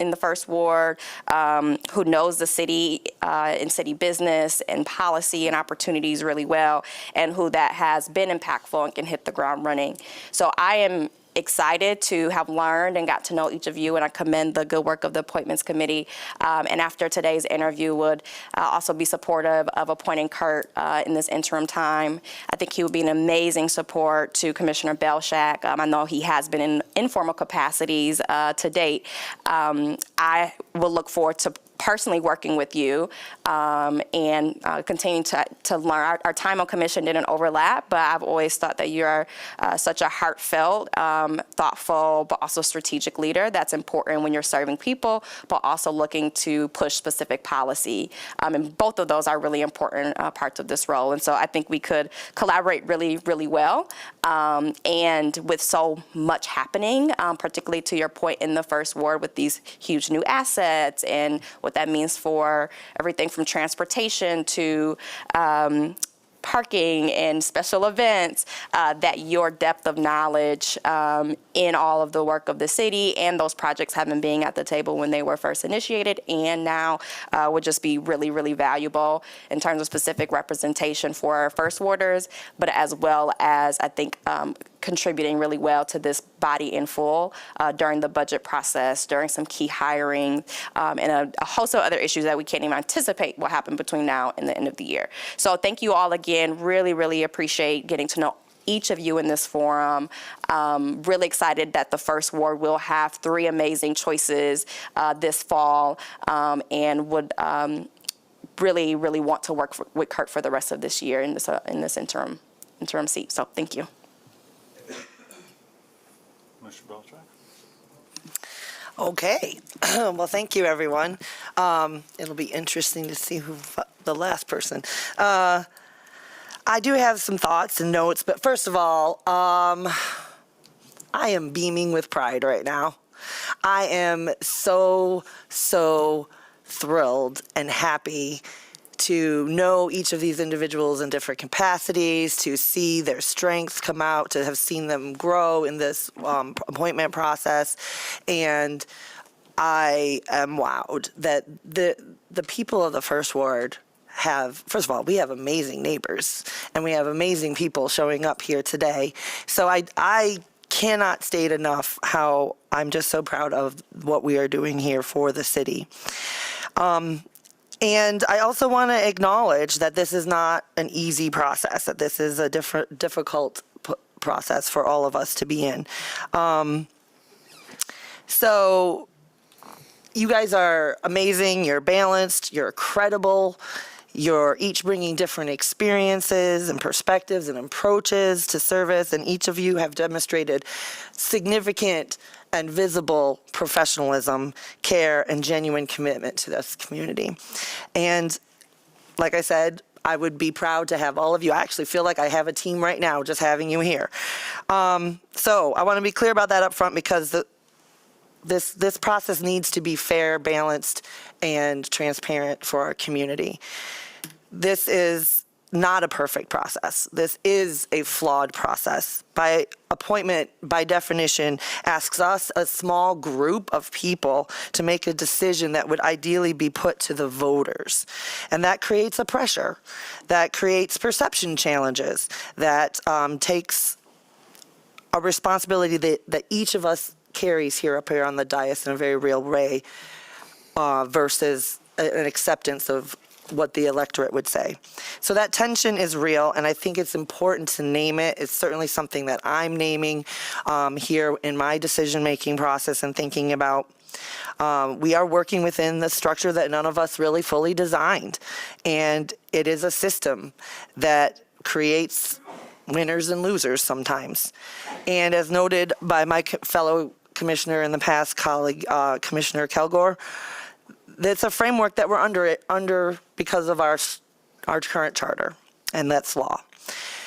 in the first ward, who knows the city and city business and policy and opportunities really well, and who that has been impactful and can hit the ground running. So I am excited to have learned and got to know each of you, and I commend the good work of the Appointments Committee. And after today's interview, would also be supportive of appointing Kurt in this interim time. I think he would be an amazing support to Commissioner Belshak. I know he has been in informal capacities to date. I will look forward to personally working with you and continuing to learn. Our time on commission didn't overlap, but I've always thought that you're such a heartfelt, thoughtful, but also strategic leader. That's important when you're serving people, but also looking to push specific policy. And both of those are really important parts of this role. And so I think we could collaborate really, really well. And with so much happening, particularly to your point in the first ward with these huge new assets and what that means for everything from transportation to parking and special events, that your depth of knowledge in all of the work of the city and those projects having been at the table when they were first initiated and now would just be really, really valuable in terms of specific representation for our first warders, but as well as I think contributing really well to this body in full during the budget process, during some key hiring, and a host of other issues that we can't even anticipate will happen between now and the end of the year. So thank you all again. Really, really appreciate getting to know each of you in this forum. Really excited that the First Ward will have 3 amazing choices this fall, and would really, really want to work with Kurt for the rest of this year in this interim seat. So thank you. Mr. Beltran? Okay. Well, thank you, everyone. It'll be interesting to see who the last person. I do have some thoughts and notes, but first of all, I am beaming with pride right now. I am so thrilled and happy to know each of these individuals in different capacities, to see their strengths come out, to have seen them grow in this appointment process. And I am wowed that the people of the First Ward have, first of all, we have amazing neighbors and we have amazing people showing up here today. So I cannot state enough how I'm just so proud of what we are doing here for the city. And I also want to acknowledge that this is not an easy process, that this is a difficult process for all of us to be in. So you guys are amazing, you're balanced, you're credible, you're each bringing different experiences and perspectives and approaches to service, and each of you have demonstrated significant and visible professionalism, care, and genuine commitment to this community. And like I said, I would be proud to have all of you. I actually feel like I have a team right now just having you here. So I want to be clear about that up front, because this process needs to be fair, balanced, and transparent for our community. This is not a perfect process. This is a flawed process. By appointment, by definition, asks us, a small group of people, to make a decision that would ideally be put to the voters. And that creates a pressure, that creates perception challenges, that takes a responsibility that each of us carries here up here on the dais in a very real way, versus an acceptance of what the electorate would say. So that tension is real, and I think it's important to name it. It's certainly something that I'm naming here in my decision-making process and thinking about. We are working within the structure that none of us really fully designed, and it is a system that creates winners and losers sometimes. And as noted by my fellow commissioner in the past, colleague Commissioner Kilgore, it's a framework that we're under because of our current charter, and that's law.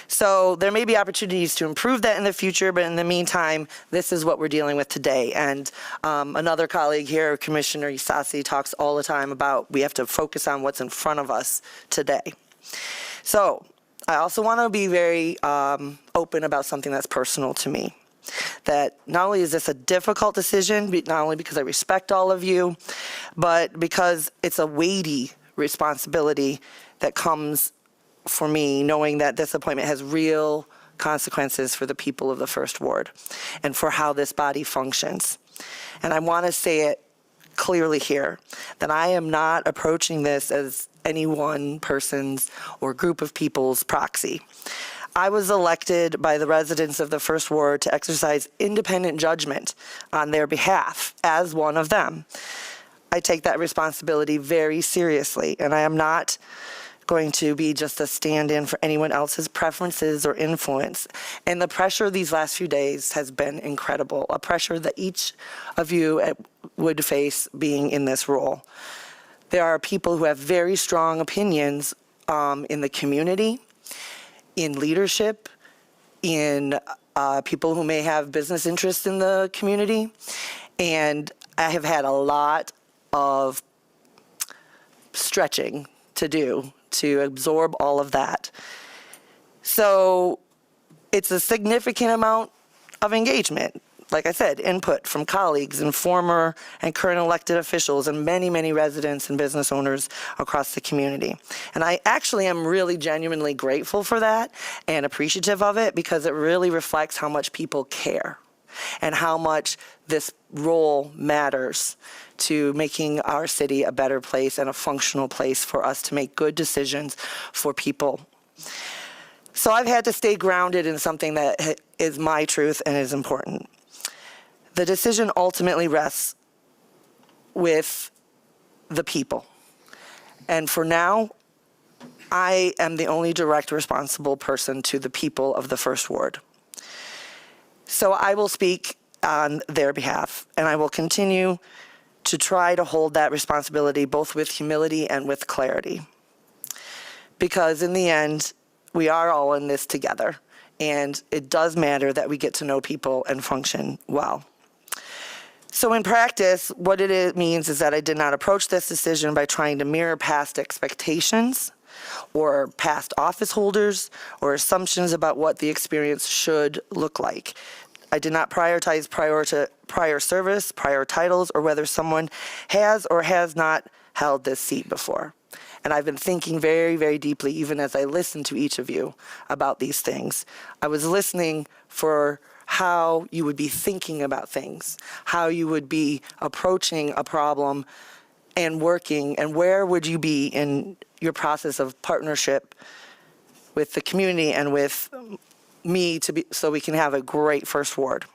So there may be opportunities to improve that in the future, but in the meantime, this is what we're dealing with today. And another colleague here, Commissioner Isasi, talks all the time about we have to focus on what's in front of us today. So I also want to be very open about something that's personal to me. That not only is this a difficult decision, not only because I respect all of you, but because it's a weighty responsibility that comes for me, knowing that this appointment has real consequences for the people of the First Ward and for how this body functions. And I want to say it clearly here, that I am not approaching this as any one person's or group of people's proxy. I was elected by the residents of the First Ward to exercise independent judgment on their behalf as one of them. I take that responsibility very seriously, and I am not going to be just a stand-in for anyone else's preferences or influence. And the pressure these last few days has been incredible, a pressure that each of you would face being in this role. There are people who have very strong opinions in the community, in leadership, in people who may have business interests in the community. And I have had a lot of stretching to do to absorb all of that. So it's a significant amount of engagement. like I said, input from colleagues and former and current elected officials and many, many residents and business owners across the community. And I actually am really genuinely grateful for that and appreciative of it, because it really reflects how much people care and how much this role matters to making our city a better place and a functional place for us to make good decisions for people. So I've had to stay grounded in something that is my truth and is important. The decision ultimately rests with the people. And for now, I am the only direct responsible person to the people of the First Ward. So I will speak on their behalf, and I will continue to try to hold that responsibility both with humility and with clarity. Because in the end, we are all in this together, and it does matter that we get to know people and function well. So in practice, what it means is that I did not approach this decision by trying to mirror past expectations or past office holders or assumptions about what the experience should look like. I did not prioritize prior service, prior titles, or whether someone has or has not held this seat before. And I've been thinking very, very deeply, even as I listened to each of you about these things. I was listening for how you would be thinking about things, how you would be approaching a problem and working, and where would you be in your process of partnership with the community and with me so we can have a great First Ward.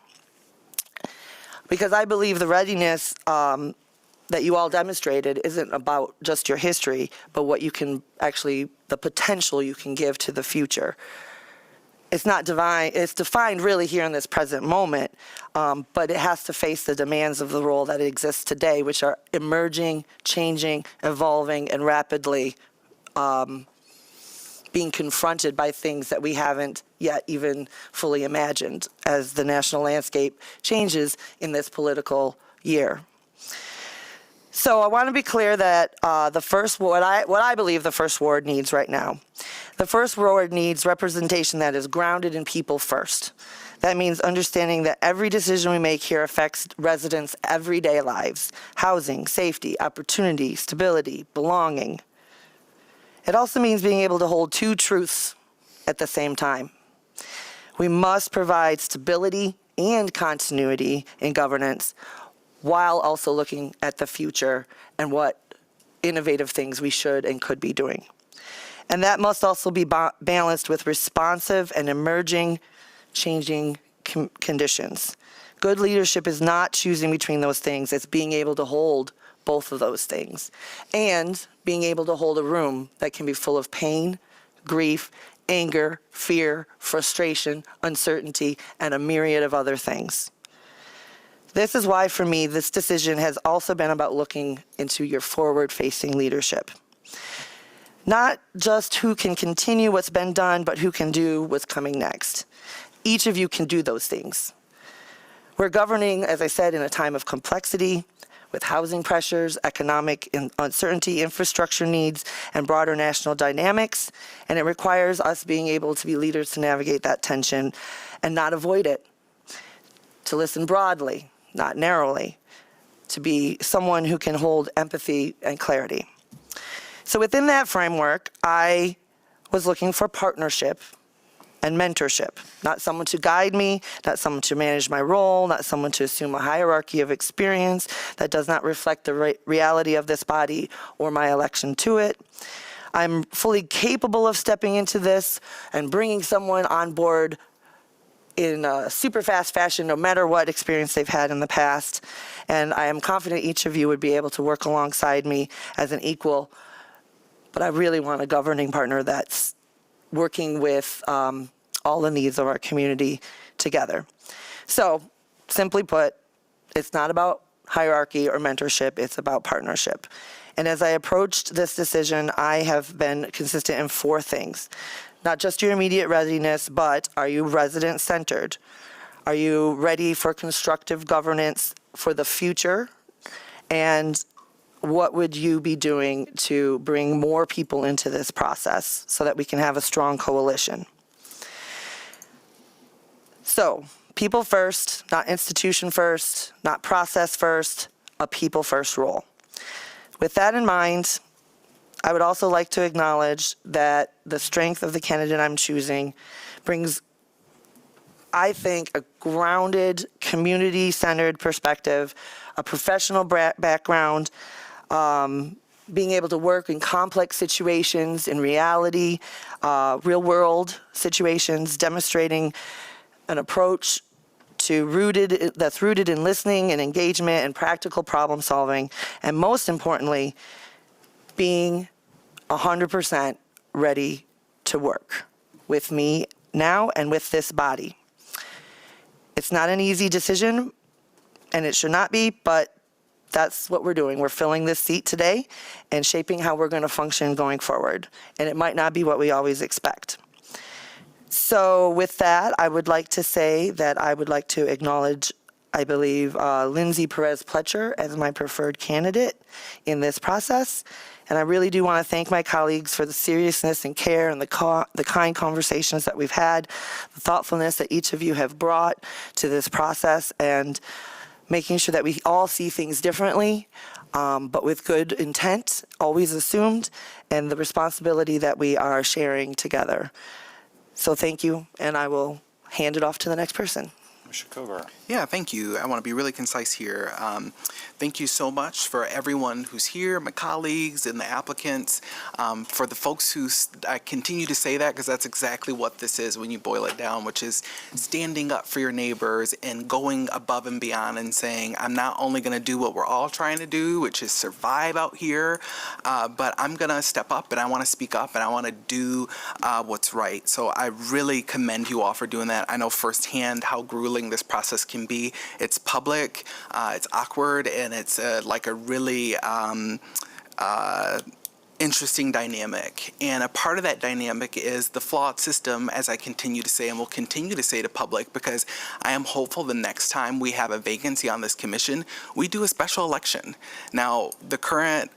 Because I believe the readiness that you all demonstrated isn't about just your history, but what you can actually, the potential you can give to the future. It's not divine, it's defined really here in this present moment, but it has to face the demands of the role that exists today, which are emerging, changing, evolving, and rapidly being confronted by things that we haven't yet even fully imagined as the national landscape changes in this political year. So I want to be clear that what I believe the First Ward needs right now. The First Ward needs representation that is grounded in people first. That means understanding that every decision we make here affects residents' everyday lives: housing, safety, opportunity, stability, belonging. It also means being able to hold two truths at the same time. We must provide stability and continuity in governance, while also looking at the future and what innovative things we should and could be doing. And that must also be balanced with responsive and emerging, changing conditions. Good leadership is not choosing between those things, it's being able to hold both of those things, and being able to hold a room that can be full of pain, grief, anger, fear, frustration, uncertainty, and a myriad of other things. This is why, for me, this decision has also been about looking into your forward-facing leadership. Not just who can continue what's been done, but who can do what's coming next. Each of you can do those things. We're governing, as I said, in a time of complexity, with housing pressures, economic uncertainty, infrastructure needs, and broader national dynamics, and it requires us being able to be leaders to navigate that tension and not avoid it, to listen broadly, not narrowly, to be someone who can hold empathy and clarity. So within that framework, I was looking for partnership and mentorship, not someone to guide me, not someone to manage my role, not someone to assume a hierarchy of experience that does not reflect the reality of this body or my election to it. I'm fully capable of stepping into this and bringing someone on board in a super fast fashion, no matter what experience they've had in the past. And I am confident each of you would be able to work alongside me as an equal, but I really want a governing partner that's working with all the needs of our community together. So, simply put, it's not about hierarchy or mentorship, it's about partnership. And as I approached this decision, I have been consistent in four things. Not just your immediate readiness, but are you resident-centered? Are you ready for constructive governance for the future? And what would you be doing to bring more people into this process so that we can have a strong coalition? So, People first, not institution first, not process first, a people first role. With that in mind, I would also like to acknowledge that the strength of the candidate I'm choosing brings, I think, a grounded, community-centered perspective, a professional background, being able to work in complex situations, in reality, real-world situations, demonstrating an approach that's rooted in listening and engagement and practical problem solving, and most importantly, being 100% ready to work with me now and with this body. It's not an easy decision, and it should not be, but that's what we're doing. We're filling this seat today and shaping how we're going to function going forward, and it might not be what we always expect. So with that, I would like to say that I would like to acknowledge, I believe, Lindsay Perez Pletcher as my preferred candidate in this process. And I really do want to thank my colleagues for the seriousness and care and the kind conversations that we've had, the thoughtfulness that each of you have brought to this process, and making sure that we all see things differently, but with good intent, always assumed, and the responsibility that we are sharing together. So thank you, and I will hand it off to the next person. Mr. Kovar. Yeah, thank you. I want to be really concise here. Thank you so much for everyone who's here, my colleagues and the applicants. For the folks who, I continue to say that because that's exactly what this is when you boil it down, which is standing up for your neighbors and going above and beyond and saying, I'm not only going to do what we're all trying to do, which is survive out here, but I'm going to step up and I want to speak up and I want to do what's right. So I really commend you all for doing that. I know firsthand how grueling this process can be. It's public, it's awkward, and it's like a really interesting dynamic. And a part of that dynamic is the flawed system, as I continue to say and will continue to say to public, because I am hopeful the next time we have a vacancy on this commission, we do a special election. Now, the current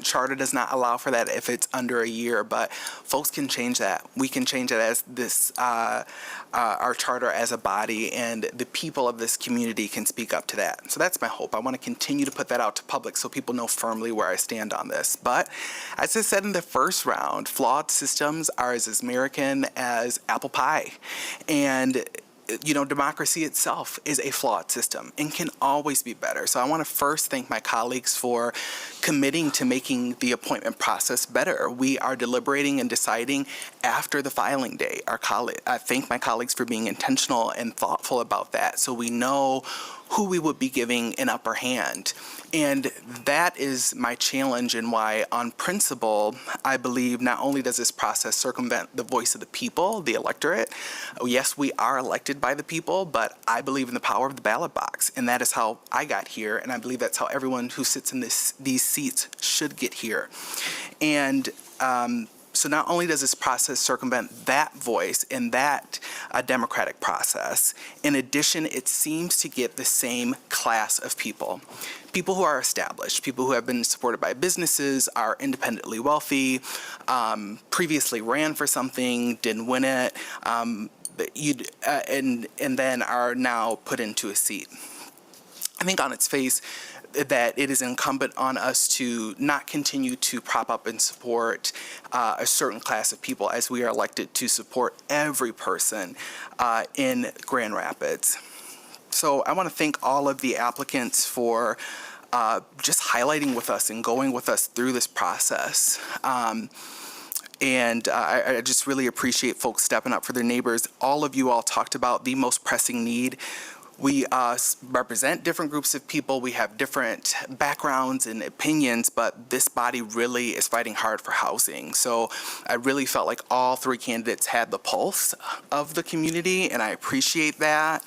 charter does not allow for that if it's under a year, but folks can change that. We can change it as this, our charter as a body, and the people of this community can speak up to that. So that's my hope. I want to continue to put that out to public so people know firmly where I stand on this. But as I said in the first round, flawed systems are as American as apple pie. And you know, democracy itself is a flawed system and can always be better. So I want to first thank my colleagues for committing to making the appointment process better. We are deliberating and deciding after the filing day. I thank my colleagues for being intentional and thoughtful about that, so we know who we would be giving an upper hand. And that is my challenge, and why, on principle, I believe not only does this process circumvent the voice of the people, the electorate. Yes, we are elected by the people, but I believe in the power of the ballot box, and that is how I got here, and I believe that's how everyone who sits in these seats should get here. And so not only does this process circumvent that voice and that democratic process, in addition, it seems to get the same class of people. People who are established, people who have been supported by businesses, are independently wealthy, previously ran for something, didn't win it, and then are now put into a seat. I think on its face, that it is incumbent on us to not continue to prop up and support a certain class of people, as we are elected to support every person in Grand Rapids. So I want to thank all of the applicants for just highlighting with us and going with us through this process. And I just really appreciate folks stepping up for their neighbors. All of you all talked about the most pressing need. We represent different groups of people. We have different backgrounds and opinions, but this body really is fighting hard for housing. So I really felt like all three candidates had the pulse of the community, and I appreciate that.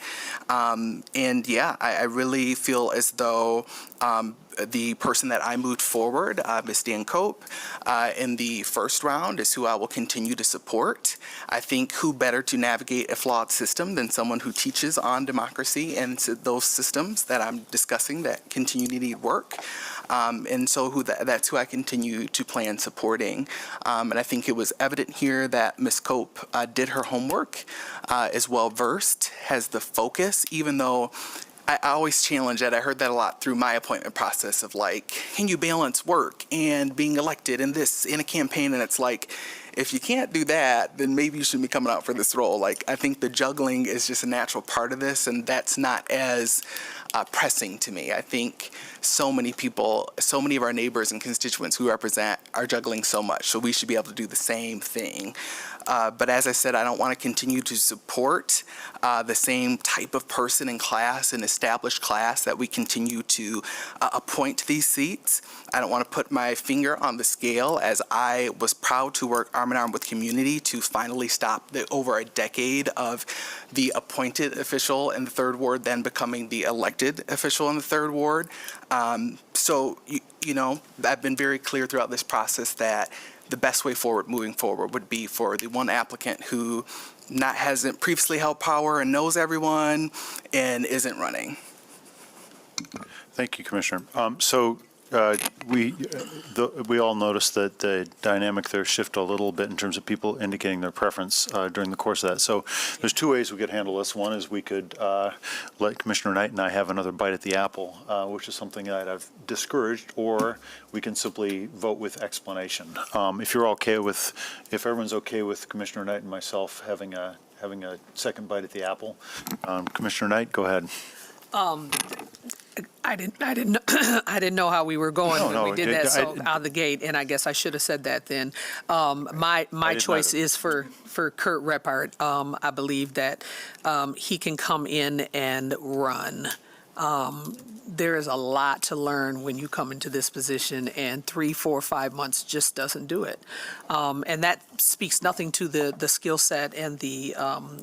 And yeah, I really feel as though the person that I moved forward, Ms. Dan Cope, in the first round is who I will continue to support. I think who better to navigate a flawed system than someone who teaches on democracy and those systems that I'm discussing that continue to need work. And so that's who I continue to plan supporting. And I think it was evident here that Ms. Cope did her homework, is well-versed, has the focus, even though I always challenge that. I heard that a lot through my appointment process of like, can you balance work and being elected and this in a campaign? And it's like, if you can't do that, then maybe you shouldn't be coming out for this role. Like, I think the juggling is just a natural part of this, and that's not as pressing to me. I think so many people, so many of our neighbors and constituents who represent are juggling so much, so we should be able to do the same thing. But as I said, I don't want to continue to support the same type of person in class, an established class that we continue to appoint to these seats. I don't want to put my finger on the scale, as I was proud to work arm in arm with community to finally stop the over a decade of the appointed official in the third ward then becoming the elected official in the third ward. So, you know, I've been very clear throughout this process that the best way forward, moving forward, would be for the one applicant who hasn't previously held power and knows everyone and isn't running. Thank you, Commissioner. We all noticed that the dynamic there shifted a little bit in terms of people indicating their preference during the course of that. So there's two ways we could handle this. One is we could let Commissioner Knight and I have another bite at the apple, which is something that I've discouraged, or we can simply vote with explanation. If everyone's okay with Commissioner Knight and myself having a second bite at the apple, Commissioner Knight, go ahead. I didn't know how we were going when we did that out of the gate, and I guess I should have said that then. My choice is for Kurt Reppert. I believe that he can come in and run. There is a lot to learn when you come into this position, and 3, 4, 5 months just doesn't do it. And that speaks nothing to the skill set and the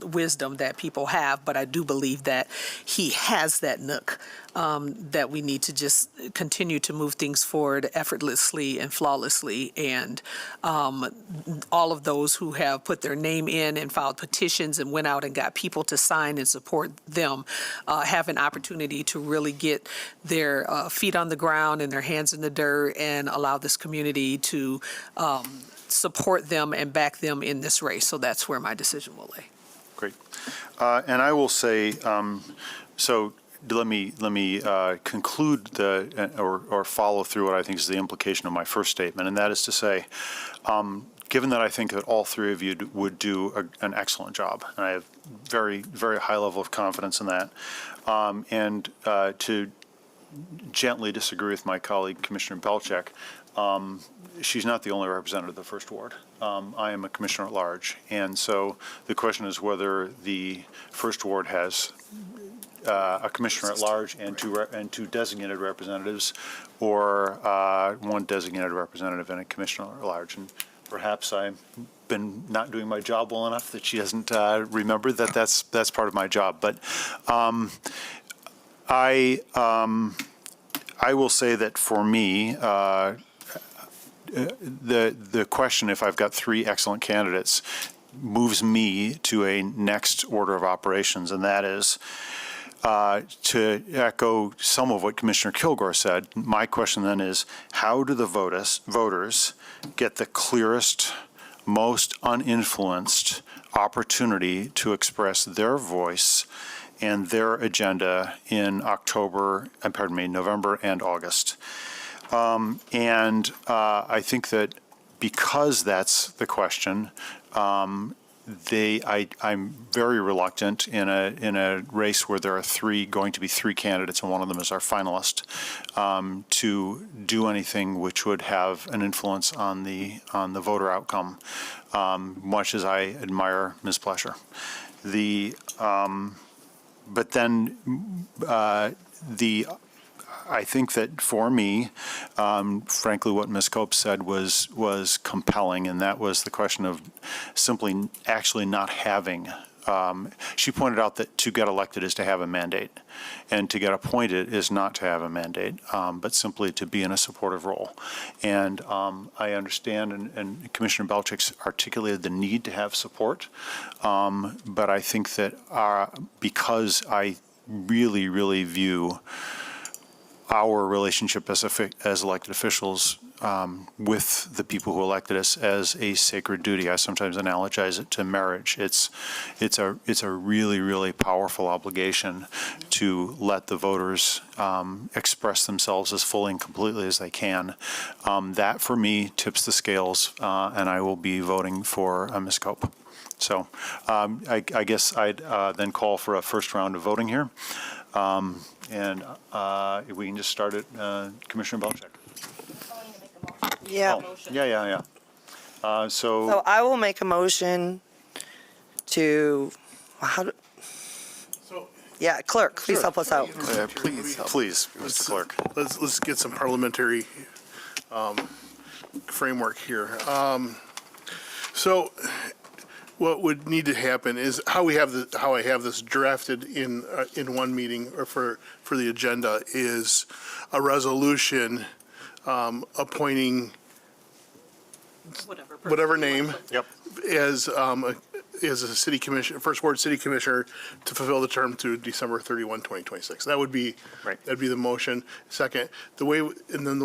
wisdom that people have, but I do believe that he has that nook that we need to just continue to move things forward effortlessly and flawlessly. And all of those who have put their name in and filed petitions and went out and got people to sign and support them have an opportunity to really get their feet on the ground and their hands in the dirt and allow this community to support them and back them in this race. So that's where my decision will lay. Great. And I will say, so let me conclude or follow through what I think is the implication of my first statement, and that is to say, given that I think that all three of you would do an excellent job, and I have very, very high level of confidence in that, and to gently disagree with my colleague, Commissioner Belcheck, she's not the only representative of the First Ward. I am a commissioner at large, and so the question is whether the First Ward has a commissioner at large and two designated representatives, or one designated representative and a commissioner at large. And perhaps I've been not doing my job well enough that she doesn't remember that that's part of my job. But I will say that for me, the question, if I've got three excellent candidates, moves me to a next order of operations, and that is to echo some of what Commissioner Kilgore said. My question then is, how do the voters get the clearest, most uninfluenced opportunity to express their voice and their agenda in November and August? I think that because that's the question, I'm very reluctant in a race where there are going to be three candidates, and one of them is our finalist, to do anything which would have an influence on the voter outcome, much as I admire Ms. Plesher. But then I think that for me, frankly, what Ms. Cope said was compelling, and that was the question of simply actually not having she pointed out that to get elected is to have a mandate, and to get appointed is not to have a mandate, but simply to be in a supportive role. And I understand, and Commissioner Belcheck's articulated the need to have support, but I think that because I really, really view our relationship as elected officials with the people who elected us as a sacred duty. I sometimes analogize it to marriage. It's a really, really powerful obligation to let the voters express themselves as fully and completely as they can. That, for me, tips the scales, and I will be voting for Ms. Cope. So I guess I'd then call for a first round of voting here. And if we can just start it, Commissioner Belcheck. Yeah. Oh, yeah. So So I will make a motion to, So, yeah, clerk, please help us out. please, Mr. Clerk. let's get some parliamentary framework here. So what would need to happen is how I have this drafted in one meeting or for the agenda is a resolution appointing whatever name Yep. as a city commission, first ward city commissioner to fulfill the term to December 31, 2026. That would be, Right. that'd be the motion. Second, and then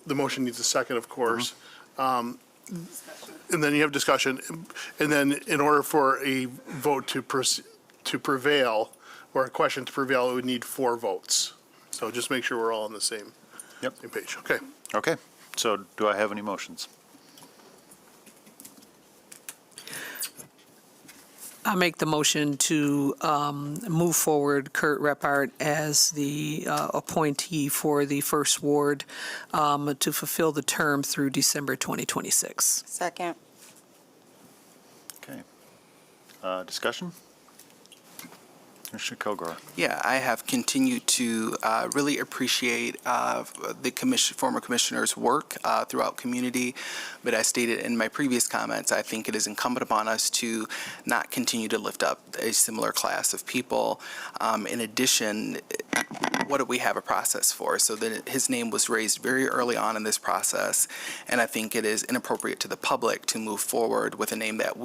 the motion needs a second, of course. And then you have discussion. And then in order for a vote to prevail, or a question to prevail, it would need 4 votes. So just make sure we're all on the same page. Okay. Okay. So do I have any motions? I make the motion to move forward Kurt Reppart as the appointee for the First Ward to fulfill the term through December 2026. Second. Okay. Discussion? Commissioner Kilgore. Yeah, I have continued to really appreciate the former commissioner's work throughout community, but as stated in my previous comments, I think it is incumbent upon us to not continue to lift up a similar class of people. In addition, what do we have a process for? So that his name was raised very early on in this process, and I think it is inappropriate to the public to move forward with a name that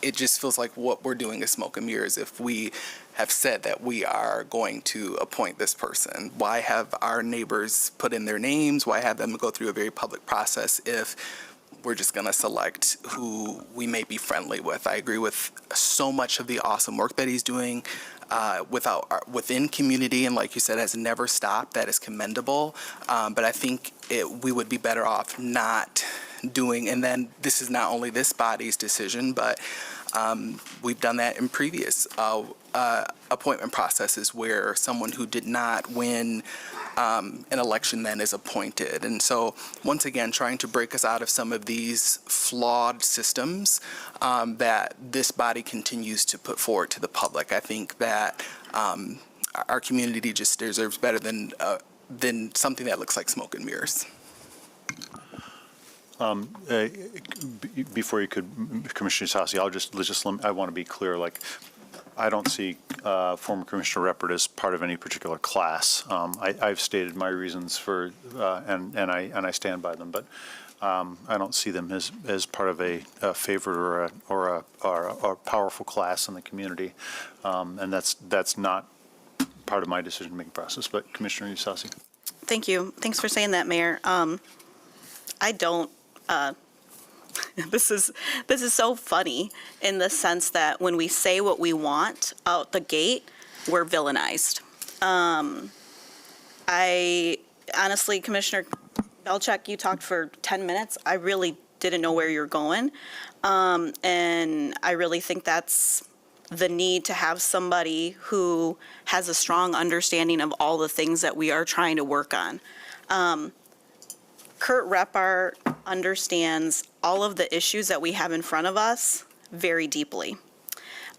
it just feels like what we're doing is smoke and mirrors. If we have said that we are going to appoint this person, why have our neighbors put in their names? Why have them go through a very public process if we're just going to select who we may be friendly with? I agree with so much of the awesome work that he's doing within community, and like you said, has never stopped. That is commendable. But I think we would be better off not doing, and then this is not only this body's decision, but we've done that in previous appointment processes where someone who did not win an election then is appointed. And so, once again, trying to break us out of some of these flawed systems that this body continues to put forward to the public. I think that our community just deserves better than something that looks like smoke and mirrors. Before you could, Commissioner Sassi, I want to be clear, I don't see former Commissioner Reppert as part of any particular class. I've stated my reasons for, and I stand by them, but I don't see them as part of a favorite or a powerful class in the community, and that's not part of my decision-making process. But Commissioner Sassi. Thank you. Thanks for saying that, Mayor. I don't. This is so funny in the sense that when we say what we want out the gate, we're villainized. I honestly, Commissioner Belcheck, you talked for 10 minutes. I really didn't know where you're going. And I really think that's the need to have somebody who has a strong understanding of all the things that we are trying to work on. Kurt Reppart understands all of the issues that we have in front of us very deeply.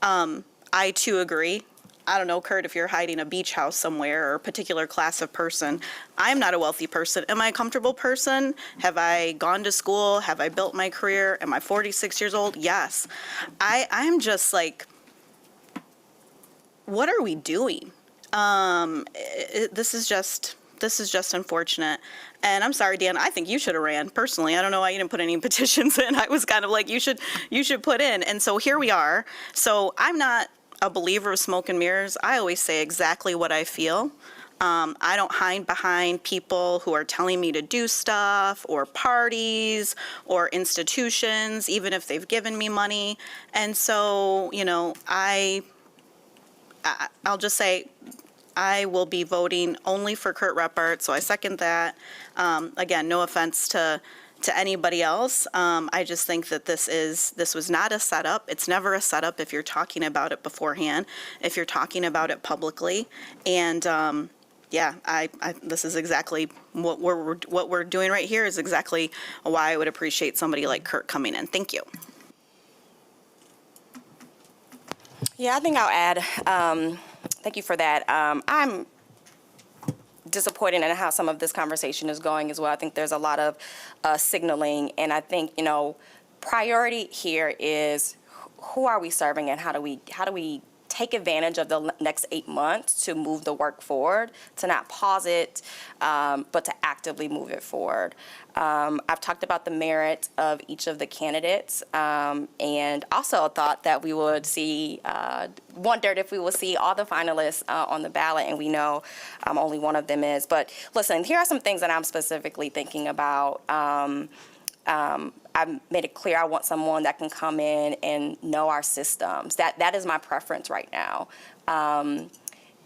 I too agree. I don't know, Kurt, if you're hiding a beach house somewhere or a particular class of person. I'm not a wealthy person. Am I a comfortable person? Have I gone to school? Have I built my career? Am I 46 years old? Yes. I'm just like, what are we doing? This is just unfortunate. And I'm sorry, Dan, I think you should have ran personally. I don't know why you didn't put any petitions in. I was kind of like, you should put in. And so here we are. So I'm not a believer of smoke and mirrors. I always say exactly what I feel. I don't hide behind people who are telling me to do stuff or parties or institutions, even if they've given me money. And so, I'll just say, I will be voting only for Kurt Reppert, so I second that. Again, no offense to anybody else. I just think that this was not a setup. It's never a setup if you're talking about it beforehand, if you're talking about it publicly. And this is exactly what we're doing right here is exactly why I would appreciate somebody like Kurt coming in. Thank you. Yeah, I think I'll add, thank you for that. I'm disappointed in how some of this conversation is going as well. I think there's a lot of signaling, and I think, priority here is who are we serving and how do we take advantage of the next 8 months to move the work forward, to not pause it, but to actively move it forward. I've talked about the merit of each of the candidates, and also thought that we would wondered if we will see all the finalists on the ballot, and we know only one of them is. But listen, here are some things that I'm specifically thinking about. I've made it clear I want someone that can come in and know our systems. That is my preference right now.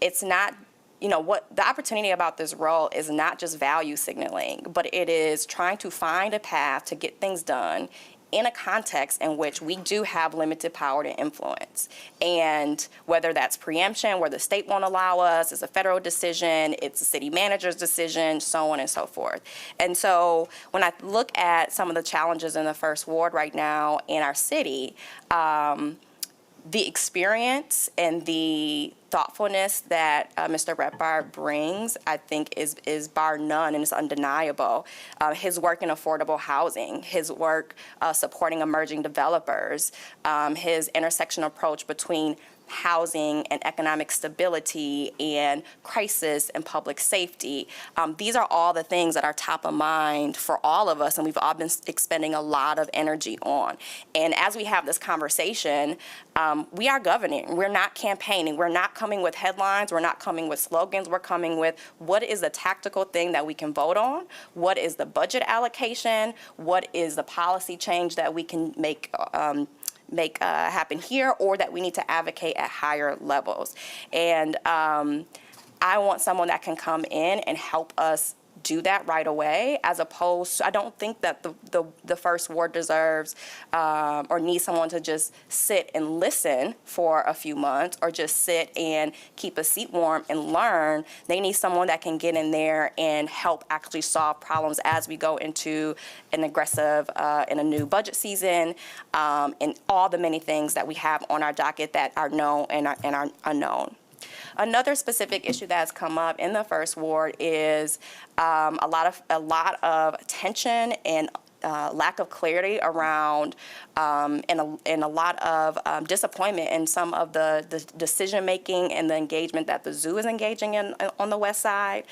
It's not, what the opportunity about this role is not just value signaling, but it is trying to find a path to get things done in a context in which we do have limited power to influence. And whether that's preemption, where the state won't allow us, it's a federal decision, it's a city manager's decision, so on and so forth. And so when I look at some of the challenges in the First Ward right now in our city, the experience and the thoughtfulness that Mr. Reppert brings, I think, is bar none and is undeniable. His work in affordable housing, his work supporting emerging developers, his intersection approach between housing and economic stability and crisis and public safety. These are all the things that are top of mind for all of us, and we've all been expending a lot of energy on. And as we have this conversation, we are governing. We're not campaigning. We're not coming with headlines. We're not coming with slogans. We're coming with what is the tactical thing that we can vote on? What is the budget allocation? What is the policy change that we can make happen here, or that we need to advocate at higher levels. And I want someone that can come in and help us do that right away, as opposed to, I don't think that the First Ward deserves or needs someone to just sit and listen for a few months or just sit and keep a seat warm and learn. They need someone that can get in there and help actually solve problems as we go into an aggressive in a new budget season, and all the many things that we have on our docket that are known and are unknown. Another specific issue that has come up in the First Ward is a lot of tension and lack of clarity around and a lot of disappointment in some of the decision making and the engagement that the zoo is engaging in on the West Side.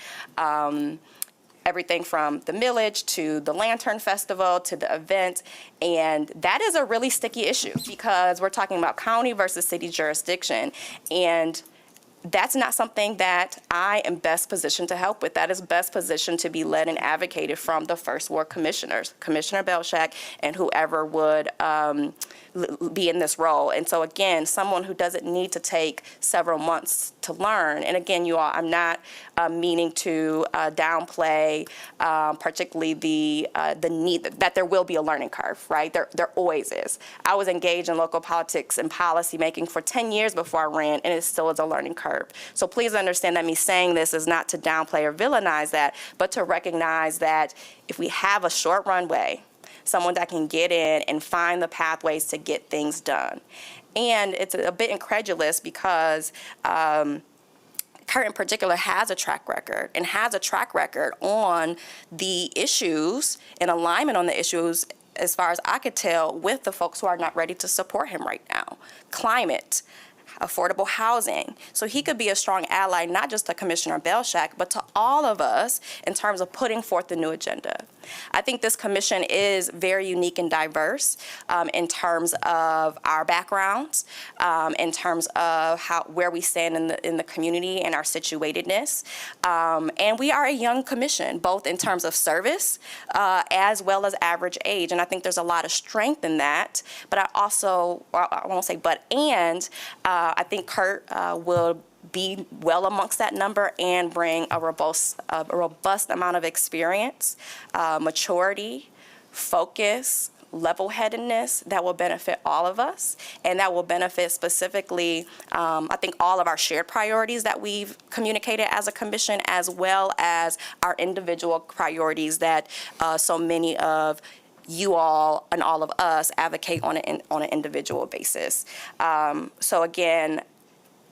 Everything from the millage to the Lantern Festival to the event. And that is a really sticky issue because we're talking about county versus city jurisdiction. And that's not something that I am best positioned to help with. That is best positioned to be led and advocated from the First Ward commissioners, Commissioner Belshak and whoever would be in this role. And so again, someone who doesn't need to take several months to learn. And again, you all, I'm not meaning to downplay particularly the need that there will be a learning curve, right? There always is. I was engaged in local politics and policy making for 10 years before I ran, and it still is a learning curve. So please understand that me saying this is not to downplay or villainize that, but to recognize that if we have a short runway, someone that can get in and find the pathways to get things done. And it's a bit incredulous because Kurt in particular has a track record and has a track record on the issues and alignment on the issues, as far as I could tell, with the folks who are not ready to support him right now. Climate, affordable housing. So he could be a strong ally, not just to Commissioner Belshak, but to all of us in terms of putting forth the new agenda. I think this commission is very unique and diverse in terms of our backgrounds, in terms of where we stand in the community and our situatedness. And we are a young commission, both in terms of service as well as average age. And I think there's a lot of strength in that. But I also, I won't say but, and I think Kurt will be well amongst that number and bring a robust amount of experience, maturity, focus, level-headedness that will benefit all of us, and that will benefit specifically, I think, all of our shared priorities that we've communicated as a commission, as well as our individual priorities that so many of you all and all of us advocate on an individual basis. So again,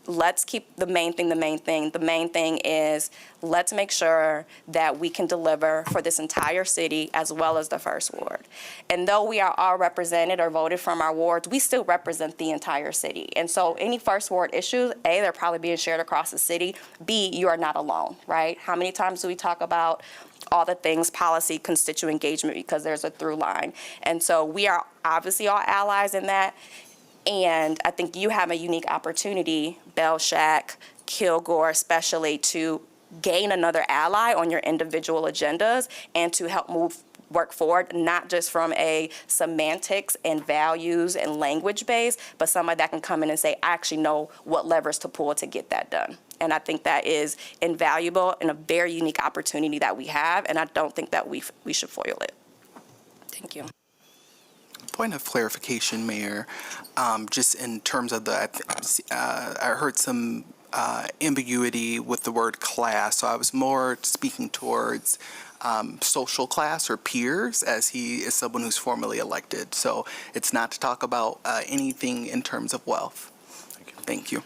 let's keep the main thing the main thing. The main thing is let's make sure that we can deliver for this entire city as well as the first ward. And though we are all represented or voted from our wards, we still represent the entire city. And so any first ward issues, A, they're probably being shared across the city. B, you are not alone, right? How many times do we talk about all the things, policy, constituent engagement, because there's a through line. And so we are obviously all allies in that. And I think you have a unique opportunity, Belshak, Kilgore especially, to gain another ally on your individual agendas and to help work forward, not just from a semantics and values and language base, but somebody that can come in and say, I actually know what levers to pull to get that done. And I think that is invaluable and a very unique opportunity that we have, and I don't think that we should foil it. Thank you. Point of clarification, Mayor, just in terms of I heard some ambiguity with the word class, so I was more speaking towards social class or peers, as he is someone who's formally elected. So it's not to talk about anything in terms of wealth. Thank you.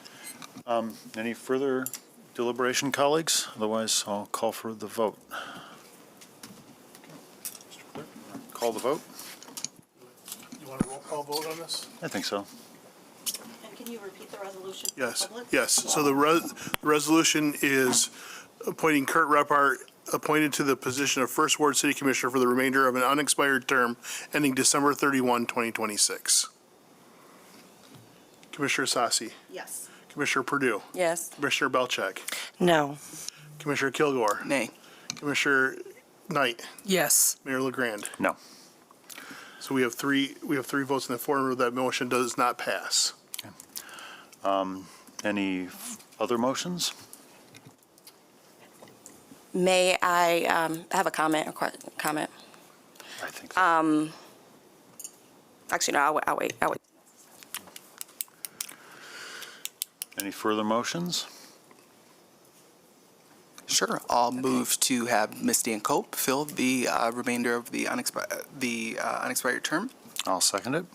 Any further deliberation, colleagues? Otherwise, I'll call for the vote. Mr. Clerk, call the vote. You want a roll call vote on this? I think so. And can you repeat the resolution for Yes, the public? yes. So the resolution is appointing Kurt Rephart, appointed to the position of First Ward City Commissioner for the remainder of an unexpired term ending December 31, 2026. Commissioner Sassi. Yes. Commissioner Perdue. Yes. Commissioner Belchak. No. Commissioner Kilgore. Nay. Commissioner Knight. Yes. Mayor LaGrand. No. So we have three votes in the form that motion does not pass. Any other motions? May I have a comment? Comment? I think so. Actually, no, I'll wait. Any further motions? Sure. I'll move to have Ms. Dan Cope fill the remainder of the unexpired term. I'll second it.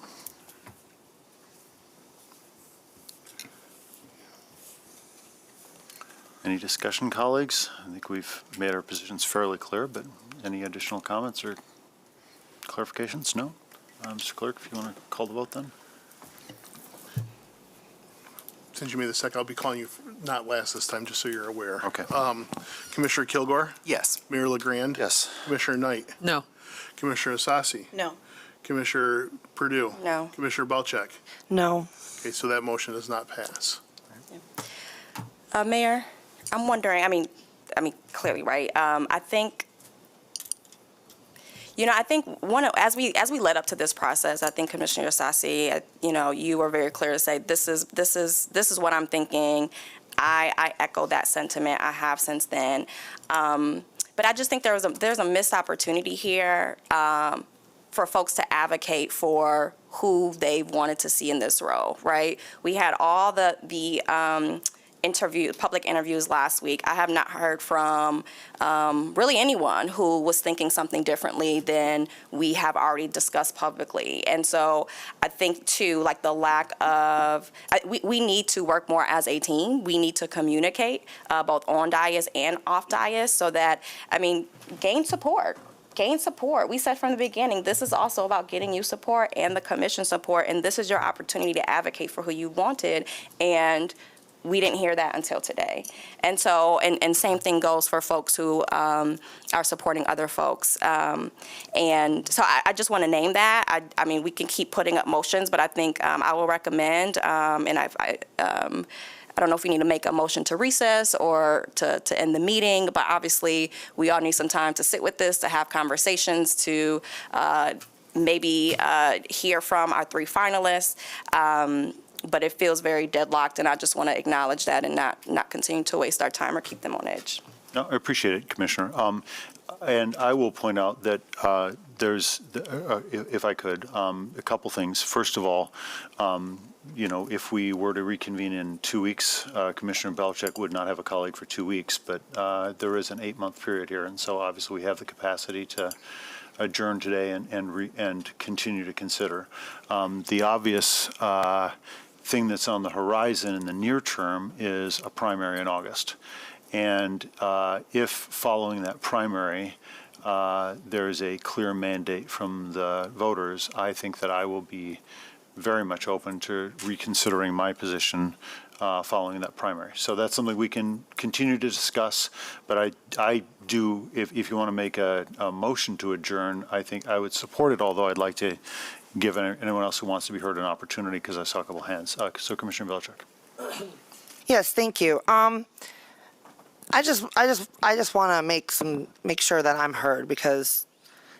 Any discussion, colleagues? I think we've made our positions fairly clear, but any additional comments or clarifications? No? Mr. Clerk, if you want to call the vote then? Since you made the second, I'll be calling you not last this time, just so you're aware. Okay. Commissioner Kilgore. Yes. Mayor LaGrand. Yes. Commissioner Knight. No. Commissioner Sassi. No. Commissioner Perdue. No. Commissioner Belchak. No. Okay, so that motion does not pass. Mayor, I'm wondering, I mean, clearly, right? I think, I think as we led up to this process, I think Commissioner Sassi, you were very clear to say, this is what I'm thinking. I echo that sentiment. I have since then. But I just think there's a missed opportunity here for folks to advocate for who they wanted to see in this role, right? We had all the public interviews last week, I have not heard from really anyone who was thinking something differently than we have already discussed publicly. And so I think too, like the lack of, we need to work more as a team. We need to communicate both on dais and off dais so that, gain support. Gain support. We said from the beginning, this is also about getting you support and the commission support, and this is your opportunity to advocate for who you wanted, and we didn't hear that until today. And so, and same thing goes for folks who are supporting other folks. And so I just want to name that. I mean, we can keep putting up motions, but I think I will recommend, I don't know if we need to make a motion to recess or to end the meeting, but obviously we all need some time to sit with this, to have conversations, to maybe hear from our 3 finalists. But it feels very deadlocked, and I just want to acknowledge that and not continue to waste our time or keep them on edge. No, I appreciate it, Commissioner. And I will point out that there's, if I could, a couple things. First of all, if we were to reconvene in 2 weeks, Commissioner Belichick would not have a colleague for 2 weeks, but there is an 8-month period here, and so obviously we have the capacity to adjourn today and continue to consider. The obvious thing that's on the horizon in the near term is a primary in August. And if following that primary, there's a clear mandate from the voters, I think that I will be very much open to reconsidering my position following that primary. So that's something we can continue to discuss, but I do, if you want to make a motion to adjourn, I think I would support it, although I'd like to give anyone else who wants to be heard an opportunity, because I saw a couple hands. So Commissioner Belichick. Yes, thank you. I just want to make sure that I'm heard, because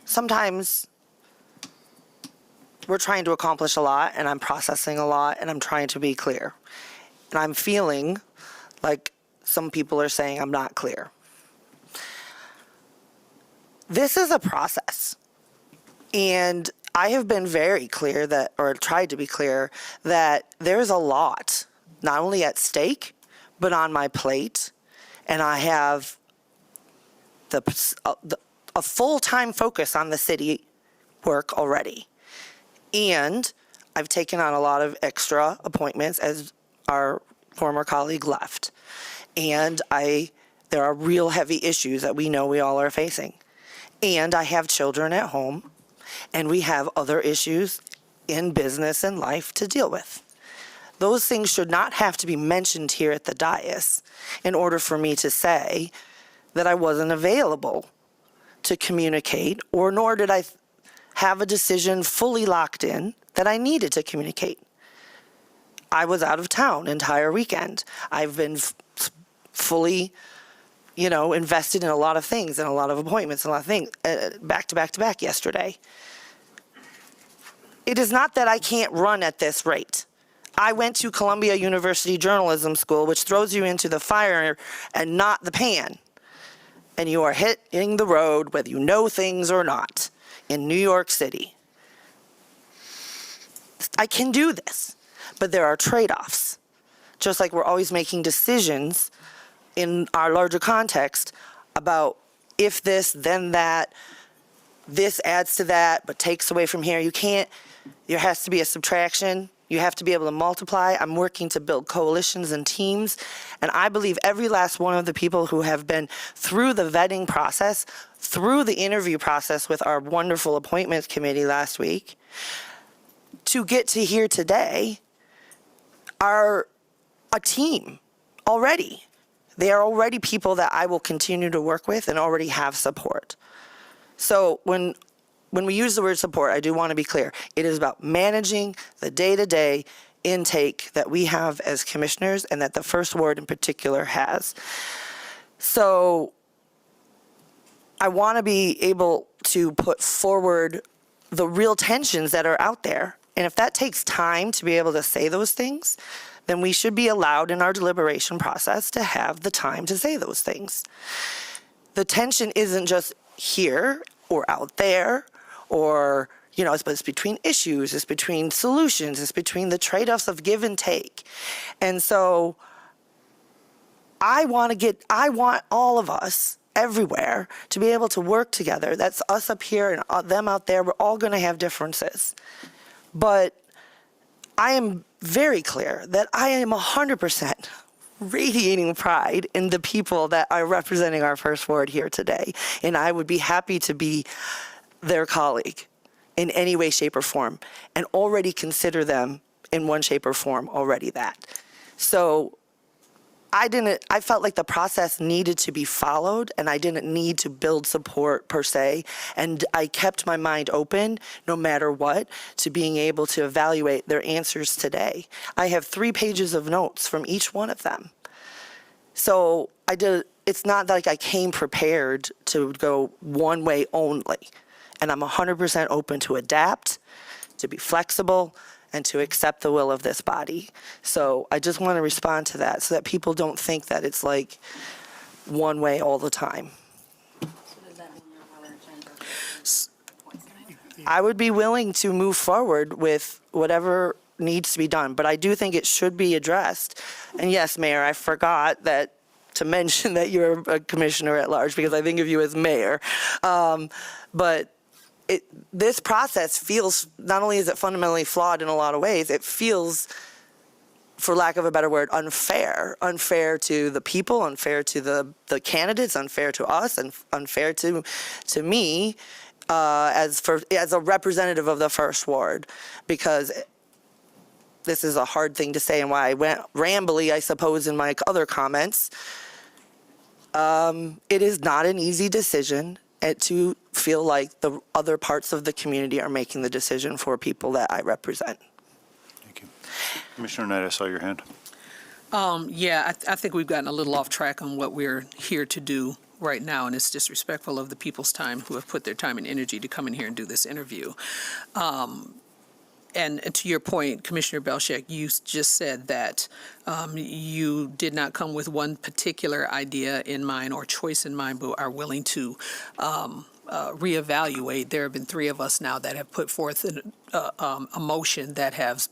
sometimes we're trying to accomplish a lot, and I'm processing a lot, and I'm trying to be clear. And I'm feeling like some people are saying I'm not clear. This is a process. And I have been very clear that, or tried to be clear, that there's a lot, not only at stake, but on my plate. And I have a full-time focus on the city work already. And I've taken on a lot of extra appointments as our former colleague left. And there are real heavy issues that we know we all are facing. And I have children at home, and we have other issues in business and life to deal with. Those things should not have to be mentioned here at the dais in order for me to say that I wasn't available to communicate, or nor did I have a decision fully locked in that I needed to communicate. I was out of town entire weekend. I've been fully, invested in a lot of things and a lot of appointments and a lot of things, back to back to back yesterday. It is not that I can't run at this rate. I went to Columbia University Journalism School, which throws you into the fire and not the pan. And you are hitting the road whether you know things or not in New York City. I can do this, but there are trade-offs. Just like we're always making decisions in our larger context about if this, then that, this adds to that, but takes away from here. There has to be a subtraction. You have to be able to multiply. I'm working to build coalitions and teams. And I believe every last one of the people who have been through the vetting process, through the interview process with our wonderful appointments committee last week, to get to here today, are a team already. They are already people that I will continue to work with and already have support. So when we use the word support, I do want to be clear. It is about managing the day-to-day intake that we have as commissioners and that the First Ward in particular has. So I want to be able to put forward the real tensions that are out there. And if that takes time to be able to say those things, then we should be allowed in our deliberation process to have the time to say those things. The tension isn't just here or out there, or, it's between issues, it's between solutions, it's between the trade-offs of give and take. And so I want all of us everywhere to be able to work together. That's us up here and them out there. We're all going to have differences. But I am very clear that I am 100% radiating pride in the people that are representing our first ward here today. And I would be happy to be their colleague in any way, shape, or form, and already consider them in one shape or form already that. So I felt like the process needed to be followed, and I didn't need to build support per se. And I kept my mind open, no matter what, to being able to evaluate their answers today. I have 3 pages of notes from each one of them. So it's not like I came prepared to go one way only. And I'm 100% open to adapt, to be flexible, and to accept the will of this body. So I just want to respond to that so that people don't think that it's like one way all the time. I would be willing to move forward with whatever needs to be done, but I do think it should be addressed. And yes, Mayor, I forgot to mention that you're a commissioner at large because I think of you as mayor. But this process feels, not only is it fundamentally flawed in a lot of ways, it feels, for lack of a better word, unfair. Unfair to the people, unfair to the candidates, unfair to us, and unfair to me as a representative of the first ward, because this is a hard thing to say and why I went rambly, I suppose, in my other comments. It is not an easy decision to feel like the other parts of the community are making the decision for people that I represent. Thank you. Commissioner Knight, I saw your hand. Yeah, I think we've gotten a little off track on what we're here to do right now, and it's disrespectful of the people's time who have put their time and energy to come in here and do this interview. And to your point, Commissioner Belshek, you just said that you did not come with one particular idea in mind or choice in mind, but are willing to reevaluate. There have been 3 of us now that have put forth a motion that has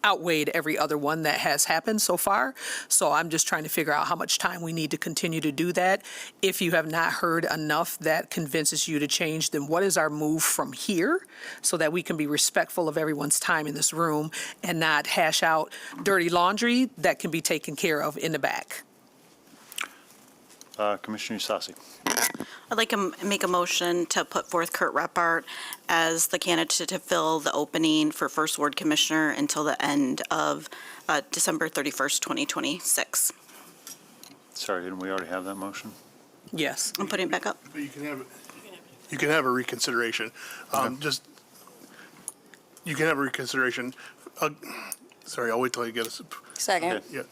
outweighed every other one that has happened so far. So I'm just trying to figure out how much time we need to continue to do that. If you have not heard enough that convinces you to change, then what is our move from here so that we can be respectful of everyone's time in this room and not hash out dirty laundry that can be taken care of in the back? Commissioner Usasi. I'd like to make a motion to put forth Kurt Repart as the candidate to fill the opening for First Ward Commissioner until the end of December 31st, 2026. Sorry, didn't we already have that motion? Yes. I'm putting it back up. But you can have a reconsideration. You can have a reconsideration. Sorry, I'll wait till you get us. Second. Yeah.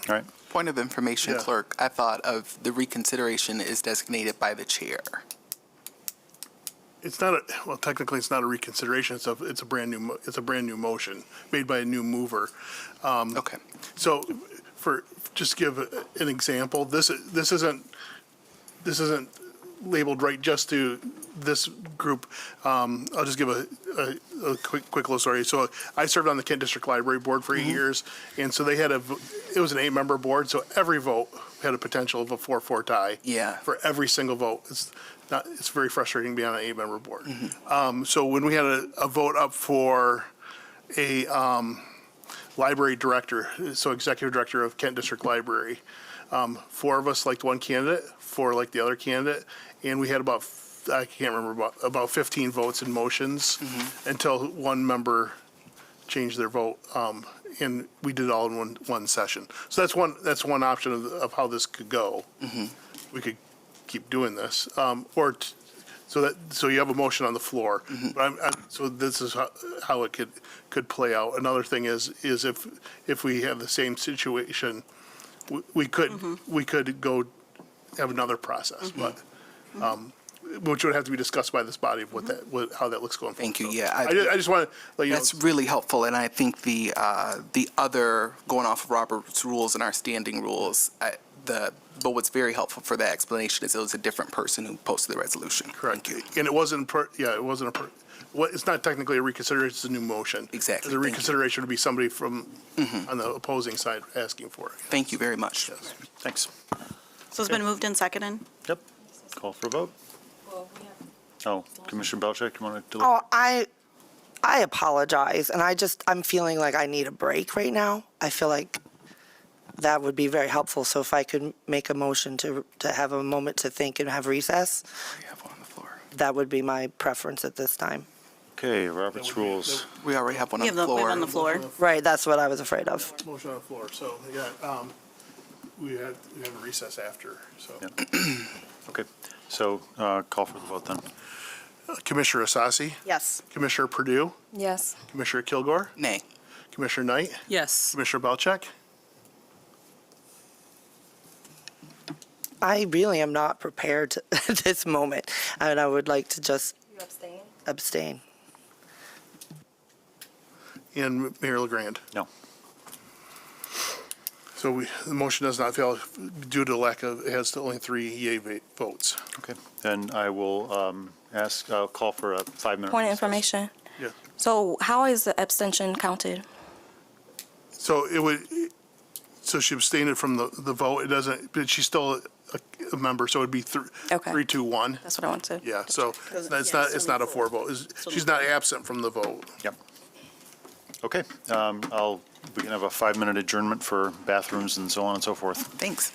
All right. Point of information, Yeah. Clerk, I thought of the reconsideration is designated by the chair. It's not technically it's not a reconsideration. It's a brand new motion made by a new mover. Okay. So, just give an example. This isn't labeled right just to this group. I'll just give a quick little story. So I served on the Kent District Library Board for 8 years, and so they had it was an 8-member board, so every vote had a potential of a 4-4 tie. Yeah. For every single vote. It's very frustrating being on an 8-member board. So when we had a vote up for a library director, so executive director of Kent District Library, 4 of us liked one candidate, 4 liked the other candidate, and we had about 15 votes and motions until one member changed their vote, and we did it all in one session. So that's one option of how this could go. We could keep doing this, so you have a motion on the floor. But so this is how it could play out. Another thing is if we have the same situation, we could go have another process, but which would have to be discussed by this body of how that looks going forward. Thank you. Yeah, I just want to let you know. That's really helpful, and I think the other, going off of Robert's rules and our standing rules, but what's very helpful for that explanation is it was a different person who posted the resolution. Correct. And it wasn't, it's not technically a reconsideration, it's a new motion. Exactly. The Thank you. reconsideration would be somebody from, on the opposing side asking for it. Thank you very much. Thanks. So it's been moved and seconded? Yep. Call for a vote. Oh, Commissioner Belcheck, you want to? Oh, I apologize, and I'm feeling like I need a break right now. I feel like that would be very helpful, so if I could make a motion to have a moment to think and have recess, We have one on the floor. that would be my preference at this time. Okay, Robert's rules. We already have one We on have the we have floor. on the floor. Right, that's what I was afraid of. Motion on the floor, so, yeah, we have a recess after, so. Yeah. Okay, so call for the vote then. Commissioner Asasi, Yes. Commissioner Purdue, Yes. Commissioner Kilgore, Nay. Commissioner Knight, Yes. Commissioner Belcheck. I really am not prepared at this moment, and I would like to just You abstain? abstain. And Mayor LaGrand. No. So the motion does not fail due to lack of, it has only 3 yea votes. Okay, then I will I'll call for a 5-minute. Point of recess. information. Yeah. So how is the abstention counted? So it would, so she abstained from the vote. It doesn't, but she's still a member, so it'd be Okay. 3-2-1. That's what I want to. Yeah, so it's not a 4 vote. She's not absent from the vote. Yep. Okay, we can have a 5-minute adjournment for bathrooms and so on and so forth. Thanks.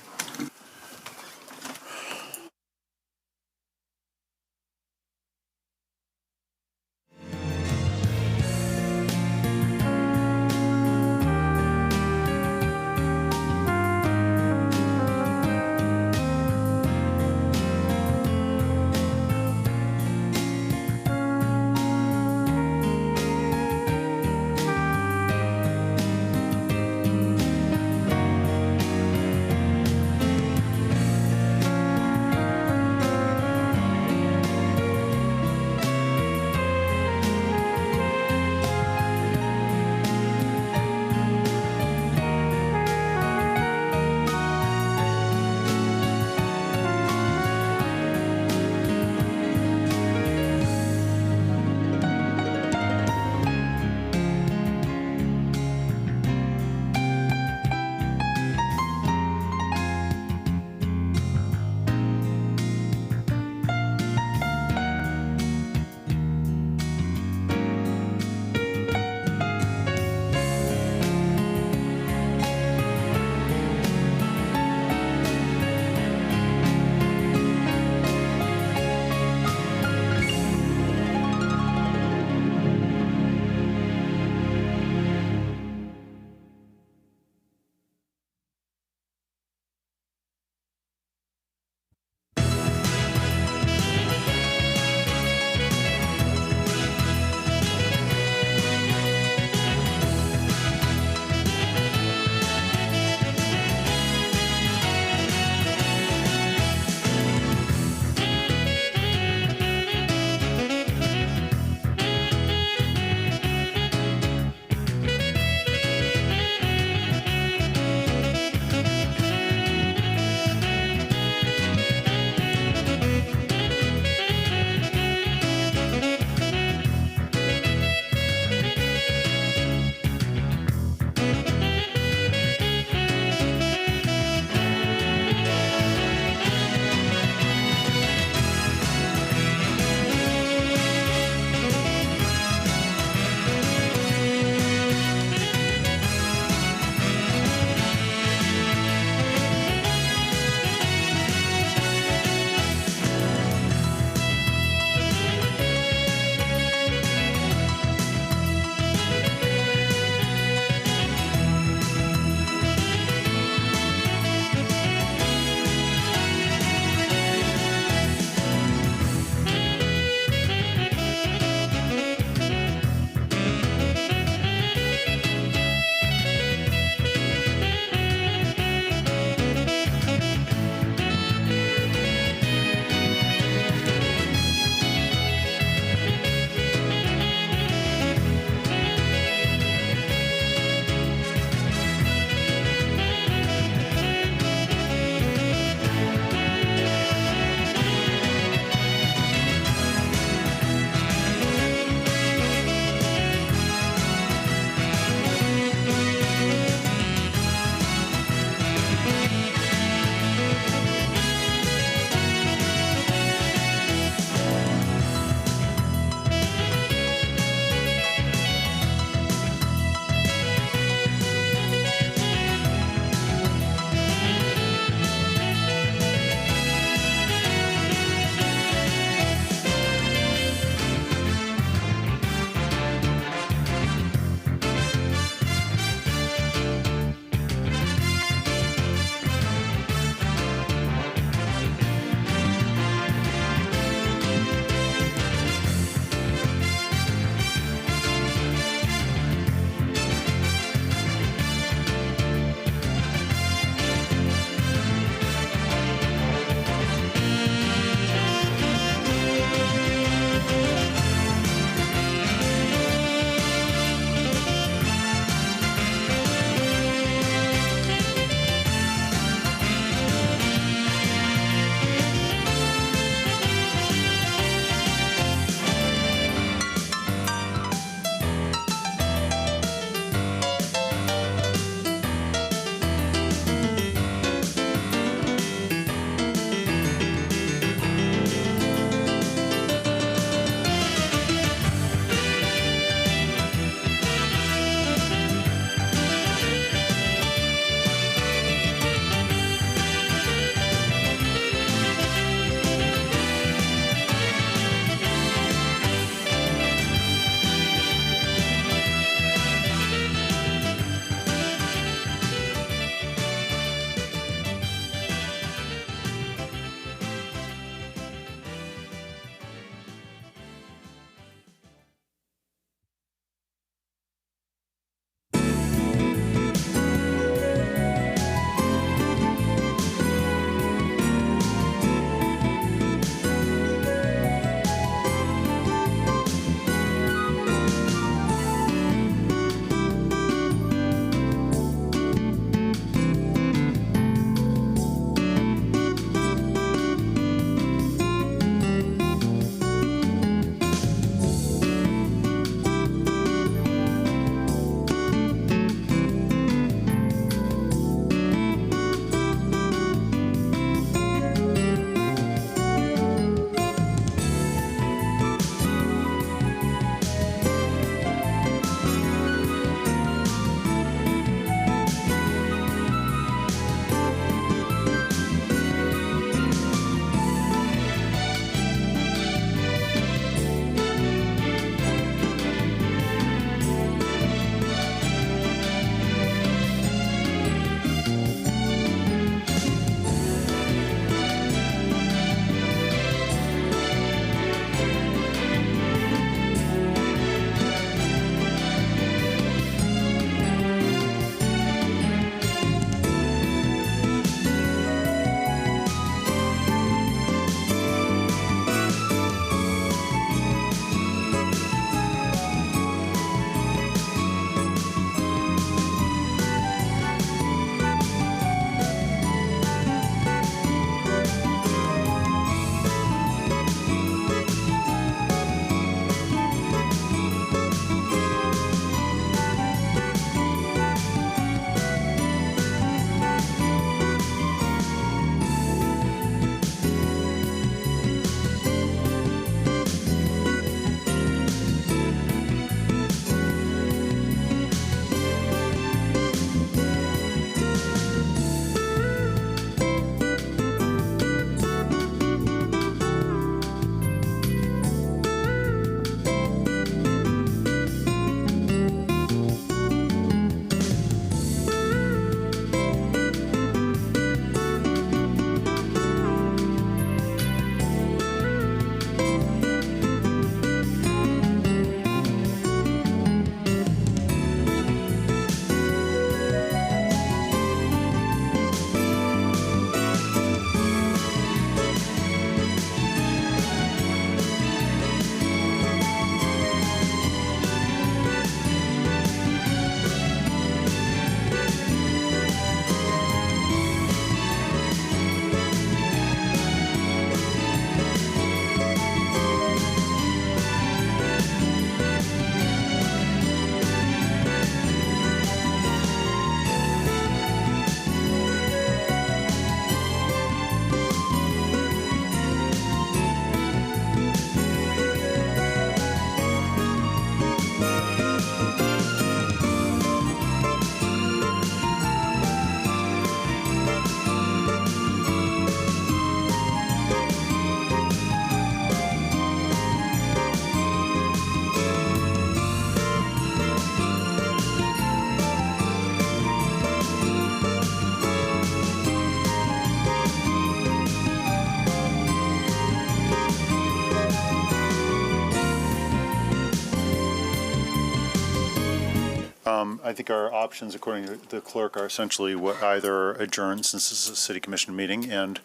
I think our options, according to the clerk, are essentially either adjourn, since this is a city commission meeting, and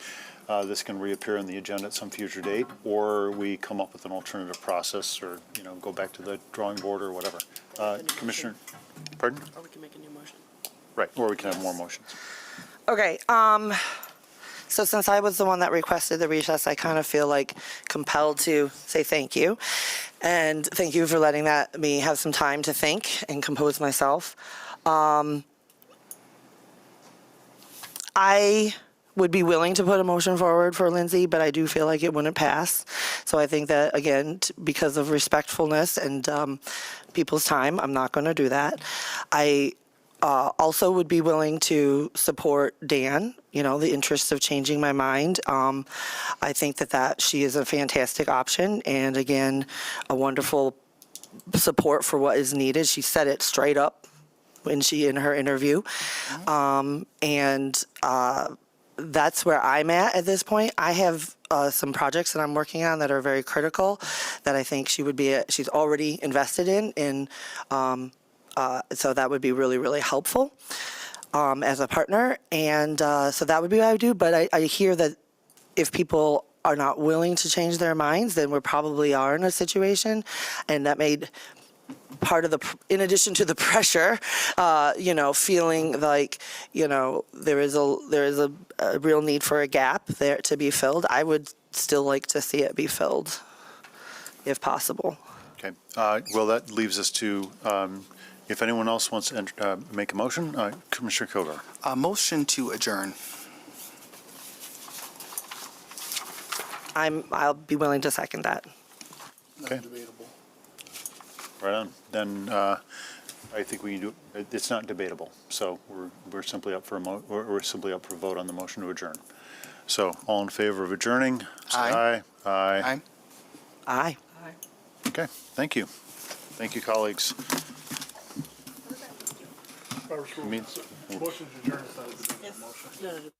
this can reappear on the agenda at some future date, or we come up with an alternative process, or, go back to the drawing board or whatever. Commissioner, pardon? Or we can make a new motion. Right, or we can have more motions. Okay, so since I was the one that requested the recess, I kind of feel like compelled to say thank you. And thank you for letting me have some time to think and compose myself. I would be willing to put a motion forward for Lindsay, but I do feel like it wouldn't pass. So I think that, again, because of respectfulness and people's time, I'm not going to do that. I also would be willing to support Dan, the interests of changing my mind. I think that she is a fantastic option, and again, a wonderful support for what is needed. She said it straight up in her interview. That's where I'm at this point. I have some projects that I'm working on that are very critical that I think she's already invested in. So that would be really, really helpful as a partner. And so that would be what I would do. But I hear that if people are not willing to change their minds, then we probably are in a situation. And that made part of in addition to the pressure, feeling like, there is a real need for a gap there to be filled. I would still like to see it be filled, if possible. Okay, well, that leaves us to, if anyone else wants to make a motion, Commissioner Kilgore. A motion to adjourn. I'll be willing to second that. Okay. Debatable. Right on. Then I think we do. It's not debatable. So we're simply up for we're simply up for a vote on the motion to adjourn. So all in favor of adjourning? Say Aye. Aye. Aye. Aye. Okay. Thank you. Thank you, colleagues. Robert's rules. Means- Motion to adjourn is not a debatable motion.